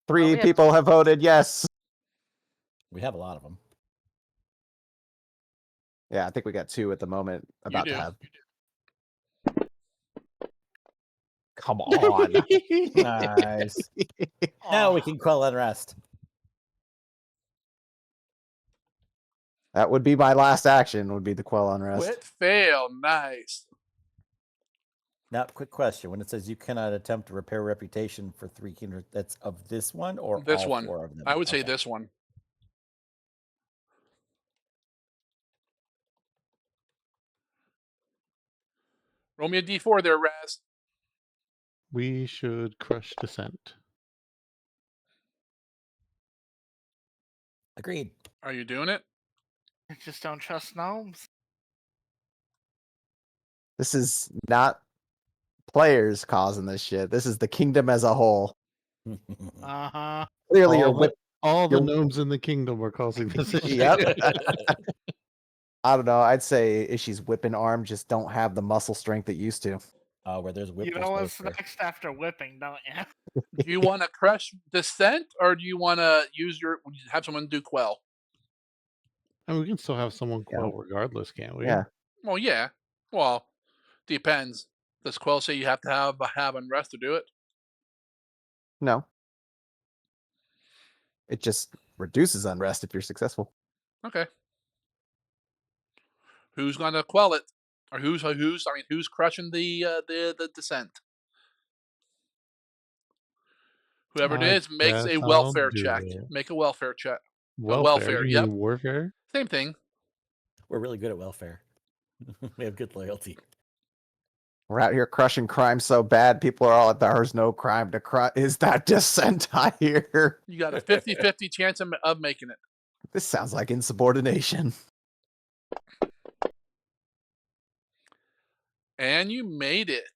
Speaker 1: 3
Speaker 6: we have
Speaker 1: people have voted yes.
Speaker 2: We have a lot of them.
Speaker 1: Yeah, I think we got 2 at the moment. About
Speaker 3: do.
Speaker 1: to have. Come on.
Speaker 2: Nice. Now we can quell unrest.
Speaker 1: That would be my last action. Would be the quell unrest.
Speaker 3: Quit, fail. Nice.
Speaker 2: Now, quick question. When it says you cannot attempt to repair reputation for 3 kindred, that's of this one or
Speaker 3: This
Speaker 2: all
Speaker 3: one.
Speaker 2: 4 of them?
Speaker 3: I would say
Speaker 2: Okay.
Speaker 3: this one. Roll me a d4 there, Raz.
Speaker 5: We should crush dissent.
Speaker 2: Agreed.
Speaker 3: Are you doing it?
Speaker 4: I just don't trust gnomes.
Speaker 1: This is not players causing this shit. This is the kingdom as a whole.
Speaker 4: Uh-huh.
Speaker 1: Clearly, you're
Speaker 5: All the
Speaker 1: you're-
Speaker 5: gnomes in the kingdom are causing this issue.
Speaker 1: Yep. I don't know. I'd say Ishi's whipping arm just don't have the muscle strength it used to.
Speaker 2: Where there's whip.
Speaker 4: You
Speaker 2: there's
Speaker 4: know what's
Speaker 2: wafer.
Speaker 4: next after whipping, don't you?
Speaker 3: Do you want to crush dissent or do you want to have someone do quell?
Speaker 5: I mean, we can still have someone
Speaker 1: Yeah.
Speaker 5: quell regardless, can't we?
Speaker 1: Yeah.
Speaker 3: Well, yeah. Well, depends. Does quell say you have to have unrest to do it?
Speaker 1: No. It just reduces unrest if you're successful.
Speaker 3: Okay. Who's gonna quell it, or who's crushing the dissent? Whoever it
Speaker 5: I
Speaker 3: is makes
Speaker 5: guess
Speaker 3: a
Speaker 5: I'll
Speaker 3: welfare
Speaker 5: do
Speaker 3: check.
Speaker 5: it.
Speaker 3: Make a welfare check.
Speaker 5: Welfare? You
Speaker 3: Yep.
Speaker 5: mean warfare?
Speaker 3: Same thing.
Speaker 2: We're really good at welfare. We have good loyalty.
Speaker 1: We're out here crushing crime so bad, people are all like, there's no crime to crush. Is that dissent I hear?
Speaker 3: You got a 50-50 chance of making it.
Speaker 1: This sounds like insubordination.
Speaker 3: And you made it.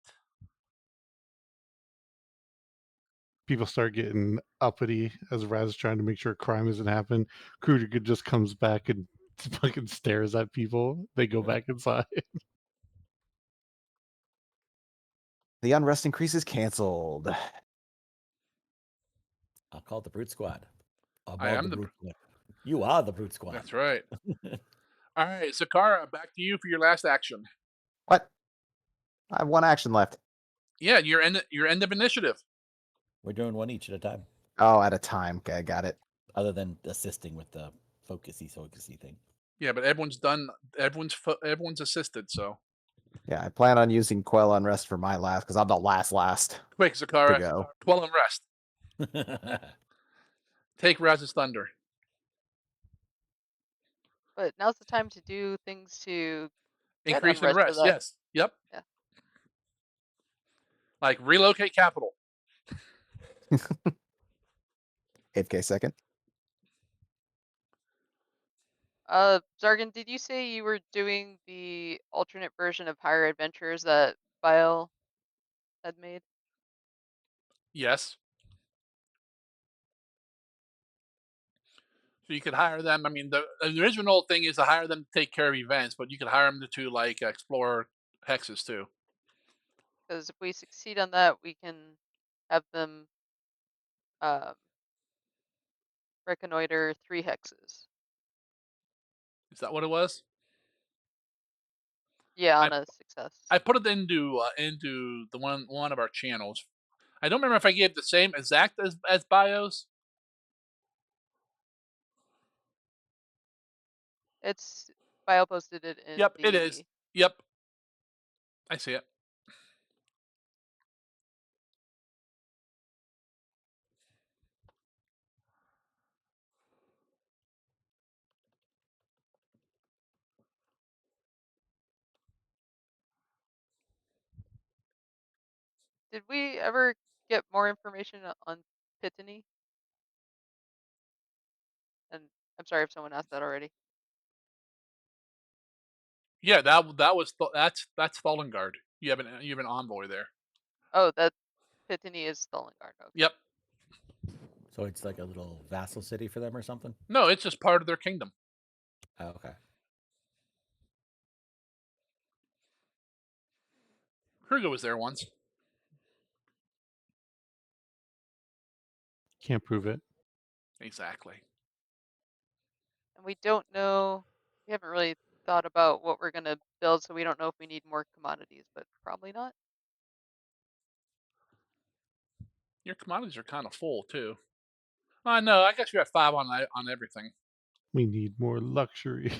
Speaker 5: People start getting uppity as Raz is trying to make sure crime isn't happening. Kruger just comes back and fucking stares at people. They go back inside.
Speaker 1: The unrest increase is canceled.
Speaker 2: I'll call it the Brute Squad.
Speaker 3: I am the
Speaker 2: Brute Squad. You are the Brute Squad.
Speaker 3: That's right. All right, Zakara, back to you for your last action.
Speaker 1: What? I have one action left.
Speaker 3: Yeah, your end of initiative.
Speaker 2: We're doing one each at a time,
Speaker 1: Oh, at a time. Okay, got it.
Speaker 2: other than assisting with the focusy thing.
Speaker 3: Yeah, but everyone's done. Everyone's assisted. So
Speaker 1: Yeah, I plan on using Quell Unrest for my last because I'm the last
Speaker 3: quick,
Speaker 1: to
Speaker 3: Zakara,
Speaker 1: go.
Speaker 3: quell and rest. Take Raz's thunder.
Speaker 6: But now's the time to do things to get
Speaker 3: Increase in
Speaker 6: unrest for
Speaker 3: rest.
Speaker 6: that.
Speaker 3: Yes. Yep.
Speaker 6: Yeah.
Speaker 3: Like relocate capital.
Speaker 1: AFK second.
Speaker 6: Zargan, did you say you were doing the alternate version of Higher Adventures that Bile had made?
Speaker 3: Yes. So you could hire them. I mean, the original thing is to hire them to take care of events, but you could hire them to like explore hexes too.
Speaker 6: Because if we succeed on that, we can have them um, reconnoiter 3 hexes.
Speaker 3: Is that what it was?
Speaker 6: Yeah, on a success.
Speaker 3: I put it into the one of our channels. I don't remember if I gave the same exact as bios.
Speaker 6: It's Bile posted it in
Speaker 3: Yep,
Speaker 6: the.
Speaker 3: it is. Yep, I see it.
Speaker 6: Did we ever get more information on Pitany? And I'm sorry if someone asked that already.
Speaker 3: Yeah, that was that's Thulengard. You have an envoy there.
Speaker 6: Oh, that Pitany is Stalingard. Okay.
Speaker 3: Yep.
Speaker 2: So it's like a little vassal city for them or something?
Speaker 3: No, it's just part of their kingdom.
Speaker 2: Oh, okay.
Speaker 3: Kruger was there once.
Speaker 5: Can't prove it.
Speaker 3: Exactly.
Speaker 6: And we don't know. We haven't really thought about what we're gonna build, so we don't know if we need more commodities, but probably not.
Speaker 3: Your commodities are kind of full too. No, I guess you're at 5 on everything.
Speaker 5: We need more luxury.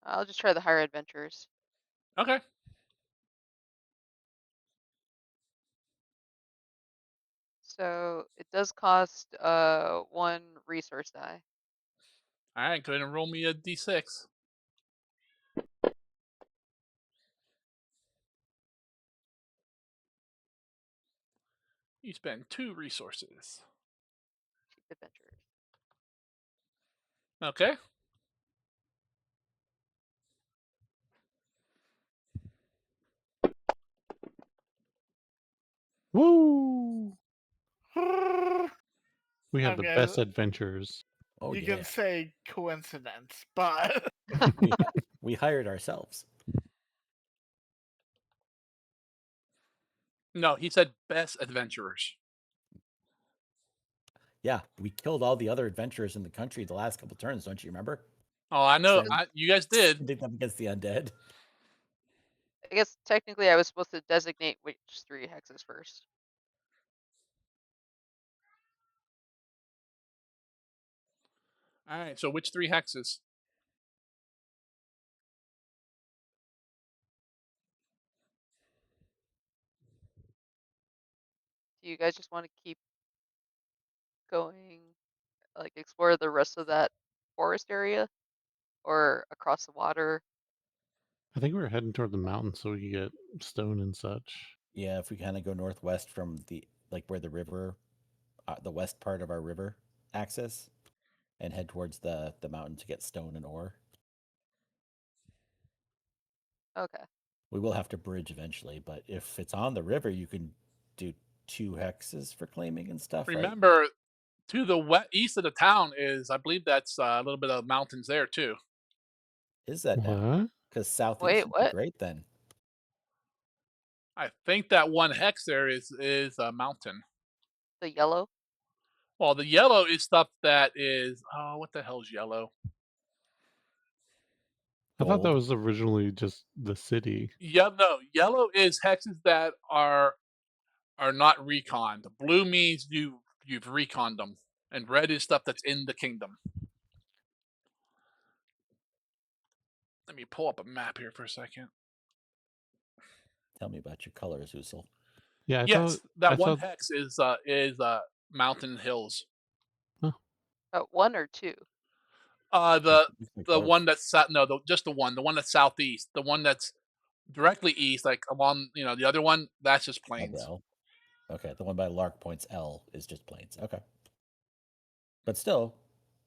Speaker 6: I'll just try the higher adventures.
Speaker 3: Okay.
Speaker 6: So it does cost 1 resource die.
Speaker 3: All right, go ahead and roll me a d6. You spend 2 resources.
Speaker 6: Cheap adventures.
Speaker 3: Okay.
Speaker 5: Woo! We have the
Speaker 4: Okay,
Speaker 5: best adventures.
Speaker 2: Oh,
Speaker 4: you
Speaker 2: yeah.
Speaker 4: can say coincidence, but
Speaker 2: We hired ourselves.
Speaker 3: No, he said best adventurers.
Speaker 2: Yeah, we killed all the other adventurers in the country the last couple turns. Don't you remember?
Speaker 3: Oh, I know.
Speaker 2: Send,
Speaker 3: You guys did.
Speaker 2: sending them against the undead.
Speaker 6: I guess technically I was supposed to designate which 3 hexes first.
Speaker 3: All right. So which 3 hexes?
Speaker 6: Do you guys just want to keep going, like explore the rest of that forest area or across the water?
Speaker 5: I think we were heading toward the mountain so we could get stone and such.
Speaker 2: Yeah, if we kind of go northwest from the like where the river, the west part of our river axis, and head towards the mountain to get stone and ore.
Speaker 6: Okay.
Speaker 2: We will have to bridge eventually, but if it's on the river, you can do 2 hexes for claiming and stuff, right?
Speaker 3: Remember, to the east of the town is, I believe that's a little bit of mountains there too.
Speaker 2: Is that now?
Speaker 5: What?
Speaker 2: Because southeast
Speaker 6: Wait,
Speaker 2: should be
Speaker 6: what?
Speaker 2: great then.
Speaker 3: I think that 1 hex there is a mountain.
Speaker 6: The yellow?
Speaker 3: Well, the yellow is stuff that is, oh, what the hell's yellow?
Speaker 5: I thought that
Speaker 2: Gold.
Speaker 5: was originally just the city.
Speaker 3: Yeah, no, yellow is hexes that are not reconned. Blue means you've reconned them, and red is stuff that's in the kingdom. Let me pull up a map here for a second.
Speaker 2: Tell me about your colors, Usul.
Speaker 5: Yeah,
Speaker 3: Yes,
Speaker 5: I
Speaker 3: that 1
Speaker 5: thought
Speaker 3: hex is mountain hills.
Speaker 5: oh,
Speaker 6: 1 or 2?
Speaker 3: The
Speaker 2: Use my
Speaker 3: the
Speaker 2: both.
Speaker 3: one that's no, just the one that's southeast. The one that's directly east, like along, the other one, that's just
Speaker 2: Oh, the
Speaker 3: plains.
Speaker 2: L. Okay, the one by Lark Point's L is just plains. Okay, but still,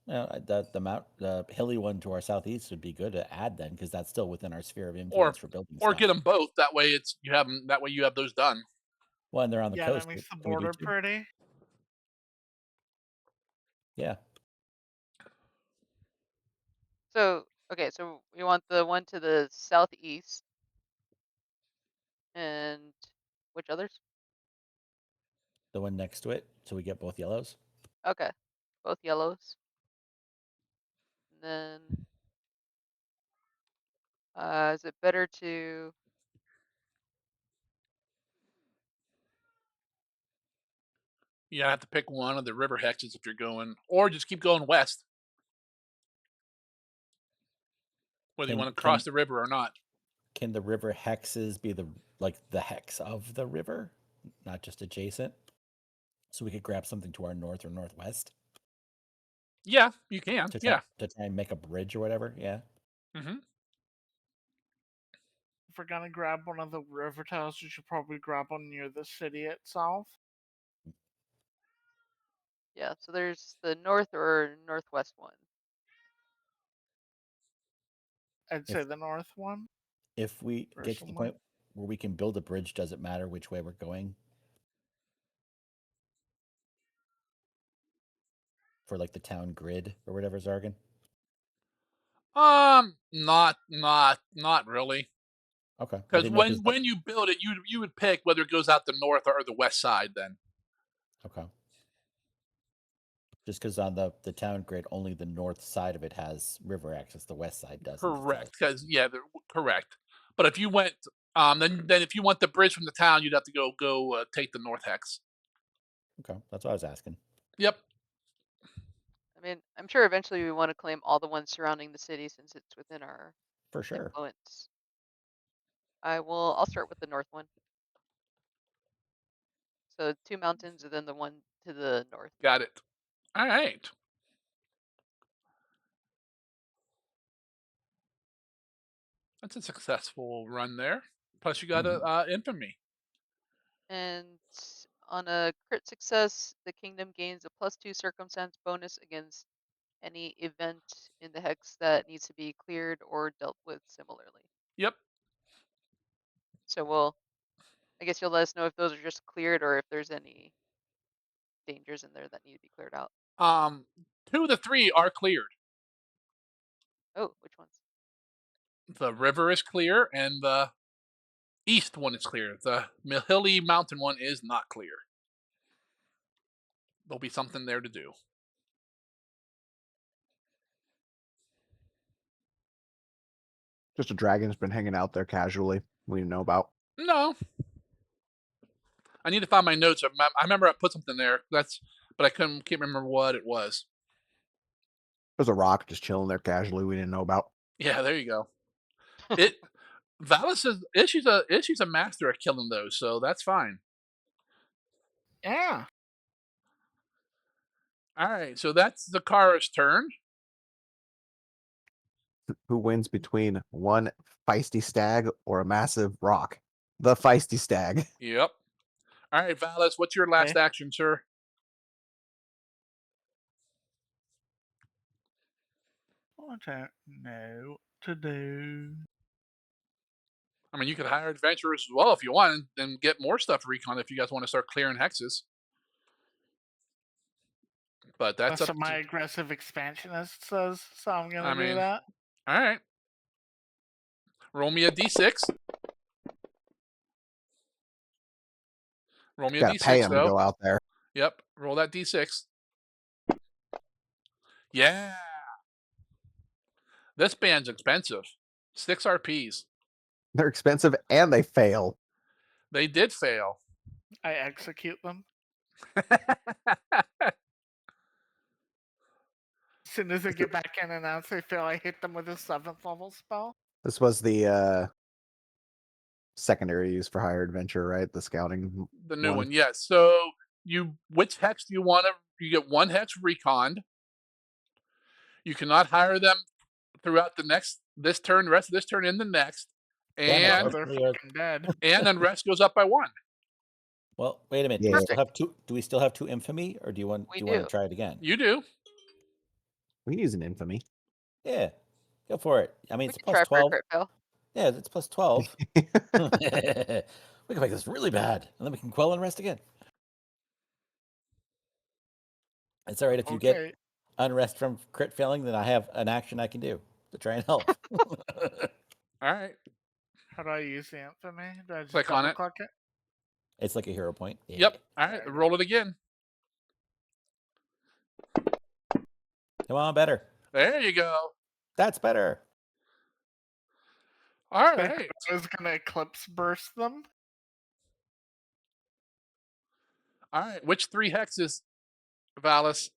Speaker 2: the hilly one to our southeast would be good to add then, because that's still within our sphere of
Speaker 3: Or
Speaker 2: influence for building
Speaker 3: or get
Speaker 2: stuff.
Speaker 3: them both. That way it's you have them. That way you have those done.
Speaker 2: Well, and they're on the
Speaker 4: Yeah, that
Speaker 2: coast.
Speaker 4: makes the
Speaker 2: Can we do
Speaker 4: border
Speaker 2: 2?
Speaker 4: pretty.
Speaker 2: Yeah,
Speaker 6: So, okay, so we want the one to the southeast and which others?
Speaker 2: the one next to it, so we get both yellows.
Speaker 6: Okay, both yellows. And then, is it better to,
Speaker 3: You have to pick one of the river hexes if you're going, or just keep going west, whether you
Speaker 2: Can
Speaker 3: want to
Speaker 2: can
Speaker 3: cross the river or not.
Speaker 2: can the river hexes be the hex of the river, not just adjacent? So we could grab something to our north or northwest
Speaker 3: Yeah, you can.
Speaker 2: to try
Speaker 3: Yeah.
Speaker 2: to try and make a bridge or whatever. Yeah.
Speaker 3: hmm
Speaker 4: If we're gonna grab one of the river towers, we should probably grab one near the city itself.
Speaker 6: yeah, so there's the north or northwest one.
Speaker 4: I'd
Speaker 2: If
Speaker 4: say the north one,
Speaker 2: if we get to the
Speaker 4: personally.
Speaker 2: point where we can build a bridge, does it matter which way we're going for like the town grid or whatever, Zargan?
Speaker 3: Not really.
Speaker 2: Okay, I
Speaker 3: Because
Speaker 2: didn't know because
Speaker 3: when you build it, you would pick whether it goes out the north or the west side. Then
Speaker 2: okay, just because on the town grid only the north side of it has river access, the west side doesn't. It says.
Speaker 3: correct. Because yeah, they're correct. But if you went, then if you want the bridge from the town, you'd have to go take the north hex.
Speaker 2: Okay, that's what I was asking.
Speaker 3: Yep.
Speaker 6: I mean, I'm sure eventually we want to claim all the ones surrounding the city since it's within our
Speaker 2: For sure.
Speaker 6: influence. I'll start with the north one. So 2 mountains and then the one to the north.
Speaker 3: Got it. All right. That's a successful run there. Plus, you got a infamy.
Speaker 6: And on a crit success, the kingdom gains a +2 circumstance bonus against any event in the hex that needs to be cleared or dealt with similarly.
Speaker 3: Yep.
Speaker 6: So I guess you'll let us know if those are just cleared or if there's any dangers in there that need to be cleared out.
Speaker 3: 2 of the 3 are cleared.
Speaker 6: Oh, which ones?
Speaker 3: The river is clear, and east one is clear. The hilly mountain one is not clear. There'll be something there to do.
Speaker 1: Just a dragon's been hanging out there casually. We didn't know about.
Speaker 3: No, I need to find my notes. I remember I put something there. But I can't remember what it was.
Speaker 1: There's a rock just chilling there casually. We didn't know about.
Speaker 3: Yeah, there you go. It Valis is she's a master at killing those, so that's fine.
Speaker 4: Yeah.
Speaker 3: All right, so that's Zakara's turn.
Speaker 1: Who wins between one feisty stag or a massive rock? The feisty stag.
Speaker 3: Yep. All right, Valis, what's your last
Speaker 4: Okay.
Speaker 3: action, sir?
Speaker 4: I don't know what to do.
Speaker 3: I mean, you could hire adventurers as well if you want, and get more stuff recon if you guys want to start clearing hexes. But that's
Speaker 4: That's
Speaker 3: up
Speaker 4: what my
Speaker 3: to.
Speaker 4: aggressive expansionist says, so I'm gonna
Speaker 3: I
Speaker 4: do
Speaker 3: mean,
Speaker 4: that.
Speaker 3: all right. Roll me a d6. Roll me a
Speaker 1: Got to pay
Speaker 3: d6
Speaker 1: him to
Speaker 3: though.
Speaker 1: go out there.
Speaker 3: Yep. Roll that d6. Yeah. This band's expensive. 6 RPs.
Speaker 1: They're expensive and they fail.
Speaker 3: They did fail.
Speaker 4: I execute them. As soon as they get back in and announce they fail, I hit them with a 7th level spell.
Speaker 1: This was the secondary use for higher adventure, right? The scouting
Speaker 3: The new one, yes. So which hex do you want to? You get 1 hex reconned. You cannot hire them throughout this turn, the rest of this turn, and the next,
Speaker 2: Damn it,
Speaker 3: and
Speaker 4: They're
Speaker 2: hopefully our-
Speaker 4: fucking dead.
Speaker 3: and unrest goes up by 1.
Speaker 2: Well, wait a minute.
Speaker 1: Yeah.
Speaker 2: Do we still have two? Do we still have 2 infamy, or do you want
Speaker 6: We
Speaker 2: to
Speaker 6: do.
Speaker 2: try it again?
Speaker 3: You do.
Speaker 1: We can use an infamy.
Speaker 2: Yeah, go for it. I mean,
Speaker 6: We
Speaker 2: it's
Speaker 6: can try
Speaker 2: plus
Speaker 6: for a
Speaker 2: 12.
Speaker 6: crit fail.
Speaker 2: Yeah, it's plus 12. We can make this really bad, and then we can quell and rest again. It's all right if you get
Speaker 4: Okay.
Speaker 2: unrest from crit failing. Then I have an action I can do to try and help.
Speaker 3: All right.
Speaker 4: How do I use the infamy? Do I just
Speaker 3: Click on
Speaker 4: double
Speaker 3: it.
Speaker 4: click it?
Speaker 2: It's like a hero point. Yeah.
Speaker 3: Yep. All right. Roll it again.
Speaker 2: Come on, better.
Speaker 3: There you go.
Speaker 2: That's better.
Speaker 3: All
Speaker 4: I
Speaker 3: right.
Speaker 4: was gonna eclipse burst them.
Speaker 3: All right. Which 3 hexes, Valis?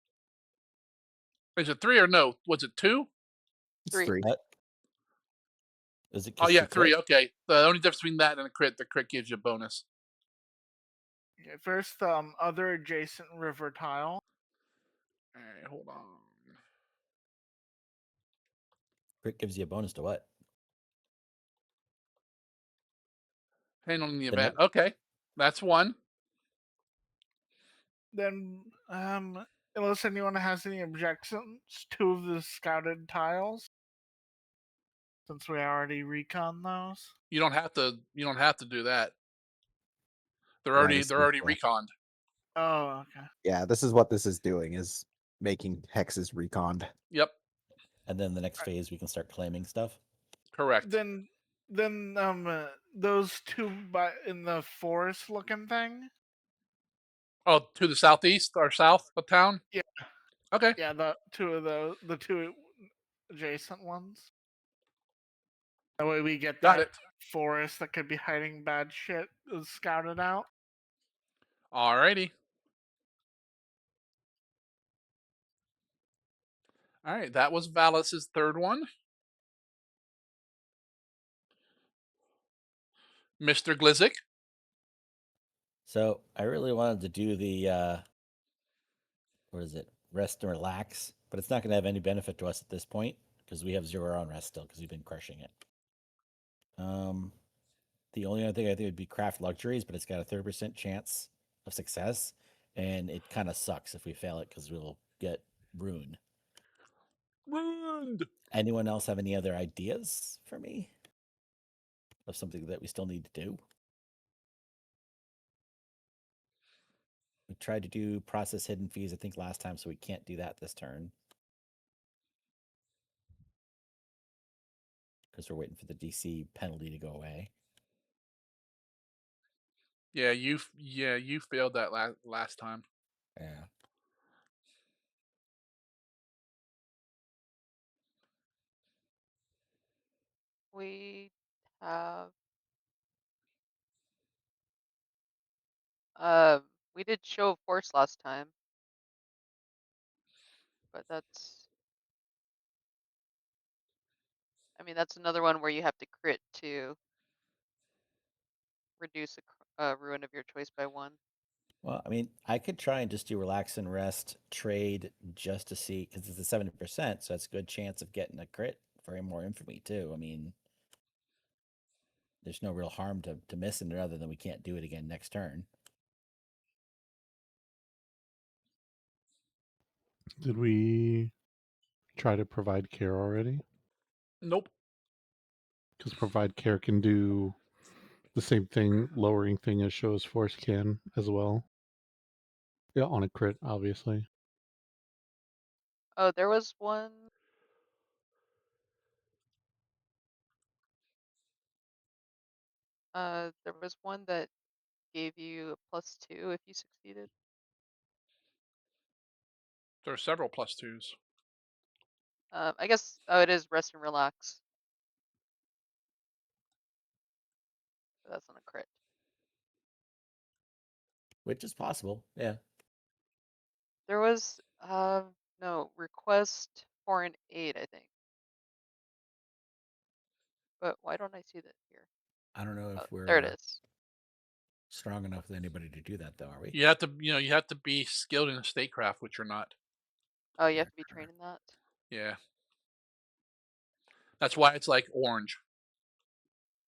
Speaker 3: Is it 3 or no? Was it 2?
Speaker 1: It's
Speaker 6: Three.
Speaker 1: 3.
Speaker 2: Is it?
Speaker 3: Oh yeah, 3.
Speaker 2: Crit?
Speaker 3: Okay. The only difference between that and the crit gives you a bonus.
Speaker 4: Okay, first, other adjacent river tile.
Speaker 3: All right. Hold on.
Speaker 2: Crit gives you a bonus to what?
Speaker 3: Handling the
Speaker 2: The
Speaker 3: event.
Speaker 2: net-
Speaker 3: Okay. That's 1.
Speaker 4: Then, unless anyone has any objections, 2 of the scouted tiles. Since we already recon those.
Speaker 3: You don't have to. You don't have to do that. They're
Speaker 1: Yeah,
Speaker 3: already.
Speaker 1: this
Speaker 3: They're
Speaker 1: is,
Speaker 3: already reconned.
Speaker 4: Oh, okay.
Speaker 1: Yeah, this is what this is doing, is making hexes reconned.
Speaker 3: Yep.
Speaker 2: And then the next phase we can start claiming stuff.
Speaker 3: Correct.
Speaker 4: Then, those 2 in the forest looking thing.
Speaker 3: Oh, to the southeast or south of town.
Speaker 4: Yeah.
Speaker 3: Okay.
Speaker 4: Yeah, the 2 adjacent ones. That way we get
Speaker 3: Got
Speaker 4: that
Speaker 3: it.
Speaker 4: forest that could be hiding bad shit scouted out.
Speaker 3: Alrighty. All right. That was Valis's 3rd one. Mr. Glizzik.
Speaker 2: So I really wanted to do the what is it? Rest and relax, but it's not going to have any benefit to us at this point because we have 0 on rest still because we've been crushing it. The only other thing I think would be craft luxuries, but it's got a 30% chance of success, and it kind of sucks if we fail it because we'll get ruined.
Speaker 3: Ruined.
Speaker 2: Anyone else have any other ideas for me of something that we still need to do? We tried to do process hidden fees, I think, last time, so we can't do that this turn. Because we're waiting for the DC penalty to go away.
Speaker 3: Yeah, you failed that last time.
Speaker 2: Yeah.
Speaker 6: We have we did show of force last time, but I mean that's another one where you have to crit to reduce a ruin of your choice by 1.
Speaker 2: Well, I mean, I could try and just do relax and rest trade just to see, because it's a 70%, so it's a good chance of getting a crit for more infamy too. I mean, there's no real harm to missing it other than we can't do it again next turn.
Speaker 5: Did we try to provide care already?
Speaker 3: Nope.
Speaker 5: Because provide care can do the same thing, lowering thing as shows force can as well. Yeah, on a crit, obviously.
Speaker 6: Oh, there was one. There was one that gave you a +2 if you succeeded.
Speaker 3: There are several +2s.
Speaker 6: I guess. Oh, it is rest and relax. But that's not a crit.
Speaker 2: Which is possible, yeah.
Speaker 6: There was no request for an 8, I think. But why don't I see that here?
Speaker 2: I don't know
Speaker 6: Oh,
Speaker 2: if we're
Speaker 6: there it is.
Speaker 2: strong enough with anybody to do that, though, are we?
Speaker 3: You have to be skilled in statecraft, which you're not.
Speaker 6: Oh, you
Speaker 2: Yeah,
Speaker 6: have to be
Speaker 2: correct.
Speaker 6: trained in that.
Speaker 3: Yeah. That's why it's like orange.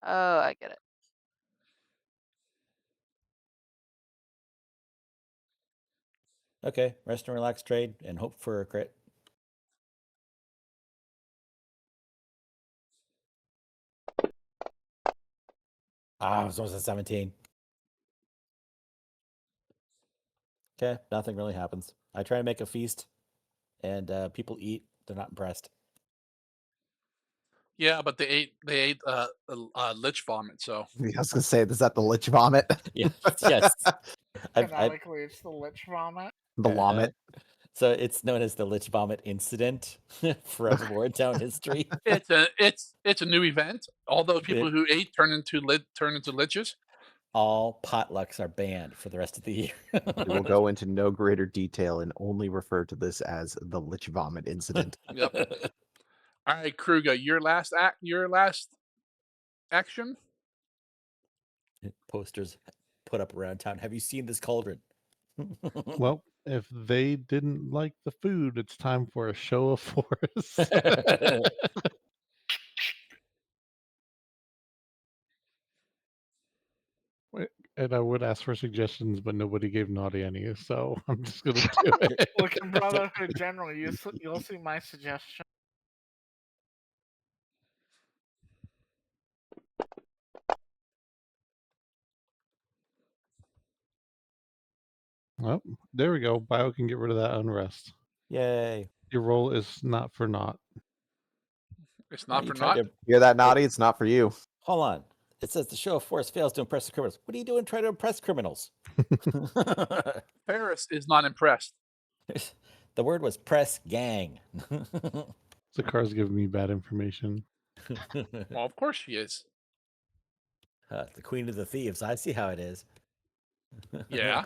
Speaker 6: Oh, I get it.
Speaker 2: Okay, rest and relax trade and hope for a crit. Ah, it was almost a 17. Okay, nothing really happens. I try to make a feast, and people eat. They're not impressed.
Speaker 3: Yeah, but they ate lich vomit. So
Speaker 1: I was gonna say, is that the lich vomit?
Speaker 2: Yes, yes. I've
Speaker 4: Phonetically, it's the lich vomit.
Speaker 1: The vomit.
Speaker 2: So it's known as the Lich Vomit Incident, forevermore in town history.
Speaker 3: it's a new event. All those people
Speaker 2: It-
Speaker 3: who ate turn into liches.
Speaker 2: all potlucks are banned for the rest of the year.
Speaker 1: We will go into no greater detail and only refer to this as the lich vomit incident.
Speaker 3: Yep. All right, Kruger, your last action.
Speaker 2: Posters put up around town. Have you seen this cauldron?
Speaker 5: Well, if they didn't like the food, it's time for a show of force. And I would ask for suggestions, but nobody gave naughty any, so I'm just gonna do it.
Speaker 4: Look in Brotherhood General, you'll see my suggestion.
Speaker 5: Oh, there we go. Bio can get rid of that unrest.
Speaker 2: Yay.
Speaker 5: Your roll is not for naught.
Speaker 3: It's
Speaker 2: Why
Speaker 3: not
Speaker 2: you
Speaker 3: for
Speaker 2: tried
Speaker 3: naught.
Speaker 2: to
Speaker 1: Hear that,
Speaker 2: Wait.
Speaker 1: Naughty? It's not for you.
Speaker 2: Hold on. It says the show of force fails to impress the criminals. What are you doing trying to impress criminals?
Speaker 3: Ferris is not impressed.
Speaker 2: The word was press gang.
Speaker 5: Zakar's giving me bad information.
Speaker 3: Well, of course she is.
Speaker 2: The queen of the thieves. I see how it is.
Speaker 3: Yeah.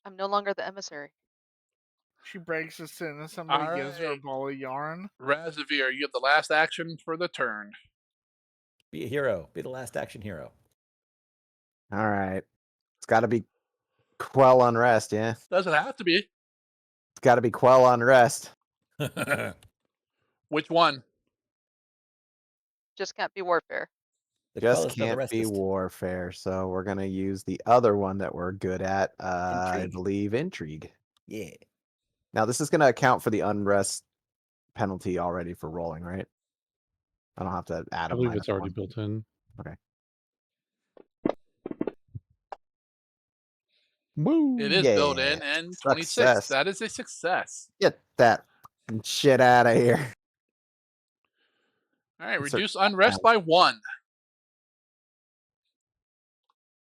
Speaker 6: I'm no longer the emissary.
Speaker 4: She breaks us in and somebody gives her a
Speaker 3: Alright.
Speaker 4: ball of yarn.
Speaker 3: Razavir, you have the last action for the turn.
Speaker 2: Be a hero. Be the last action hero.
Speaker 1: All right. It's got to be quell unrest, yeah?
Speaker 3: Doesn't have to be.
Speaker 1: It's got to be quell unrest.
Speaker 3: Which one?
Speaker 6: Just can't be warfare.
Speaker 2: The
Speaker 1: Just
Speaker 2: quell is the
Speaker 1: can't be
Speaker 2: restist.
Speaker 1: warfare. So we're going to use the other one that we're good at. I
Speaker 2: Intrigue.
Speaker 1: believe intrigue.
Speaker 2: Yeah.
Speaker 1: Now, this is going to account for the unrest penalty already for rolling, right? I don't have to add
Speaker 5: I
Speaker 1: a
Speaker 5: believe it's already
Speaker 1: -1.
Speaker 5: built in.
Speaker 1: Okay.
Speaker 5: Woo!
Speaker 3: It is built in,
Speaker 1: Yeah.
Speaker 3: and 26.
Speaker 1: Success.
Speaker 3: That is a success.
Speaker 1: Get that fucking shit out of here.
Speaker 3: All right,
Speaker 1: Insert
Speaker 3: reduce unrest by 1.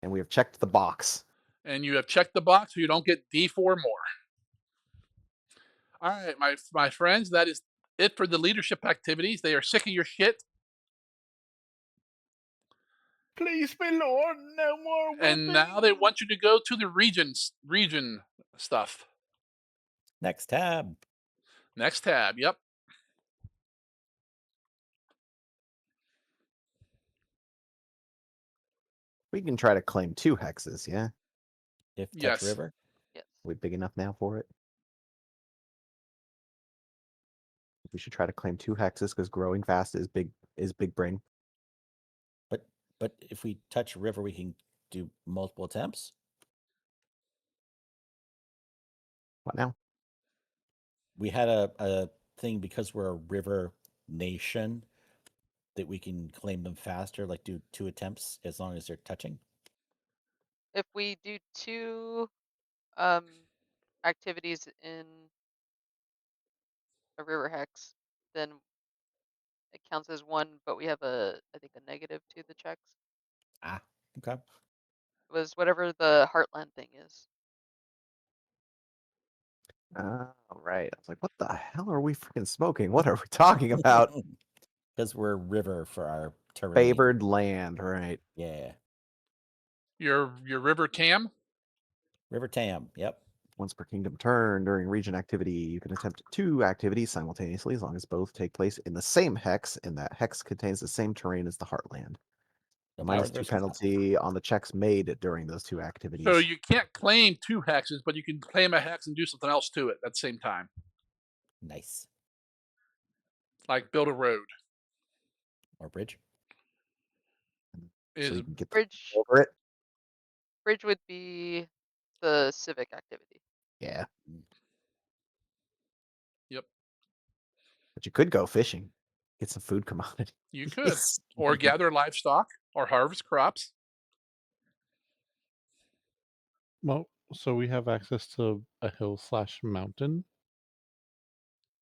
Speaker 1: And we have checked the box.
Speaker 3: And you have checked the box so you don't get D4 more. All right, my friends, that is it for the leadership activities. They are sick of your shit,
Speaker 4: Please, my lord, no more
Speaker 3: and now they
Speaker 4: whipping.
Speaker 3: want you to go to the region stuff.
Speaker 2: Next tab.
Speaker 3: Next tab. Yep.
Speaker 1: We can try to claim 2 hexes, yeah?
Speaker 2: If touch
Speaker 3: Yes.
Speaker 2: river.
Speaker 6: Yes.
Speaker 1: Are we big enough now for it? We should try to claim 2 hexes because growing fast is big brain.
Speaker 2: But if we touch river, we can do multiple attempts.
Speaker 1: What now?
Speaker 2: We had a thing because we're a river nation that we can claim them faster, like do 2 attempts as long as they're touching.
Speaker 6: If we do 2 activities in a river hex, then it counts as 1, but we have I think a negative to the checks.
Speaker 2: Ah, okay.
Speaker 6: It was whatever the heartland thing is.
Speaker 1: Right. I was like, what the hell are we freaking smoking? What are we talking about?
Speaker 2: Because we're river for our terrain.
Speaker 1: Favored land, right?
Speaker 2: Yeah.
Speaker 3: Your river Tam.
Speaker 2: River Tam. Yep.
Speaker 1: Once per kingdom turn during region activity, you can attempt 2 activities simultaneously as long as both take place in the same hex, and that hex contains the same terrain as the heartland.
Speaker 2: No
Speaker 1: -2
Speaker 2: powers versus
Speaker 1: penalty on the checks made during those 2 activities.
Speaker 3: So you can't claim 2 hexes, but you can claim a hex and do something else to it at the same time,
Speaker 2: Nice.
Speaker 3: like build a road.
Speaker 2: Or bridge.
Speaker 1: So
Speaker 3: Is
Speaker 1: you can get
Speaker 6: Bridge
Speaker 1: over it.
Speaker 6: bridge would be the civic activity.
Speaker 1: Yeah.
Speaker 3: Yep.
Speaker 1: But you could go fishing, get some food commodities.
Speaker 3: You could, or gather livestock, or harvest crops.
Speaker 5: Well, so we have access to a hill/mountain.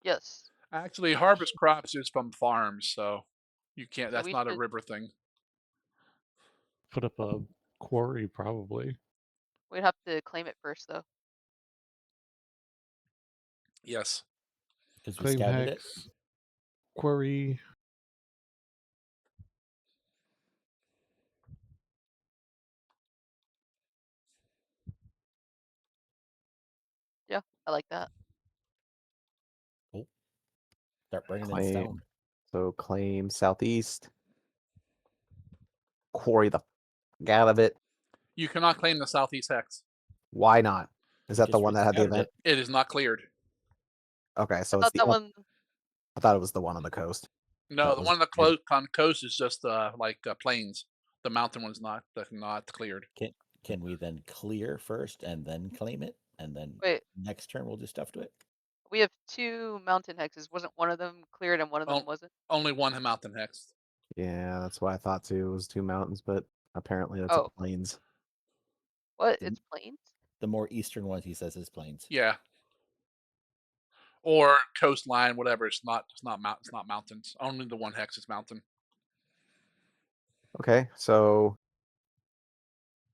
Speaker 6: Yes.
Speaker 3: Actually, harvest crops is from farms, so you can't.
Speaker 6: So
Speaker 3: That's
Speaker 6: we
Speaker 3: not a
Speaker 6: should
Speaker 3: river thing.
Speaker 5: Put up a quarry, probably.
Speaker 6: we'd have to claim it first though.
Speaker 3: Yes.
Speaker 2: Because we
Speaker 5: Claim
Speaker 2: scouted it.
Speaker 5: hex, quarry.
Speaker 6: Yeah, I like that.
Speaker 2: Cool. Start bringing in
Speaker 1: Claim.
Speaker 2: stone.
Speaker 1: So claim southeast. Quarry the f out of it.
Speaker 3: You cannot claim the southeast hex.
Speaker 1: Why not? Is that the
Speaker 2: Because
Speaker 1: one
Speaker 2: we
Speaker 1: that had the
Speaker 2: scouted
Speaker 1: event?
Speaker 2: it.
Speaker 3: It is not cleared.
Speaker 1: Okay,
Speaker 6: I
Speaker 1: so it's
Speaker 6: thought
Speaker 1: the
Speaker 6: that one
Speaker 1: I thought it was the one on the coast.
Speaker 3: No,
Speaker 1: That
Speaker 3: the
Speaker 1: was
Speaker 3: one on
Speaker 1: cleared.
Speaker 3: the coast is just plains. The mountain one's not cleared.
Speaker 2: Can we then clear first and then claim it? And then
Speaker 6: wait,
Speaker 2: next turn we'll do stuff to it?
Speaker 6: we have 2 mountain hexes. Wasn't one of them cleared and one of them
Speaker 3: Oh,
Speaker 6: wasn't?
Speaker 3: only one mountain hex.
Speaker 1: Yeah, that's what I thought too. It was 2 mountains, but apparently that's a
Speaker 6: Oh,
Speaker 1: plains.
Speaker 6: what?
Speaker 2: The,
Speaker 6: It's plains?
Speaker 2: the more eastern one he says is plains.
Speaker 3: Yeah. Or coastline, whatever. It's not mountains. Only the one hex is mountain.
Speaker 1: Okay, so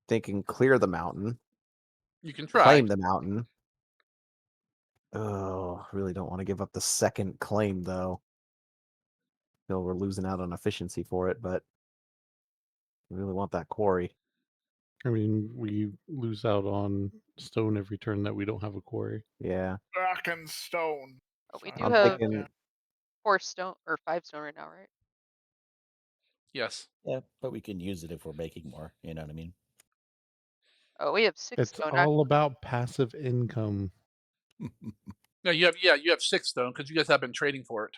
Speaker 1: thinking clear the mountain,
Speaker 3: You can try.
Speaker 1: claim the mountain. Oh, really don't want to give up the second claim though. Feel we're losing out on efficiency for it, but we really want that quarry.
Speaker 5: I mean, we lose out on stone every turn that we don't have a quarry.
Speaker 1: Yeah.
Speaker 4: Rock and stone.
Speaker 6: Oh, we
Speaker 4: Sounds
Speaker 6: do
Speaker 1: I'm
Speaker 6: have
Speaker 1: thinking
Speaker 6: 4 stone or 5 stone right now, right?
Speaker 3: Yes.
Speaker 2: Yeah, but we can use it if we're making more. You know what I mean?
Speaker 6: Oh, we have 6
Speaker 5: It's
Speaker 6: stone
Speaker 5: all
Speaker 6: actually.
Speaker 5: about passive income.
Speaker 3: No, you have 6 stone because you guys have been trading for it.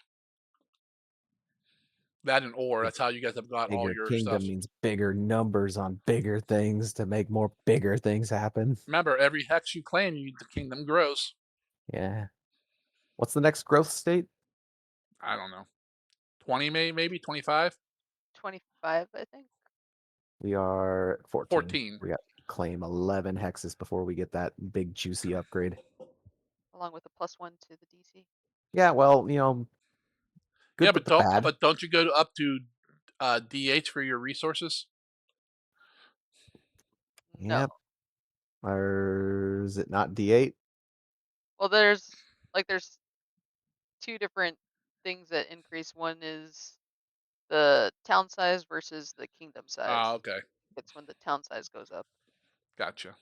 Speaker 3: That and ore. That's how you guys have got all
Speaker 1: bigger
Speaker 3: your
Speaker 1: kingdom
Speaker 3: stuff.
Speaker 1: means bigger numbers on bigger things to make more bigger things happen.
Speaker 3: Remember, every hex you claim, the kingdom grows.
Speaker 1: Yeah. What's the next growth state?
Speaker 3: I don't know. 20 maybe 25?
Speaker 6: 25, I think.
Speaker 1: We are 14.
Speaker 3: 14.
Speaker 1: We got to claim 11 hexes before we get that big juicy upgrade.
Speaker 6: Along with a +1 to the DC.
Speaker 1: Yeah, well, good
Speaker 3: Yeah,
Speaker 1: but the bad.
Speaker 3: but don't you go up to DH for your resources?
Speaker 6: No.
Speaker 1: Yep. Or is it not D8?
Speaker 6: Well, there's two different things that increase. One is the town size versus the kingdom size.
Speaker 3: Okay.
Speaker 6: It's when the town size goes up.
Speaker 3: Gotcha.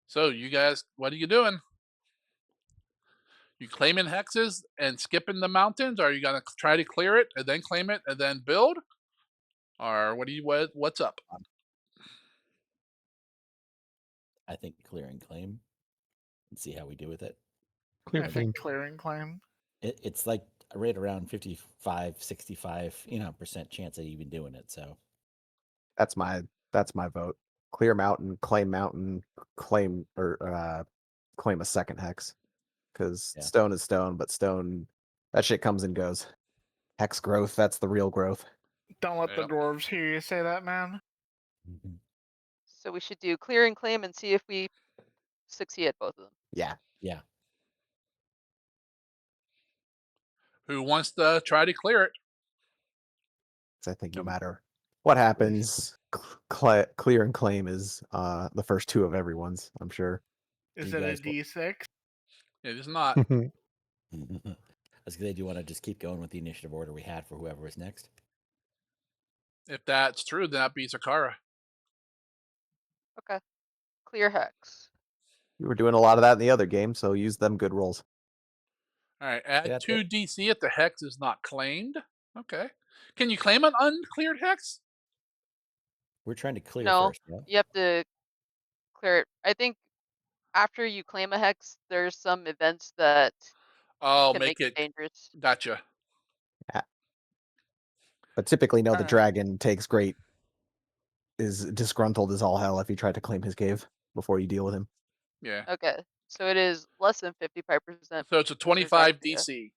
Speaker 3: So you guys, what are you doing? You claiming hexes and skipping the mountains? Or are you gonna try to clear it and then claim it and then build? Or what's up?
Speaker 2: I think clear and claim and see how we do with it.
Speaker 5: Clear
Speaker 4: I
Speaker 5: claim.
Speaker 4: think clearing claim.
Speaker 2: It's like right around 55, 65, percent chance of even doing it. So
Speaker 1: That's my vote. Clear mountain, claim or claim a second hex. Because
Speaker 2: Yeah.
Speaker 1: stone is stone, but stone that shit comes and goes. Hex growth, that's the real growth.
Speaker 4: Don't let the
Speaker 3: Yep.
Speaker 4: dwarves hear you say that, man.
Speaker 2: Mhm.
Speaker 6: So we should do clear and claim and see if we succeed at both of them.
Speaker 1: Yeah.
Speaker 2: Yeah.
Speaker 3: Who wants to try to clear it?
Speaker 1: 'Cause I think no
Speaker 2: Um,
Speaker 1: matter what happens, clear and claim is the first two of everyone's, I'm sure.
Speaker 4: Is
Speaker 2: You
Speaker 4: it a
Speaker 2: guys will-
Speaker 4: D6?
Speaker 3: It is not.
Speaker 2: I was gonna say, do you want to just keep going with the initiative order we had for whoever was next?
Speaker 3: If that's true, then that beats Akara.
Speaker 6: Okay. Clear hex.
Speaker 1: You were doing a lot of that in the other game, so use them good rolls.
Speaker 3: All right, add
Speaker 2: that's
Speaker 3: 2
Speaker 2: it.
Speaker 3: DC if the hex is not claimed. Okay. Can you claim an uncleared hex?
Speaker 2: We're trying to clear
Speaker 6: No,
Speaker 2: first, right?
Speaker 6: you have to clear it. I think after you claim a hex, there's some events that
Speaker 3: Oh,
Speaker 6: can make
Speaker 3: make
Speaker 6: it
Speaker 3: it.
Speaker 6: dangerous.
Speaker 3: Gotcha.
Speaker 1: But typically, no, the
Speaker 4: Alright.
Speaker 1: dragon is disgruntled as all hell if you try to claim his cave before you deal with him.
Speaker 3: Yeah.
Speaker 6: Okay, so it is less than 55%.
Speaker 3: So it's a
Speaker 6: because there's
Speaker 3: 25
Speaker 6: actually a-
Speaker 3: DC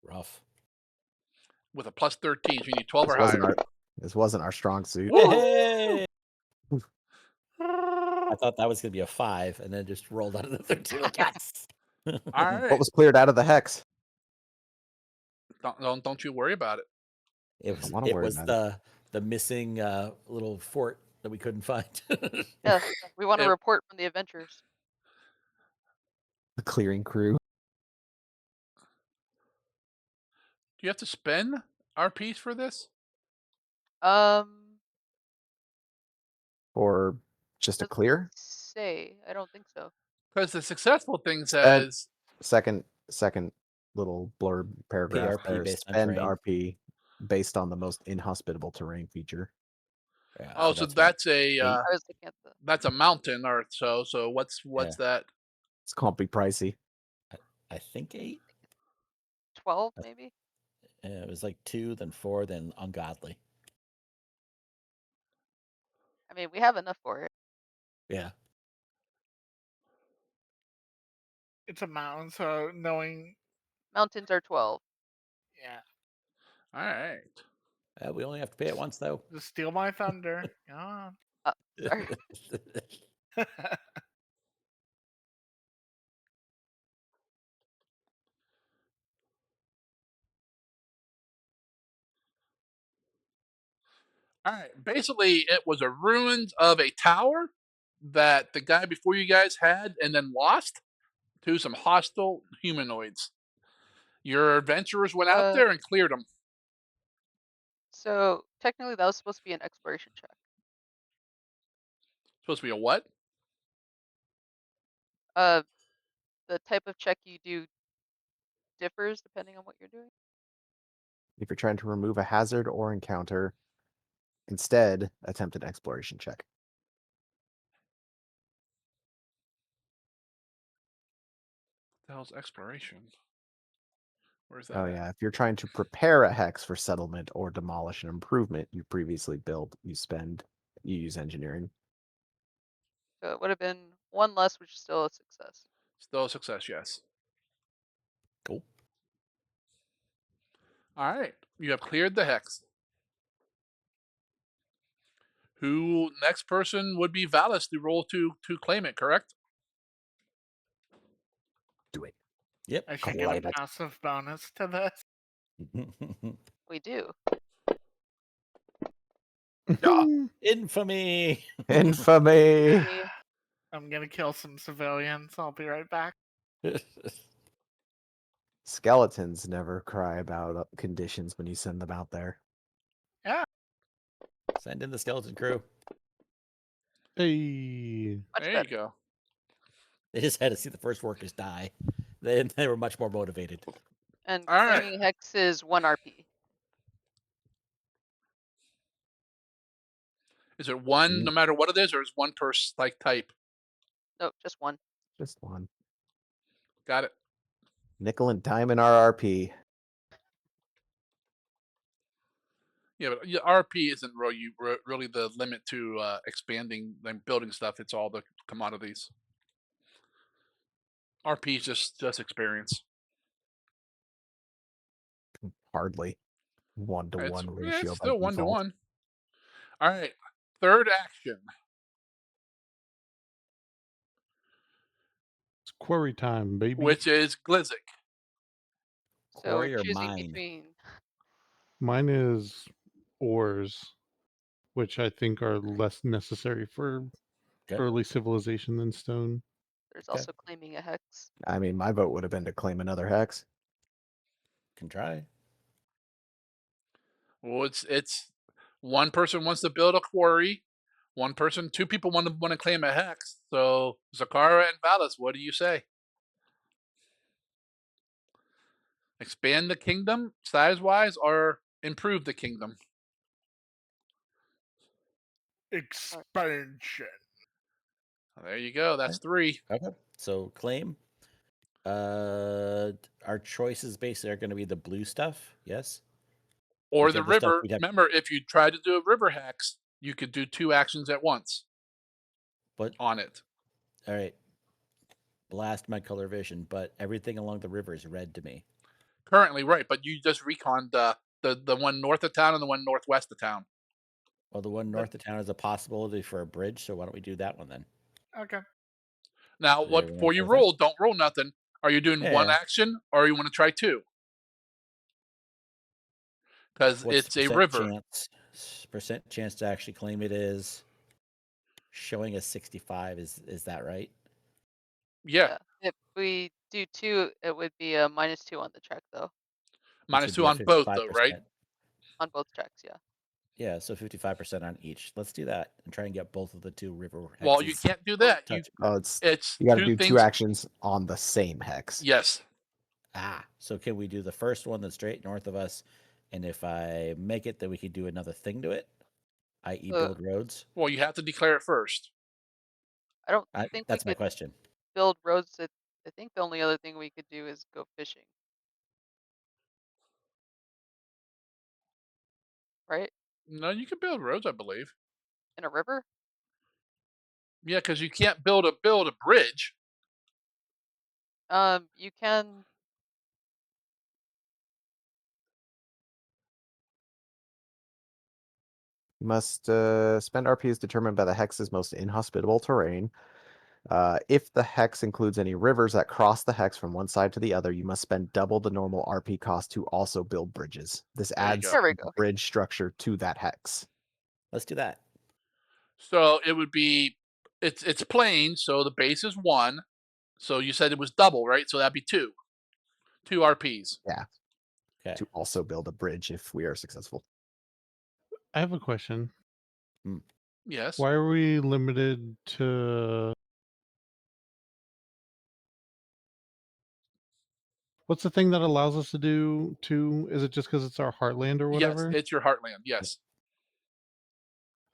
Speaker 2: Rough.
Speaker 3: with a plus 13. So you need 12
Speaker 1: This
Speaker 3: or
Speaker 1: wasn't
Speaker 3: higher.
Speaker 1: our strong suit.
Speaker 2: Hey! I thought that was gonna be a 5, and then just rolled out of the 13 like yes.
Speaker 3: All
Speaker 1: What
Speaker 3: right.
Speaker 1: was cleared out of the hex?
Speaker 3: Don't you worry about it.
Speaker 2: It
Speaker 1: I
Speaker 2: was
Speaker 1: wanna worry about it.
Speaker 2: the missing little fort that we couldn't find.
Speaker 6: Yeah, we want to
Speaker 3: It-
Speaker 6: report from the adventures.
Speaker 1: The clearing crew.
Speaker 3: Do you have to spend RPs for this?
Speaker 6: Um,
Speaker 1: Or just a
Speaker 6: doesn't
Speaker 1: clear?
Speaker 6: say. I don't think so.
Speaker 3: Because the successful thing
Speaker 1: Spend
Speaker 3: says
Speaker 1: second little blurb paragraph
Speaker 2: RP
Speaker 1: there.
Speaker 2: based on
Speaker 1: Spend
Speaker 2: terrain.
Speaker 1: RP based on the most inhospitable terrain feature.
Speaker 2: Yeah,
Speaker 3: oh, so
Speaker 2: what,
Speaker 3: that's a
Speaker 2: 8?
Speaker 6: I was looking at the.
Speaker 3: that's a mountain or so. So what's
Speaker 2: Yeah.
Speaker 3: that?
Speaker 1: It's can't be pricey.
Speaker 2: I think 8.
Speaker 6: 12 maybe.
Speaker 2: It was like 2, then 4, then ungodly.
Speaker 6: I mean, we have enough for it.
Speaker 2: Yeah.
Speaker 4: It's a mountain, so knowing.
Speaker 6: Mountains are 12.
Speaker 4: Yeah.
Speaker 3: All right.
Speaker 2: We only have to pay it once though.
Speaker 4: Just steal my thunder. Come on.
Speaker 6: Sorry.
Speaker 3: All right. Basically, it was a ruins of a tower that the guy before you guys had and then lost to some hostile humanoids. Your adventurers went out
Speaker 6: Uh,
Speaker 3: there and cleared them.
Speaker 6: so technically that was supposed to be an exploration check.
Speaker 3: Supposed to be a what?
Speaker 6: Uh, the type of check you do differs depending on what you're doing.
Speaker 1: If you're trying to remove a hazard or encounter, instead attempt an exploration check.
Speaker 3: The hell's exploration? Where's that
Speaker 1: Oh
Speaker 3: at?
Speaker 1: yeah, if you're trying to prepare a hex for settlement or demolish an improvement you previously built, you use engineering.
Speaker 6: So it would have been one less, which is still a success.
Speaker 3: Still a success, yes.
Speaker 2: Cool.
Speaker 3: All right. You have cleared the hex. Who next person would be Valis to roll to claim it, correct?
Speaker 1: Do it.
Speaker 2: Yep.
Speaker 4: I should get
Speaker 1: Claim
Speaker 4: a
Speaker 1: it.
Speaker 4: passive bonus to this.
Speaker 6: We do.
Speaker 2: Infamy.
Speaker 1: Infamy.
Speaker 6: Me.
Speaker 4: I'm gonna kill some civilians. I'll be right back.
Speaker 1: Skeletons never cry about conditions when you send them out there.
Speaker 4: Yeah.
Speaker 2: Send in the skeleton crew.
Speaker 5: Hey.
Speaker 6: Much
Speaker 3: There you
Speaker 6: better.
Speaker 3: go.
Speaker 2: They just had to see the first workers die. They were much more motivated.
Speaker 6: And
Speaker 3: All right.
Speaker 6: claiming hex is 1 RP.
Speaker 3: Is it one no matter what it is, or is one per like type?
Speaker 6: No, just 1.
Speaker 1: Just one.
Speaker 3: Got it.
Speaker 1: Nickel and diamond RRP.
Speaker 3: Yeah, but RP isn't really the limit to expanding and building stuff. It's all the commodities. RP is just experience.
Speaker 1: Hardly.
Speaker 3: It's
Speaker 1: 1-to-1
Speaker 3: yeah, it's
Speaker 1: ratio by
Speaker 3: still 1 to
Speaker 1: default.
Speaker 3: 1. All right. Third action.
Speaker 5: It's quarry time, baby.
Speaker 3: Which is Glizzic.
Speaker 6: So we're
Speaker 2: Quarry or
Speaker 6: choosing
Speaker 2: mine?
Speaker 6: between.
Speaker 5: Mine is ores, which I think are less necessary for
Speaker 2: Okay.
Speaker 5: early civilization than stone.
Speaker 6: There's
Speaker 2: Okay.
Speaker 6: also claiming a hex.
Speaker 1: I mean, my vote would have been to claim another hex.
Speaker 2: Can try.
Speaker 3: Well, it's one person wants to build a quarry. Two people want to claim a hex. So Zakara and Valis, what do you say? Expand the kingdom size wise, or improve the kingdom?
Speaker 4: Expansion.
Speaker 3: There you go. That's 3.
Speaker 2: Okay. So claim. Our choices basically are going to be the blue stuff. Yes.
Speaker 3: Or
Speaker 2: Which
Speaker 3: the
Speaker 2: other stuff
Speaker 3: river.
Speaker 2: we'd have.
Speaker 3: Remember, if you try to do a river hex, you could do 2 actions at once
Speaker 2: But
Speaker 3: on it.
Speaker 2: all right. Blast my color vision, but everything along the river is red to me.
Speaker 3: Currently, right? But you just reconned the one north of town and the one northwest of town.
Speaker 2: Well, the one north of town is a possibility for a bridge, so why don't we do that one then?
Speaker 4: Okay.
Speaker 3: Now,
Speaker 2: Is
Speaker 3: what
Speaker 2: everyone
Speaker 3: before
Speaker 2: okay
Speaker 3: you
Speaker 2: with that?
Speaker 3: roll? Don't roll nothing. Are you doing one
Speaker 2: Yeah.
Speaker 3: action, or you want to try 2? Because
Speaker 2: What's the
Speaker 3: it's a
Speaker 2: percent
Speaker 3: river.
Speaker 2: chance? Percent chance to actually claim it is showing a 65. Is that right?
Speaker 3: Yeah,
Speaker 6: If we do 2, it would be a -2 on the check, though.
Speaker 2: Which
Speaker 3: minus
Speaker 2: would
Speaker 3: 2
Speaker 2: be a
Speaker 3: on both, though, right?
Speaker 2: 55%.
Speaker 6: On both checks, yeah.
Speaker 2: Yeah, so 55% on each. Let's do that and try and get both of the 2 river
Speaker 3: Well, you
Speaker 2: hexes.
Speaker 3: can't do that.
Speaker 2: Touch.
Speaker 1: Oh,
Speaker 3: It's
Speaker 1: you got to
Speaker 3: 2
Speaker 1: do 2
Speaker 3: things.
Speaker 1: actions on the same hex.
Speaker 3: Yes.
Speaker 2: So can we do the first one that's straight north of us? And if I make it, then we could do another thing to it, i.e.,
Speaker 6: Uh,
Speaker 2: build roads.
Speaker 3: Well, you have to declare it first.
Speaker 6: I don't think we
Speaker 2: That's my
Speaker 6: could
Speaker 2: question.
Speaker 6: build roads. I think the only other thing we could do is go fishing. Right?
Speaker 3: No, you can build roads, I believe.
Speaker 6: In a river?
Speaker 3: Yeah, because you can't build a bridge.
Speaker 6: You can.
Speaker 1: You must spend RP as determined by the hex's most inhospitable terrain. If the hex includes any rivers that cross the hex from one side to the other, you must spend double the normal RP cost to also build bridges. This
Speaker 3: There you
Speaker 1: adds
Speaker 3: go.
Speaker 6: There we go.
Speaker 1: bridge structure to that hex.
Speaker 2: Let's do that.
Speaker 3: So it would be it's plain. So the base is 1. So you said it was double, right? So that'd be 2 RPs.
Speaker 1: Yeah,
Speaker 2: Okay.
Speaker 1: to also build a bridge if we are successful.
Speaker 5: I have a question.
Speaker 3: Yes.
Speaker 5: Why are we limited to? What's the thing that allows us to do 2? Is it just because it's our heartland or
Speaker 3: Yes,
Speaker 5: whatever?
Speaker 3: it's your heartland. Yes.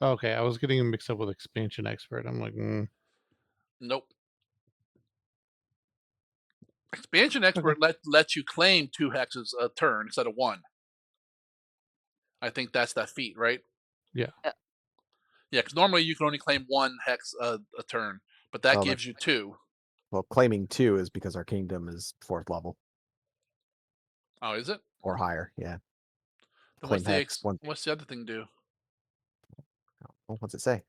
Speaker 5: Okay, I was getting mixed up with expansion expert. I'm like,
Speaker 3: Nope. Expansion
Speaker 5: okay.
Speaker 3: expert lets you claim 2 hexes a turn instead of 1. I think that's that feat, right?
Speaker 5: Yeah.
Speaker 6: Yeah.
Speaker 3: Yeah, because normally you can only claim 1 hex a turn, but that
Speaker 1: Oh,
Speaker 3: gives you 2.
Speaker 1: Well, claiming 2 is because our kingdom is 4th level
Speaker 3: Oh, is it?
Speaker 1: or higher. Yeah.
Speaker 3: Then
Speaker 1: Claim hex.
Speaker 3: what's the other thing do?
Speaker 1: What's it say?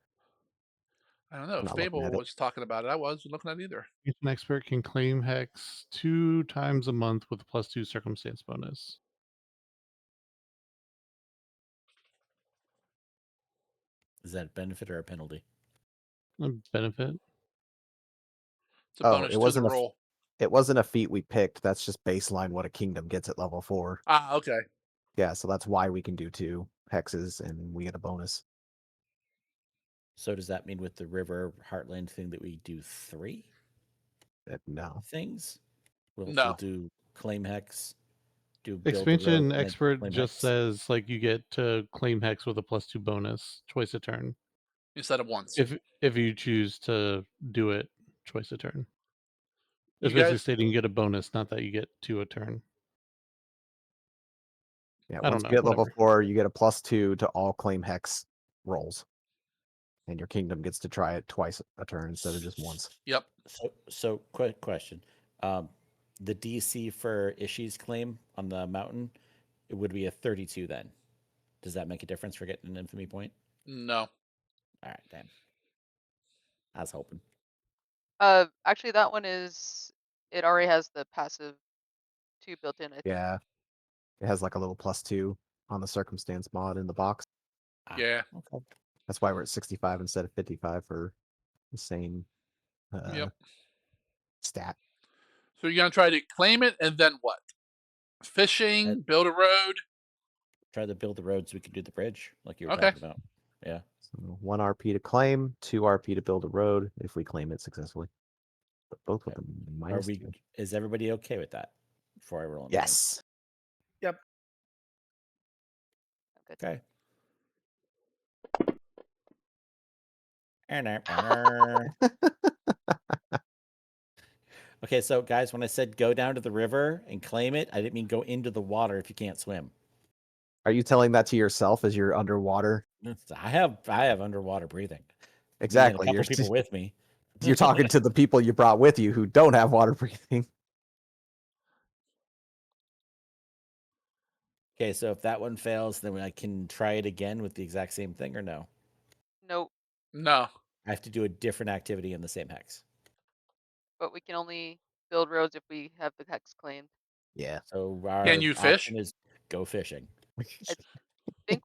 Speaker 3: I don't know.
Speaker 1: I'm not looking
Speaker 3: Fable
Speaker 1: at it.
Speaker 3: was talking about it. I wasn't looking at it either.
Speaker 5: Each an expert can claim hex 2 times a month with a +2 circumstance bonus.
Speaker 2: Is that a benefit or a penalty?
Speaker 5: A benefit.
Speaker 3: It's a
Speaker 1: Oh,
Speaker 3: bonus to the roll.
Speaker 1: it wasn't a feat we picked. That's just baseline what a kingdom gets at level 4.
Speaker 3: Ah, okay.
Speaker 1: Yeah, so that's why we can do 2 hexes and we get a bonus.
Speaker 2: So does that mean with the river heartland thing that we do 3
Speaker 1: No.
Speaker 2: things? We'll
Speaker 3: No.
Speaker 2: do claim hex, do build the road,
Speaker 5: Expansion
Speaker 2: and then
Speaker 5: expert
Speaker 2: claim
Speaker 5: just
Speaker 2: hex.
Speaker 5: says like you get to claim hex with a +2 bonus twice a turn.
Speaker 3: Instead of once.
Speaker 5: If you choose to do it twice a turn. It's
Speaker 3: You
Speaker 5: basically
Speaker 3: guys,
Speaker 5: stating you get a bonus, not that you get 2 a turn.
Speaker 1: Yeah,
Speaker 5: I
Speaker 1: once
Speaker 5: don't
Speaker 1: you
Speaker 5: know,
Speaker 1: get level
Speaker 5: whatever.
Speaker 1: 4, you get a +2 to all claim hex rolls. And your kingdom gets to try it twice a turn instead of just once.
Speaker 3: yep.
Speaker 2: So quick question. The DC for Ishi's claim on the mountain, it would be a 32 then. Does that make a difference for getting an infamy point?
Speaker 3: No.
Speaker 2: All right, damn. I was hoping.
Speaker 6: Actually, that one is. It already has the passive 2 built in. I think.
Speaker 1: Yeah. It has like a little +2 on the circumstance mod in the box.
Speaker 2: Ah,
Speaker 3: Yeah.
Speaker 2: okay.
Speaker 1: That's why we're at 65 instead of 55 for the same
Speaker 3: Yep.
Speaker 1: stat.
Speaker 3: So you're gonna try to claim it and then what? Fishing, build a road.
Speaker 2: Try to build the road so we can do the bridge, like you were
Speaker 3: Okay.
Speaker 2: talking about. Yeah.
Speaker 1: So 1 RP to claim, 2 RP to build a road if we claim it successfully. But both with
Speaker 2: Okay.
Speaker 1: a
Speaker 2: Are
Speaker 1: -2.
Speaker 2: is everybody okay with that? Before I roll anything.
Speaker 1: Yes.
Speaker 4: Yep.
Speaker 6: Good.
Speaker 2: Okay. Okay, so guys, when I said go down to the river and claim it, I didn't mean go into the water if you can't swim.
Speaker 1: Are you telling that to yourself as you're underwater?
Speaker 2: I have underwater breathing. Me and a
Speaker 1: Exactly.
Speaker 2: couple people with me.
Speaker 1: You're talking to the people you brought with you who don't have water breathing.
Speaker 2: Okay, so if that one fails, then I can try it again with the exact same thing, or no?
Speaker 6: Nope.
Speaker 3: No.
Speaker 2: I have to do a different activity in the same hex.
Speaker 6: But we can only build roads if we have the hex claimed.
Speaker 1: Yeah.
Speaker 2: So
Speaker 3: Can
Speaker 2: our
Speaker 3: you fish?
Speaker 2: option is go fishing.
Speaker 6: I think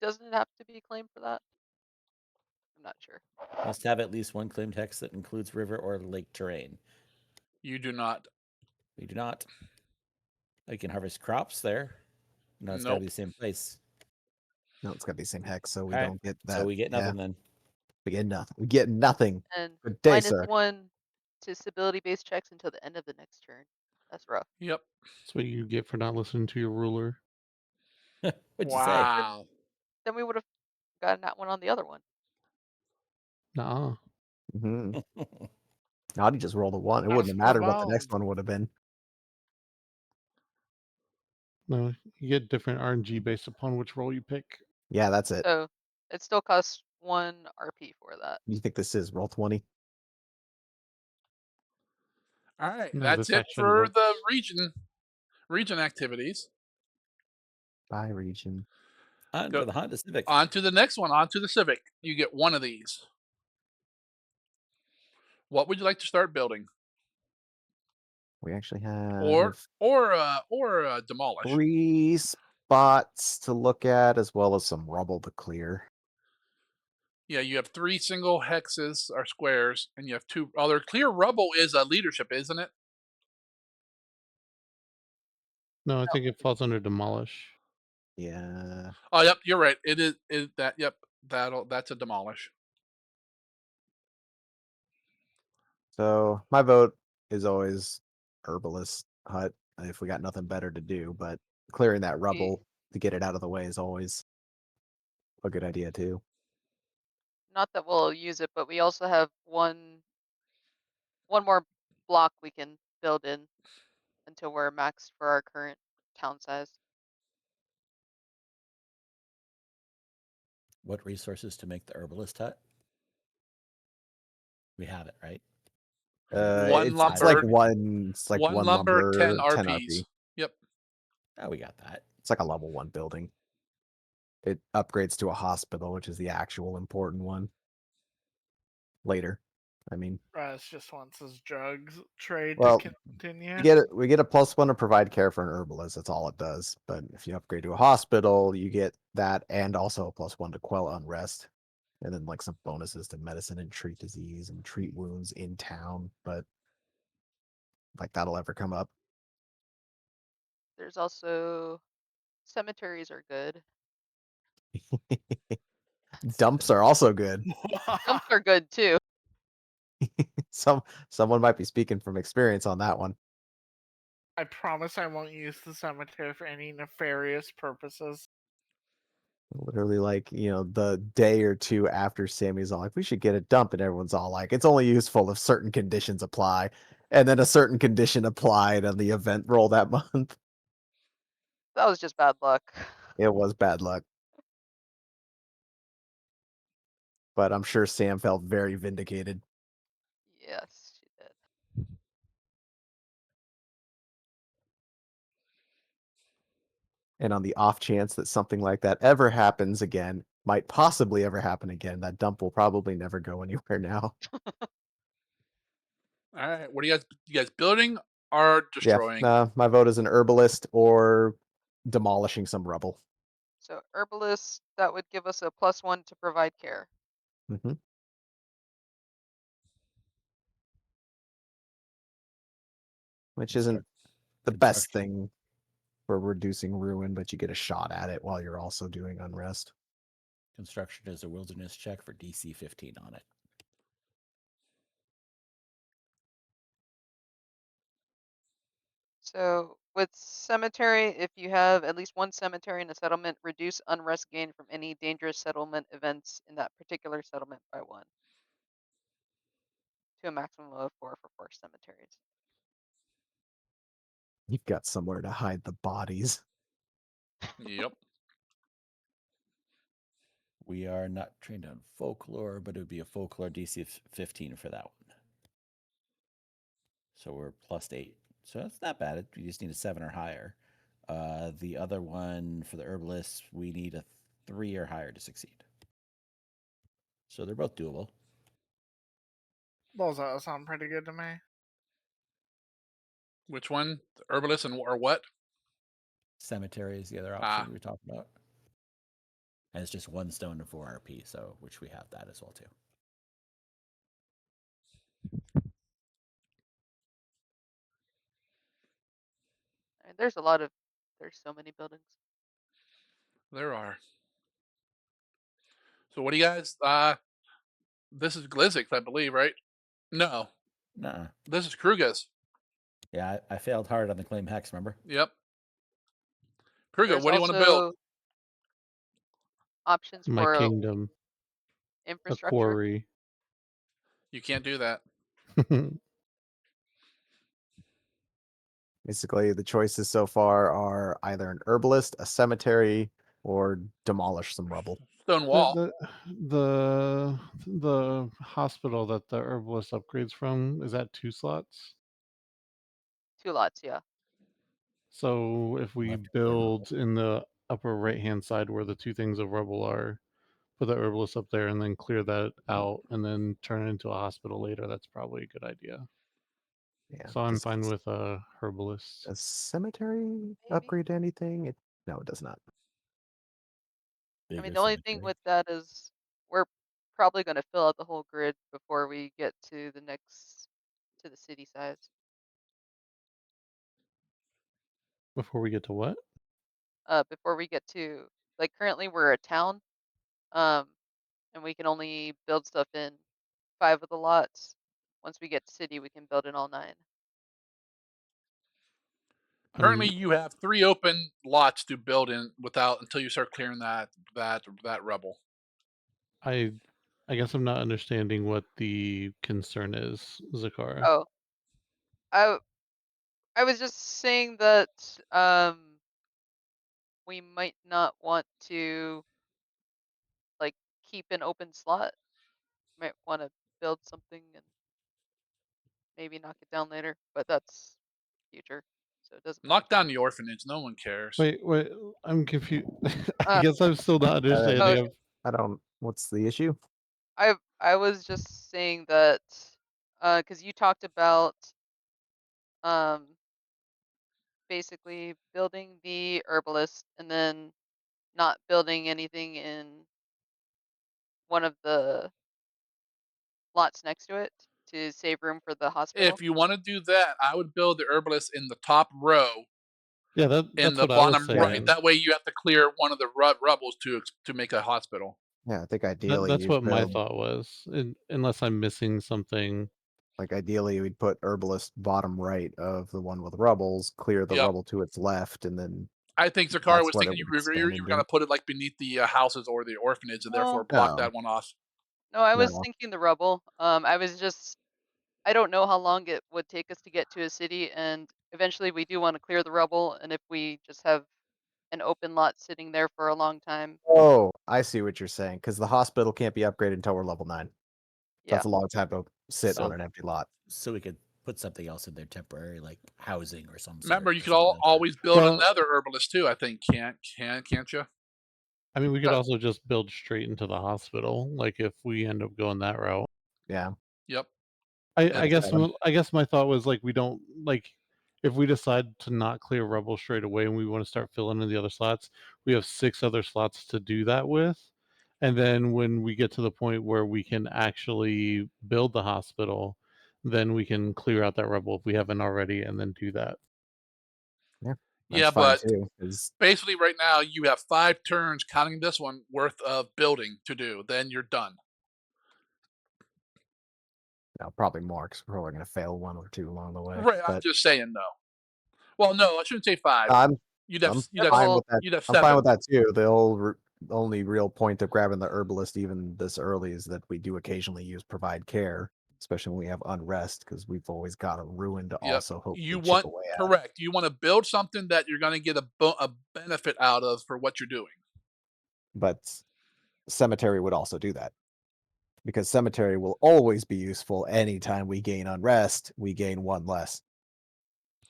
Speaker 6: doesn't it have to be claimed for that? I'm not sure.
Speaker 2: Must have at least one claimed hex that includes river or lake terrain.
Speaker 3: You do not.
Speaker 2: We do not. I can harvest crops there. No, it's got to be
Speaker 3: Nope.
Speaker 2: the same place.
Speaker 1: No, it's got to be the same hex, so we
Speaker 2: All right,
Speaker 1: don't get that.
Speaker 2: So we get nothing then.
Speaker 1: We get nothing. We get nothing.
Speaker 6: And
Speaker 1: Good day,
Speaker 6: minus
Speaker 1: sir.
Speaker 6: 1 to stability-based checks until the end of the next turn. That's rough.
Speaker 3: Yep.
Speaker 5: That's what you get for not listening to your ruler.
Speaker 2: What'd you say?
Speaker 3: Wow.
Speaker 6: Then we would have gotten that one on the other one.
Speaker 5: Nuh-uh.
Speaker 1: Mm-hmm. Naughty just rolled a 1. It wouldn't have
Speaker 3: Oscar
Speaker 1: mattered what the next
Speaker 3: Bound.
Speaker 1: one would have been.
Speaker 5: No, you get different RNG based upon which roll you pick.
Speaker 1: Yeah, that's it.
Speaker 6: So it still costs 1 RP for that.
Speaker 1: You think this is roll 20?
Speaker 3: All right.
Speaker 5: No,
Speaker 3: That's
Speaker 5: this
Speaker 3: it
Speaker 5: actually
Speaker 3: for
Speaker 5: works.
Speaker 3: the region activities.
Speaker 1: By region.
Speaker 2: On
Speaker 3: Go
Speaker 2: to the Honda Civic.
Speaker 3: on to the next one. On to the Civic. You get one of these. What would you like to start building,
Speaker 1: We actually have
Speaker 3: or demolish?
Speaker 1: 3 spots to look at as well as some rubble to clear.
Speaker 3: Yeah, you have 3 single hexes or squares, and you have 2 other. Clear rubble is a leadership, isn't it?
Speaker 5: No, I think it falls under demolish.
Speaker 1: Yeah.
Speaker 3: Oh, yep, you're right. It is. That? Yep, that's a demolish.
Speaker 1: So my vote is always herbalist hut if we got nothing better to do, but clearing that rubble to get it out of the way is always a good idea too.
Speaker 6: Not that we'll use it, but we also have one more block we can build in until we're maxed for our current town size.
Speaker 2: What resources to make the herbalist hut? We have it, right? Or is it
Speaker 3: One
Speaker 1: It's like
Speaker 3: lumber, one
Speaker 1: one
Speaker 3: lumber, 10
Speaker 1: lumber, 10
Speaker 3: RPs.
Speaker 1: RP.
Speaker 3: Yep.
Speaker 2: Oh, we got that.
Speaker 1: It's like a level 1 building. It upgrades to a hospital, which is the actual important one. later. I mean,
Speaker 4: Raz just wants his drugs trade
Speaker 1: well,
Speaker 4: to continue.
Speaker 1: we get a +1 to provide care for an herbalist. That's all it does. But if you upgrade to a hospital, you get that and also a +1 to quell unrest, and then like some bonuses to medicine and treat disease and treat wounds in town. But like that'll ever come up.
Speaker 6: There's also cemeteries are good.
Speaker 1: Dumps are also good.
Speaker 6: Dumps are good too.
Speaker 1: Someone might be speaking from experience on that one.
Speaker 4: I promise I won't use the cemetery for any nefarious purposes.
Speaker 1: Literally, like, the day or two after Sammy's all like, we should get a dump, and everyone's all like, it's only useful if certain conditions apply. And then a certain condition applied on the event roll that month.
Speaker 6: That was just bad luck.
Speaker 1: It was bad luck. But I'm sure Sam felt very vindicated.
Speaker 6: Yes, she did.
Speaker 1: And on the off chance that something like that ever happens again, might possibly ever happen again, that dump will probably never go anywhere now.
Speaker 3: All right. What are you guys building or
Speaker 1: Yeah,
Speaker 3: destroying?
Speaker 1: my vote is an herbalist or demolishing some rubble.
Speaker 6: So herbalist, that would give us a +1 to provide care.
Speaker 1: hmm Which isn't the best
Speaker 2: Construction.
Speaker 1: thing for reducing ruin, but you get a shot at it while you're also doing unrest.
Speaker 2: Construction is a wilderness check for DC 15 on it.
Speaker 6: So with cemetery, if you have at least one cemetery in a settlement, reduce unrest gain from any dangerous settlement events in that particular settlement by 1 to a maximum of 4 for 4 cemeteries.
Speaker 1: You've got somewhere to hide the bodies.
Speaker 3: Yep.
Speaker 2: We are not trained on folklore, but it would be a folklore DC 15 for that one. So we're +8. So that's not bad. We just need a 7 or higher. The other one for the herbalist, we need a 3 or higher to succeed. So they're both doable.
Speaker 4: Those all sound pretty good to me.
Speaker 3: Which one? The herbalist or what?
Speaker 2: Cemetery is the other
Speaker 3: Ah.
Speaker 2: option we talked about. And it's just 1 stone and 4 RP, so which we have that as well too.
Speaker 6: I mean, there's so many buildings.
Speaker 3: There are. So what do you guys? This is Glizix, I believe, right? No,
Speaker 2: Nuh-uh.
Speaker 3: this is Krugas.
Speaker 2: Yeah, I failed hard on the claim hex, remember?
Speaker 3: Yep. Kruga,
Speaker 6: There's
Speaker 3: what do you want to build?
Speaker 6: also options
Speaker 5: My
Speaker 6: for
Speaker 5: kingdom, a
Speaker 6: infrastructure.
Speaker 5: quarry.
Speaker 3: You can't do that.
Speaker 1: Basically, the choices so far are either an herbalist, a cemetery, or demolish some rubble.
Speaker 3: Stone wall.
Speaker 5: The hospital that the herbalist upgrades from, is that 2 slots?
Speaker 6: 2 lots, yeah.
Speaker 5: So if we
Speaker 2: Left
Speaker 5: build in the upper right-hand side where the 2 things of rubble are, put the herbalist up there and then clear that out and then turn it into a hospital later, that's probably a good idea.
Speaker 1: Yeah.
Speaker 5: So I'm
Speaker 1: Does
Speaker 5: fine with a herbalist.
Speaker 1: a cemetery
Speaker 6: Maybe.
Speaker 1: upgrade anything? No, it does not.
Speaker 6: I mean,
Speaker 2: bigger
Speaker 6: the only thing
Speaker 2: cemetery.
Speaker 6: with that is we're probably going to fill out the whole grid before we get to the city size.
Speaker 5: Before we get to what?
Speaker 6: Before we get to, like, currently we're a town, and we can only build stuff in 5 of the lots. Once we get to city, we can build in all 9.
Speaker 3: Currently,
Speaker 5: I'm
Speaker 3: you have 3 open lots to build in without until you start clearing that rubble.
Speaker 5: I guess I'm not understanding what the concern is, Zakara.
Speaker 6: Oh, I was just saying that we might not want to, like, keep an open slot. Might want to build something and maybe knock it down later, but that's future, so it doesn't matter.
Speaker 3: Knock down the orphanage. No one cares.
Speaker 5: Wait, I'm confused. I guess I'm still not
Speaker 6: Oh,
Speaker 5: understanding.
Speaker 1: I don't. What's the issue?
Speaker 6: I was just saying that because you talked about um, basically building the herbalist and then not building anything in one of the lots next to it to save room for the hospital.
Speaker 3: If you want to do that, I would build the herbalist in the top row
Speaker 5: Yeah,
Speaker 3: in
Speaker 5: that's
Speaker 3: the
Speaker 5: what I was
Speaker 3: bottom right.
Speaker 5: saying.
Speaker 3: That way, you have to clear one of the rubbles to make a hospital.
Speaker 1: Yeah, I think ideally
Speaker 5: That's
Speaker 1: you'd
Speaker 5: what my
Speaker 1: build,
Speaker 5: thought was, unless I'm missing something.
Speaker 1: like ideally we'd put herbalist bottom right of the one with rubbles, clear the
Speaker 3: Yep.
Speaker 1: rubble to its left, and then
Speaker 3: I think Zakar
Speaker 1: that's
Speaker 3: was
Speaker 1: what it
Speaker 3: thinking
Speaker 1: would expand
Speaker 3: you were
Speaker 1: into.
Speaker 3: going to put it like beneath the houses or the orphanage, and therefore
Speaker 6: No,
Speaker 3: block
Speaker 1: No,
Speaker 3: that one off.
Speaker 6: no, I was
Speaker 1: no.
Speaker 6: thinking the rubble. I was just I don't know how long it would take us to get to a city, and eventually we do want to clear the rubble. And if we just have an open lot sitting there for a long time,
Speaker 1: Oh, I see what you're saying. Because the hospital can't be upgraded until we're level 9.
Speaker 6: yeah,
Speaker 1: That's a long time to sit on
Speaker 2: So-
Speaker 1: an empty lot.
Speaker 2: So we could put something else in there temporary, like housing or some sort.
Speaker 3: Remember, you
Speaker 2: or
Speaker 3: could
Speaker 2: something like that.
Speaker 3: always build
Speaker 5: Well-
Speaker 3: another herbalist too. I think can't you?
Speaker 5: I mean, we could also just build straight into the hospital, like if we end up going that route.
Speaker 1: Yeah.
Speaker 3: Yep.
Speaker 5: I guess
Speaker 1: Adam.
Speaker 5: I guess my thought was like we don't like if we decide to not clear rubble straight away and we want to start filling in the other slots, we have 6 other slots to do that with. And then when we get to the point where we can actually build the hospital, then we can clear out that rubble if we haven't already and then do that.
Speaker 1: That's
Speaker 3: Yeah,
Speaker 1: fine
Speaker 3: but
Speaker 1: too. Because
Speaker 3: basically, right now you have 5 turns, counting this one, worth of building to do. Then you're done.
Speaker 1: probably more. Because we're probably going to fail 1 or 2 along the way.
Speaker 3: Right. I'm
Speaker 1: But
Speaker 3: just saying, though. Well, no, I shouldn't say 5.
Speaker 1: I'm
Speaker 3: You'd have
Speaker 1: I'm
Speaker 3: you'd have
Speaker 1: fine
Speaker 6: whole-
Speaker 1: with that.
Speaker 3: you'd have
Speaker 1: I'm fine
Speaker 3: 7.
Speaker 1: with that too. The only real point of grabbing the herbalist even this early is that we do occasionally use provide care, especially when we have unrest, because we've always got a ruin to
Speaker 3: Yep.
Speaker 1: also hopefully
Speaker 3: You
Speaker 1: chip
Speaker 3: want
Speaker 1: away at.
Speaker 3: correct. You want to build something that you're going to get a benefit out of for what you're doing.
Speaker 1: But cemetery would also do that. Because cemetery will always be useful anytime we gain unrest, we gain 1 less.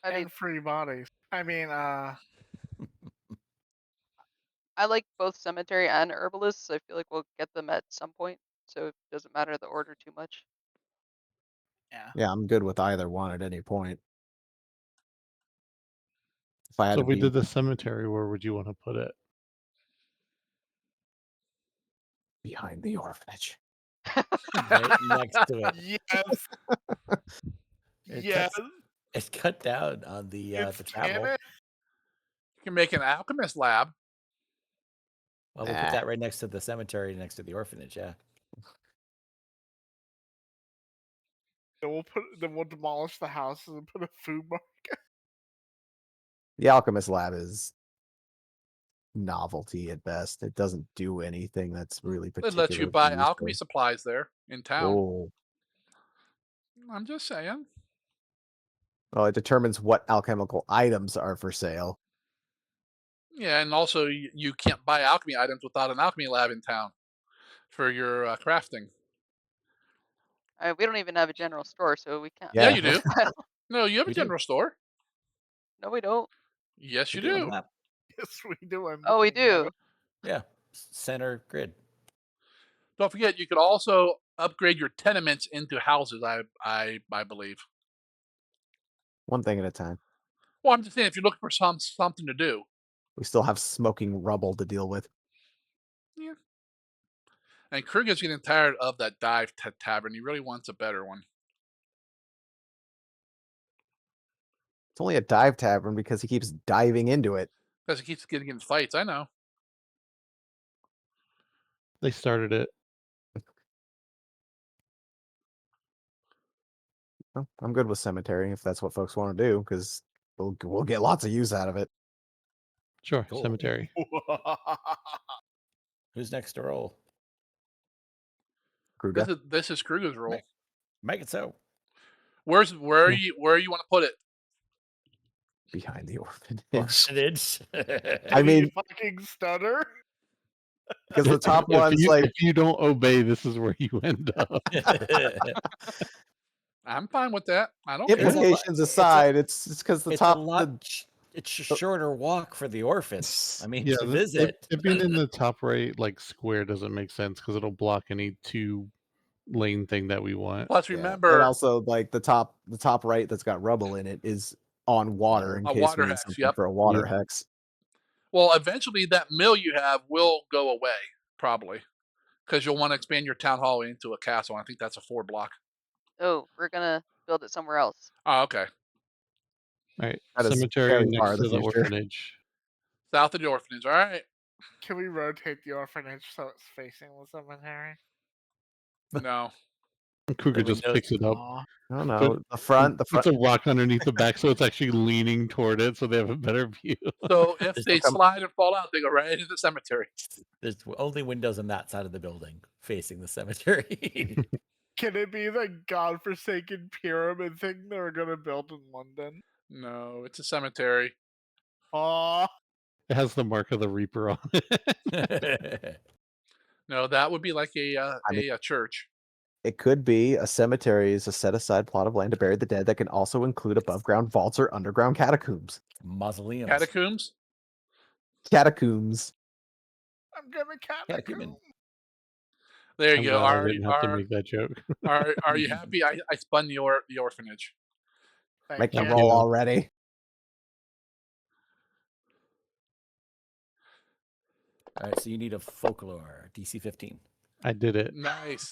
Speaker 6: I mean,
Speaker 4: And free bodies. I mean,
Speaker 6: I like both cemetery and herbalists. I feel like we'll get them at some point, so it doesn't matter the order too much.
Speaker 4: yeah.
Speaker 1: Yeah, I'm good with either one at any point. If I had
Speaker 5: So
Speaker 1: to
Speaker 5: if we
Speaker 1: be
Speaker 5: did the cemetery, where would you want to put it?
Speaker 1: behind the orphanage.
Speaker 2: Right next to it.
Speaker 4: Yes.
Speaker 2: It
Speaker 4: yes.
Speaker 2: cuts- It's cut down on the
Speaker 4: It's
Speaker 2: travel.
Speaker 4: canon.
Speaker 3: You can make an alchemist lab.
Speaker 2: Well, we'll
Speaker 1: Nah.
Speaker 2: put that right next to the cemetery, next to the orphanage. Yeah.
Speaker 4: Then we'll demolish the houses and put a food market.
Speaker 1: The alchemist lab is novelty at best. It doesn't do anything that's really
Speaker 3: It
Speaker 1: particularly
Speaker 3: lets you buy
Speaker 1: useful.
Speaker 3: alchemy supplies there in town.
Speaker 1: Oh,
Speaker 3: I'm just saying.
Speaker 1: well, it determines what alchemical items are for sale.
Speaker 3: Yeah, and also you can't buy alchemy items without an alchemy lab in town for your crafting.
Speaker 6: We don't even have a general store, so we can't.
Speaker 3: Yeah,
Speaker 1: Yeah.
Speaker 3: you do. No, you have a
Speaker 2: We do.
Speaker 3: general store.
Speaker 6: No, we don't.
Speaker 3: Yes,
Speaker 2: We
Speaker 3: you
Speaker 2: on the
Speaker 3: do.
Speaker 2: map.
Speaker 4: Yes, we do. I'm
Speaker 6: Oh, we
Speaker 4: looking at
Speaker 6: do.
Speaker 4: it.
Speaker 2: Yeah. Center grid.
Speaker 3: Don't forget, you could also upgrade your tenements into houses. I believe.
Speaker 1: One thing at a time.
Speaker 3: Well, I'm just saying, if you're looking for something to do,
Speaker 1: We still have smoking rubble to deal with.
Speaker 3: and Kruger's getting tired of that dive tavern. He really wants a better one.
Speaker 1: It's only a dive tavern because he keeps diving into it.
Speaker 3: Because he keeps getting in fights. I know.
Speaker 5: They started it.
Speaker 1: Well, I'm good with cemetery if that's what folks want to do, because we'll get lots of use out of it.
Speaker 5: Sure,
Speaker 2: Cool.
Speaker 5: cemetery.
Speaker 2: Who's next to roll?
Speaker 1: Kruger,
Speaker 3: This is Kruger's role.
Speaker 2: Make it so.
Speaker 3: Where you want to put it?
Speaker 1: behind the orphanage.
Speaker 2: Orphanage.
Speaker 1: I mean,
Speaker 4: You fucking stutter.
Speaker 1: because the top
Speaker 5: If
Speaker 1: one's
Speaker 5: you,
Speaker 1: like
Speaker 5: if you don't obey, this is where you end up.
Speaker 3: I'm fine with that. I don't care.
Speaker 1: implications aside, it's because the
Speaker 2: it's
Speaker 1: top
Speaker 2: a lot. It's a shorter walk for the orphans. I mean,
Speaker 5: Yeah,
Speaker 2: to
Speaker 5: it,
Speaker 2: visit.
Speaker 5: it being in the top right like square doesn't make sense because it'll block any 2 lane thing that we want.
Speaker 3: Plus,
Speaker 1: Yeah.
Speaker 3: remember
Speaker 1: And also, like the top right that's got rubble in it is on water in
Speaker 3: a
Speaker 1: case
Speaker 3: water
Speaker 1: we need
Speaker 3: hex.
Speaker 1: something
Speaker 3: Yep.
Speaker 1: for a water
Speaker 5: Yep.
Speaker 1: hex.
Speaker 3: Well, eventually that mill you have will go away, probably, because you'll want to expand your town hall into a castle. I think that's a 4 block.
Speaker 6: Oh, we're gonna build it somewhere else.
Speaker 3: Oh, okay.
Speaker 5: All right,
Speaker 1: That is
Speaker 5: cemetery
Speaker 1: very far
Speaker 5: next
Speaker 1: in the
Speaker 5: to the
Speaker 1: future.
Speaker 5: orphanage.
Speaker 3: South of the orphanage. All right.
Speaker 4: Can we rotate the orphanage so it's facing the cemetery?
Speaker 3: No.
Speaker 5: Kruger
Speaker 2: The
Speaker 5: just
Speaker 2: windows.
Speaker 5: picks it up,
Speaker 4: Aw.
Speaker 1: I don't
Speaker 5: put
Speaker 1: know. The front,
Speaker 5: puts a rock underneath the back, so it's actually leaning toward it, so they have a better view.
Speaker 3: So if
Speaker 2: There's
Speaker 3: they
Speaker 1: come-
Speaker 3: slide and fall out, they go right into the cemetery.
Speaker 2: There's only windows on that side of the building facing the cemetery.
Speaker 4: Can it be the godforsaken pyramid thing they're gonna build in London?
Speaker 3: No, it's a cemetery.
Speaker 4: Aw.
Speaker 5: It has the mark of the Reaper on it.
Speaker 3: No, that would be like a
Speaker 1: mean-
Speaker 3: church.
Speaker 1: It could be a cemetery is a set aside plot of land to bury the dead that can also include above ground vaults or underground catacombs.
Speaker 2: Mausoleums.
Speaker 3: Catacombs.
Speaker 1: Catacombs.
Speaker 4: I'm gonna catacomb.
Speaker 2: Catechumen.
Speaker 3: There
Speaker 5: I'm
Speaker 3: you go.
Speaker 5: glad I didn't have to make that joke.
Speaker 3: Are you happy? I spun the orphanage.
Speaker 4: Thank
Speaker 1: Make the
Speaker 4: you.
Speaker 1: roll
Speaker 5: you.
Speaker 1: already.
Speaker 2: All right, so you need a folklore DC 15.
Speaker 5: I did it.
Speaker 3: Nice.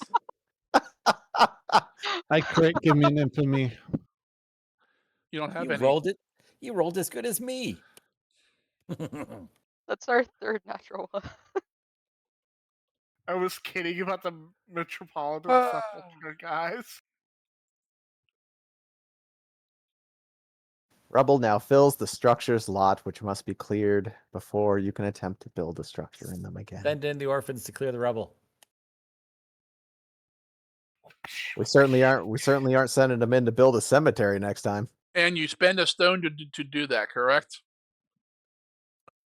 Speaker 5: I crit. Give me an infamy.
Speaker 3: You don't have
Speaker 2: You
Speaker 3: any.
Speaker 2: rolled it. You rolled as good as me.
Speaker 6: That's our third natural one.
Speaker 4: I was kidding about the Metropolitan
Speaker 3: Ah.
Speaker 4: Sepulchre, guys.
Speaker 1: Rubble now fills the structure's lot, which must be cleared before you can attempt to build a structure in them again.
Speaker 2: Send in the orphans to clear the rubble.
Speaker 1: We certainly aren't sending them in to build a cemetery next time.
Speaker 3: And you spend a stone to do that, correct?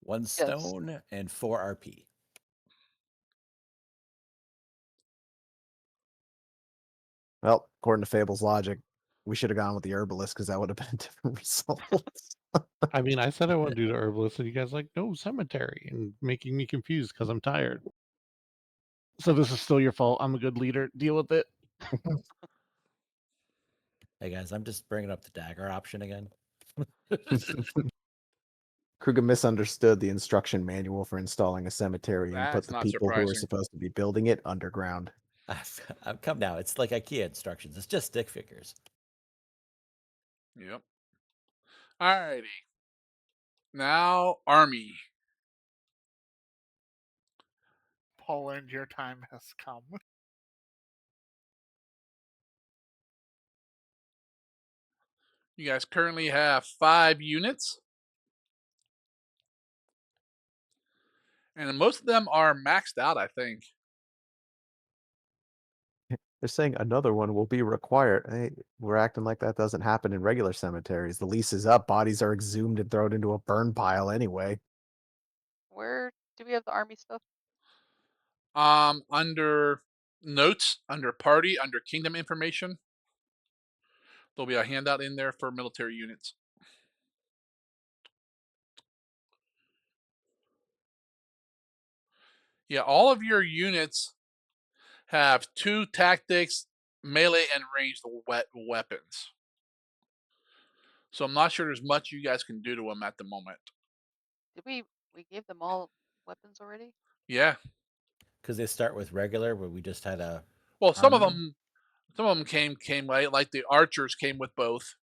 Speaker 2: 1 stone and 4 RP.
Speaker 1: Well, according to Fable's logic, we should have gone with the herbalist because that would have been a different result.
Speaker 5: I mean, I said I want to do the herbalist, and you guys like, no, cemetery, and making me confused because I'm tired. So this is still your fault. I'm a good leader. Deal with it.
Speaker 2: Hey guys, I'm just bringing up the dagger option again.
Speaker 1: Kruger misunderstood the instruction manual for installing a cemetery and put
Speaker 3: That's
Speaker 1: the
Speaker 3: not
Speaker 1: people who are
Speaker 3: surprising.
Speaker 1: supposed to be building it underground.
Speaker 2: Come now, it's like IKEA instructions. It's just stick figures.
Speaker 3: Yep. Alrighty. Now, army.
Speaker 4: Poland, your time has come.
Speaker 3: You guys currently have 5 units. And most of them are maxed out, I think.
Speaker 1: They're saying another one will be required. Hey, we're acting like that doesn't happen in regular cemeteries. The lease is up, bodies are exhumed and thrown into a burn pile anyway.
Speaker 6: Where do we have the army stuff?
Speaker 3: Under notes, under party, under kingdom information, there'll be a handout in there for military units. Yeah, all of your units have 2 tactics, melee, and ranged weapons. So I'm not sure there's much you guys can do to them at the moment.
Speaker 6: Did we gave them all weapons already?
Speaker 3: Yeah.
Speaker 2: Because they start with regular, where we just had a.
Speaker 3: Well, some of
Speaker 2: army.
Speaker 3: them came late, like the archers came with both.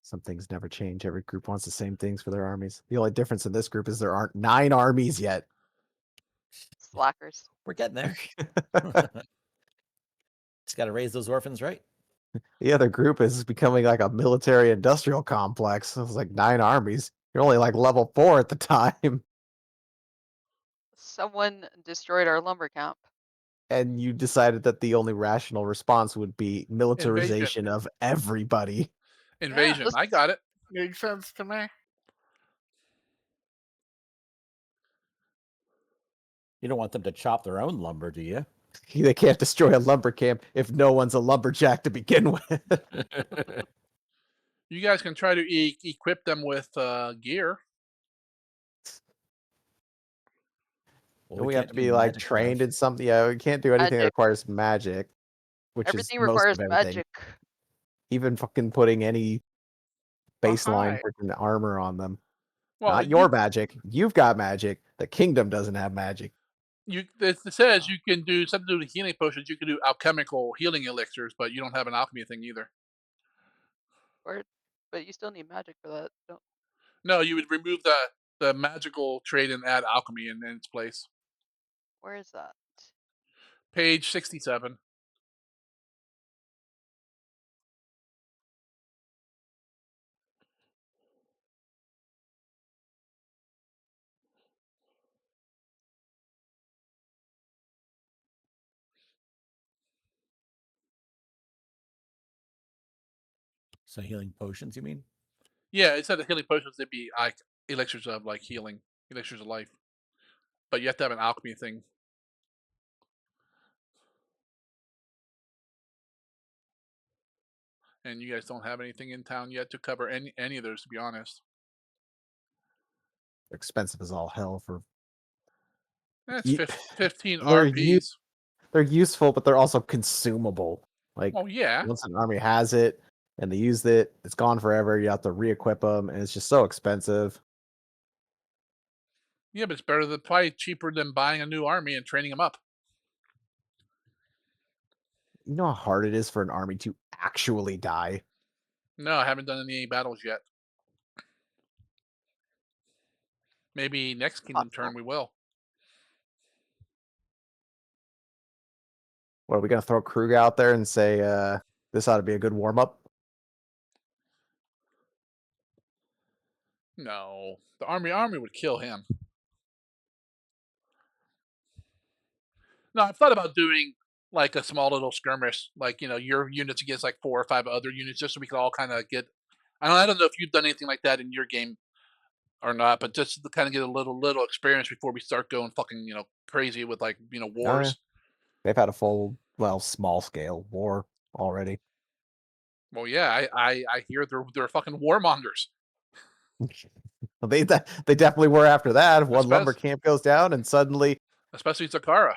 Speaker 1: Some things never change. Every group wants the same things for their armies. The only difference in this group is there aren't 9 armies yet.
Speaker 6: Slackers.
Speaker 2: We're getting there. Just got to raise those orphans right.
Speaker 1: The other group is becoming like a military industrial complex. It's like 9 armies. You're only like level 4 at the time.
Speaker 6: Someone destroyed our lumber camp.
Speaker 1: And you decided that the only rational response would be militarization of everybody.
Speaker 3: Invasion.
Speaker 6: Let's-
Speaker 3: I got it.
Speaker 4: Makes sense to me.
Speaker 2: You don't want them to chop their own lumber, do you?
Speaker 1: They can't destroy a lumber camp if no one's a lumberjack to begin with.
Speaker 3: You guys can try to equip them with gear.
Speaker 2: Well,
Speaker 1: And
Speaker 2: we
Speaker 1: we have
Speaker 2: can't
Speaker 1: to
Speaker 2: do
Speaker 1: be like
Speaker 2: magic
Speaker 1: trained
Speaker 2: stuff.
Speaker 1: in something. Yeah, we can't do anything that
Speaker 6: Magic.
Speaker 1: requires magic, which is
Speaker 6: Everything
Speaker 1: most
Speaker 6: requires
Speaker 1: of everything.
Speaker 6: magic.
Speaker 1: Even fucking putting any
Speaker 4: But
Speaker 1: baseline
Speaker 4: hi.
Speaker 1: freaking armor on them.
Speaker 3: Well,
Speaker 1: Not your magic. You've got magic. The kingdom doesn't have magic.
Speaker 3: it says you can do something to do with healing potions. You can do alchemical healing elixirs, but you don't have an alchemy thing either.
Speaker 6: Or, but you still need magic for that. Don't.
Speaker 3: No, you would remove the magical trait and add alchemy in its place.
Speaker 6: Where is that?
Speaker 3: Page 67.
Speaker 2: So healing potions, you mean?
Speaker 3: Yeah, instead of healing potions, they'd be like elixirs of like healing, elixirs of life. But you have to have an alchemy thing. And you guys don't have anything in town yet to cover any of those, to be honest.
Speaker 1: They're expensive as all hell for.
Speaker 3: That's
Speaker 1: You,
Speaker 3: 15
Speaker 1: they're
Speaker 3: RPs.
Speaker 1: they're useful, but they're also consumable. Like
Speaker 3: Well, yeah.
Speaker 1: once an army has it and they used it, it's gone forever. You have to re-equip them, and it's just so expensive.
Speaker 3: Yeah, but it's better than probably cheaper than buying a new army and training them up.
Speaker 1: You know how hard it is for an army to actually die.
Speaker 3: No, I haven't done any battles yet. Maybe next Kingdom turn we will.
Speaker 1: What are we gonna throw Krug out there and say this ought to be a good warm up?
Speaker 3: No, the army would kill him. No, I've thought about doing like a small little skirmish, like your units against like 4 or 5 other units, just so we could all kind of get. I don't know if you've done anything like that in your game or not, but just to kind of get a little experience before we start going fucking crazy with like
Speaker 1: Oh yeah,
Speaker 3: wars.
Speaker 1: they've had a full, well, small scale war already.
Speaker 3: Well, yeah, I hear they're fucking warmongers.
Speaker 1: Well, they definitely were after that. One lumber
Speaker 3: Especially
Speaker 1: camp goes down, and suddenly
Speaker 3: especially Zakara.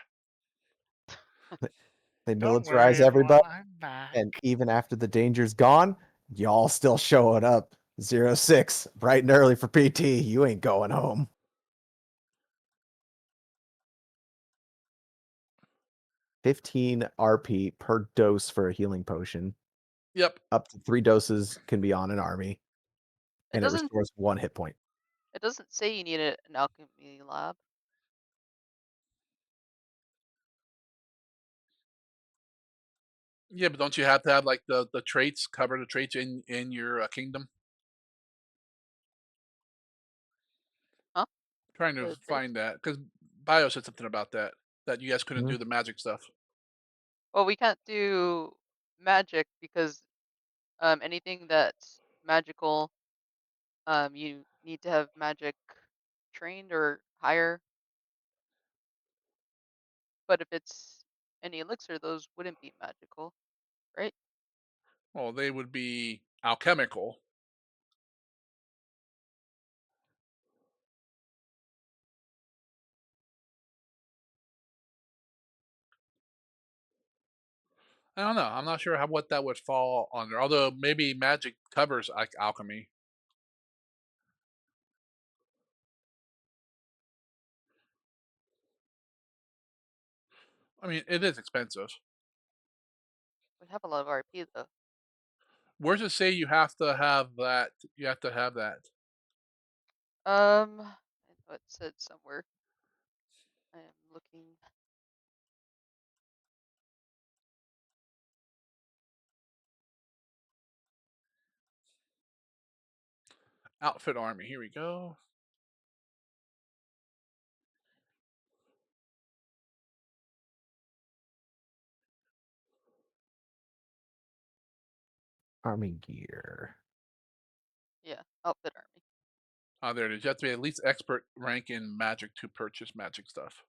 Speaker 1: they
Speaker 4: Don't worry,
Speaker 1: militarize
Speaker 4: everyone.
Speaker 1: everybody.
Speaker 4: I'm back.
Speaker 1: And even after the danger's gone, y'all still showing up. 06, bright and early for PT. You ain't going home. 15 RP per dose for a healing potion.
Speaker 3: Yep.
Speaker 1: Up to 3 doses can be on an army,
Speaker 6: It
Speaker 1: and it
Speaker 6: doesn't.
Speaker 1: restores 1 hit point.
Speaker 6: It doesn't say you need an alchemy lab.
Speaker 3: Yeah, but don't you have to have like the traits, cover the traits in your kingdom?
Speaker 6: Huh?
Speaker 3: Trying to
Speaker 6: The traits?
Speaker 3: find that because Bio said something about that you guys couldn't
Speaker 1: Mhm.
Speaker 3: do the magic stuff.
Speaker 6: Well, we can't do magic because anything that's magical, you need to have magic trained or higher. But if it's any elixir, those wouldn't be magical, right?
Speaker 3: Well, they would be alchemical. I don't know. I'm not sure what that would fall under. Although maybe magic covers like alchemy. I mean, it is expensive.
Speaker 6: We have a lot of RP though.
Speaker 3: Where does it say you have to have that? You have to have that.
Speaker 6: I know it said somewhere. I am looking.
Speaker 3: Outfit army. Here we go.
Speaker 1: Army gear.
Speaker 6: Yeah, outfit army.
Speaker 3: Oh, there it is. You have to be at least expert rank in magic to purchase magic stuff.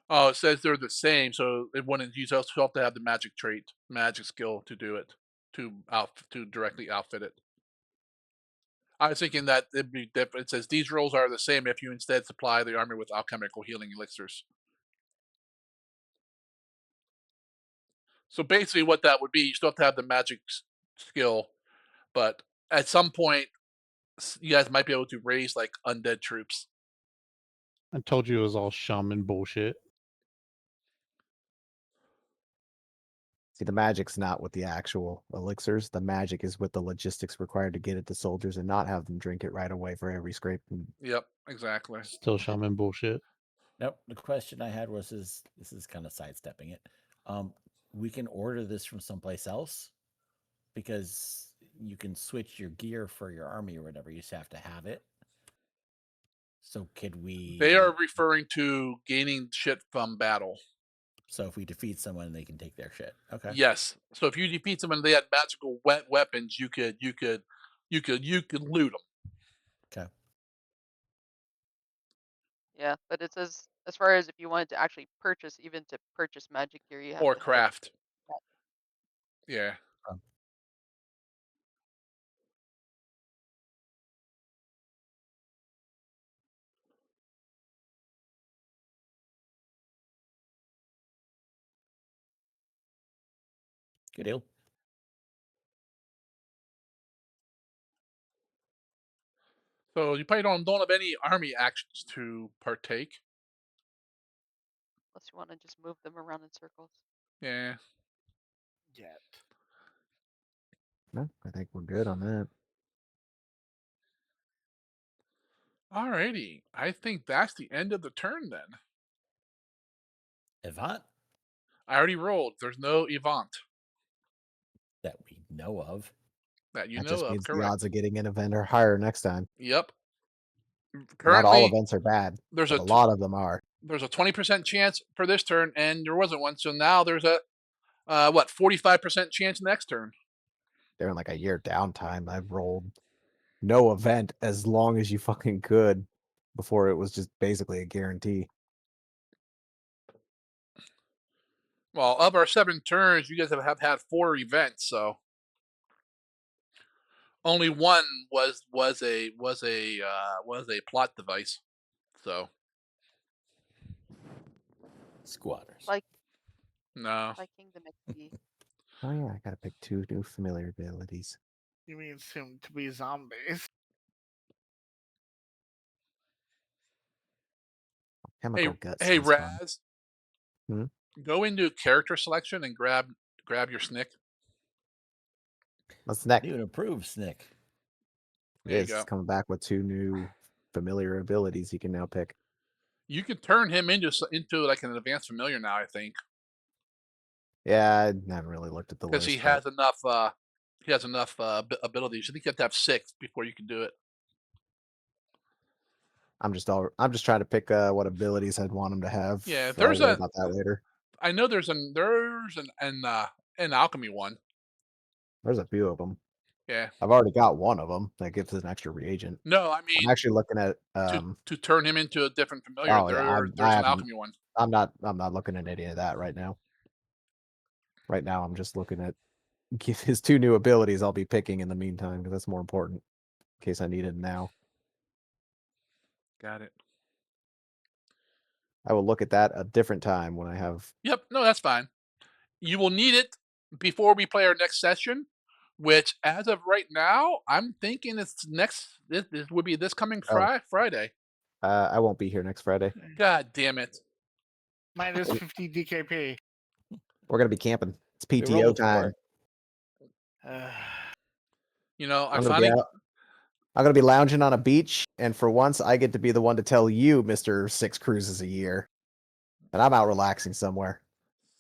Speaker 3: Oh, it says they're the same, so it wouldn't. You just have to have the magic trait, magic skill to do it, to directly outfit it. I was thinking that it'd be different. It says these rolls are the same if you instead supply the army with alchemical healing elixirs. So basically, what that would be, you still have to have the magic skill, but at some point, you guys might be able to raise like undead troops.
Speaker 5: I told you it was all shaman bullshit.
Speaker 1: See, the magic's not with the actual elixirs. The magic is with the logistics required to get it to soldiers and not have them drink it right away for every scrape.
Speaker 3: Yep, exactly.
Speaker 5: Still shaman bullshit.
Speaker 2: Nope. The question I had was, this is kind of sidestepping it. We can order this from someplace else because you can switch your gear for your army or whatever. You just have to have it. So could we?
Speaker 3: They are referring to gaining shit from battle.
Speaker 2: So if we defeat someone, they can take their shit. Okay.
Speaker 3: Yes. So if you defeat someone, they had magical weapons. You could loot them.
Speaker 2: Okay.
Speaker 6: Yeah, but it says as far as if you wanted to actually purchase, even to purchase magic gear, you have
Speaker 3: Or
Speaker 6: to have.
Speaker 3: craft. Yeah.
Speaker 2: Good deal.
Speaker 3: So you probably don't have any army actions to partake.
Speaker 6: Unless you want to just move them around in circles.
Speaker 3: Yeah.
Speaker 4: Yet.
Speaker 1: No, I think we're good on that.
Speaker 3: Alrighty. I think that's the end of the turn then.
Speaker 2: Event
Speaker 3: I already rolled. There's no event
Speaker 2: that we know of.
Speaker 3: that you
Speaker 1: That
Speaker 3: know
Speaker 1: just
Speaker 3: of.
Speaker 1: means the
Speaker 3: Correct.
Speaker 1: odds of getting an event are higher next time.
Speaker 3: Yep.
Speaker 1: Not all
Speaker 3: Currently,
Speaker 1: events are bad,
Speaker 3: there's
Speaker 1: but
Speaker 3: a
Speaker 1: a lot of them are.
Speaker 3: 20% chance for this turn, and there wasn't one. So now there's a 45% chance next turn.
Speaker 1: During like a year downtime, I've rolled no event as long as you fucking could before it was just basically a guarantee.
Speaker 3: Well, of our 7 turns, you guys have had 4 events, so only one was a plot device. So
Speaker 2: Squatters.
Speaker 6: Like
Speaker 3: no.
Speaker 6: Kingdom XP.
Speaker 1: Oh yeah, I gotta pick 2 new familiar abilities.
Speaker 4: You mean soon to be zombies?
Speaker 1: Chemical gut
Speaker 3: Hey,
Speaker 1: sounds fun.
Speaker 3: Raz.
Speaker 1: Hmm?
Speaker 3: Go into character selection and grab your snick.
Speaker 1: What's next?
Speaker 2: New and improved Snick.
Speaker 3: There you
Speaker 1: Yes,
Speaker 3: go.
Speaker 1: it's coming back with 2 new familiar abilities you can now pick.
Speaker 3: You can turn him into like an advanced familiar now, I think,
Speaker 1: Yeah, I haven't really looked at the
Speaker 3: because
Speaker 1: list, but
Speaker 3: he has enough abilities. I think you have to have 6 before you can do it.
Speaker 1: I'm just trying to pick what abilities I'd want him to have.
Speaker 3: Yeah,
Speaker 1: I'll worry about that later.
Speaker 3: I know there's an alchemy one.
Speaker 1: There's a few of them.
Speaker 3: Yeah.
Speaker 1: I've already got one of them that gives an extra reagent.
Speaker 3: No, I
Speaker 1: I'm
Speaker 3: mean
Speaker 1: actually looking at
Speaker 3: to turn him into a different familiar.
Speaker 1: oh yeah,
Speaker 3: There's an alchemy one.
Speaker 1: I'm not looking at any of that right now. Right now I'm just looking at his 2 new abilities I'll be picking in the meantime because that's more important in case I need it now.
Speaker 3: Got it.
Speaker 1: I will look at that a different time when I have
Speaker 3: Yep. No, that's fine. You will need it before we play our next session, which, as of right now, I'm thinking it's next. This would be this coming Friday.
Speaker 1: I won't be here next Friday.
Speaker 3: God damn it!
Speaker 4: Minus 50 DKP.
Speaker 1: We're gonna be camping. It's
Speaker 2: We
Speaker 1: PTO
Speaker 2: rolled
Speaker 1: time.
Speaker 2: for it.
Speaker 3: You know,
Speaker 1: I'm gonna be lounging on a beach, and for once, I get to be the one to tell you, Mister 6 cruises a year, and I'm out relaxing somewhere.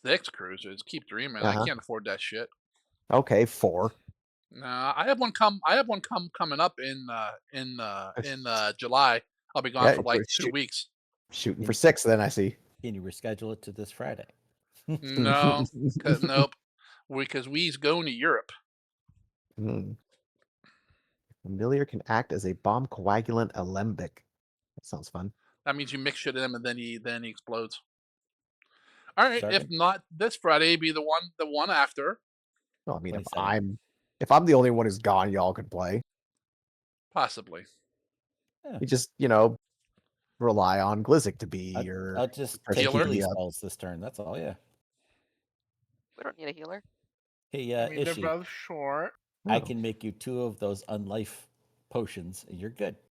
Speaker 3: 6 cruises. Keep dreaming. I
Speaker 1: Uh-huh.
Speaker 3: can't afford that shit.
Speaker 1: Okay, 4.
Speaker 3: Nah, I have one coming up in July. I'll be gone
Speaker 1: Yeah,
Speaker 3: for like
Speaker 1: we're
Speaker 3: 2 weeks.
Speaker 1: shooting for 6. Then I see.
Speaker 2: Can you reschedule it to this Friday?
Speaker 3: No, nope. Because we's going to Europe.
Speaker 1: Hmm. Familiar can act as a bomb coagulant alembic. That sounds fun.
Speaker 3: That means you mix shit in him and then he explodes. All right.
Speaker 2: Starting?
Speaker 3: If not this Friday, be the one after,
Speaker 1: Well, I mean,
Speaker 2: 27.
Speaker 1: if I'm the only one who's gone, y'all can play.
Speaker 3: possibly.
Speaker 2: Yeah.
Speaker 1: You just, rely on Glizzic to be your
Speaker 2: I'll just
Speaker 1: person
Speaker 2: take
Speaker 3: Healer?
Speaker 1: keeping
Speaker 2: healing
Speaker 1: you up.
Speaker 2: spells this turn. That's all. Yeah.
Speaker 6: We don't need a healer.
Speaker 2: Hey,
Speaker 4: I mean, they're
Speaker 2: Ishi,
Speaker 4: both short.
Speaker 2: I
Speaker 1: Oh.
Speaker 2: can make you 2 of those unlife potions, and you're good.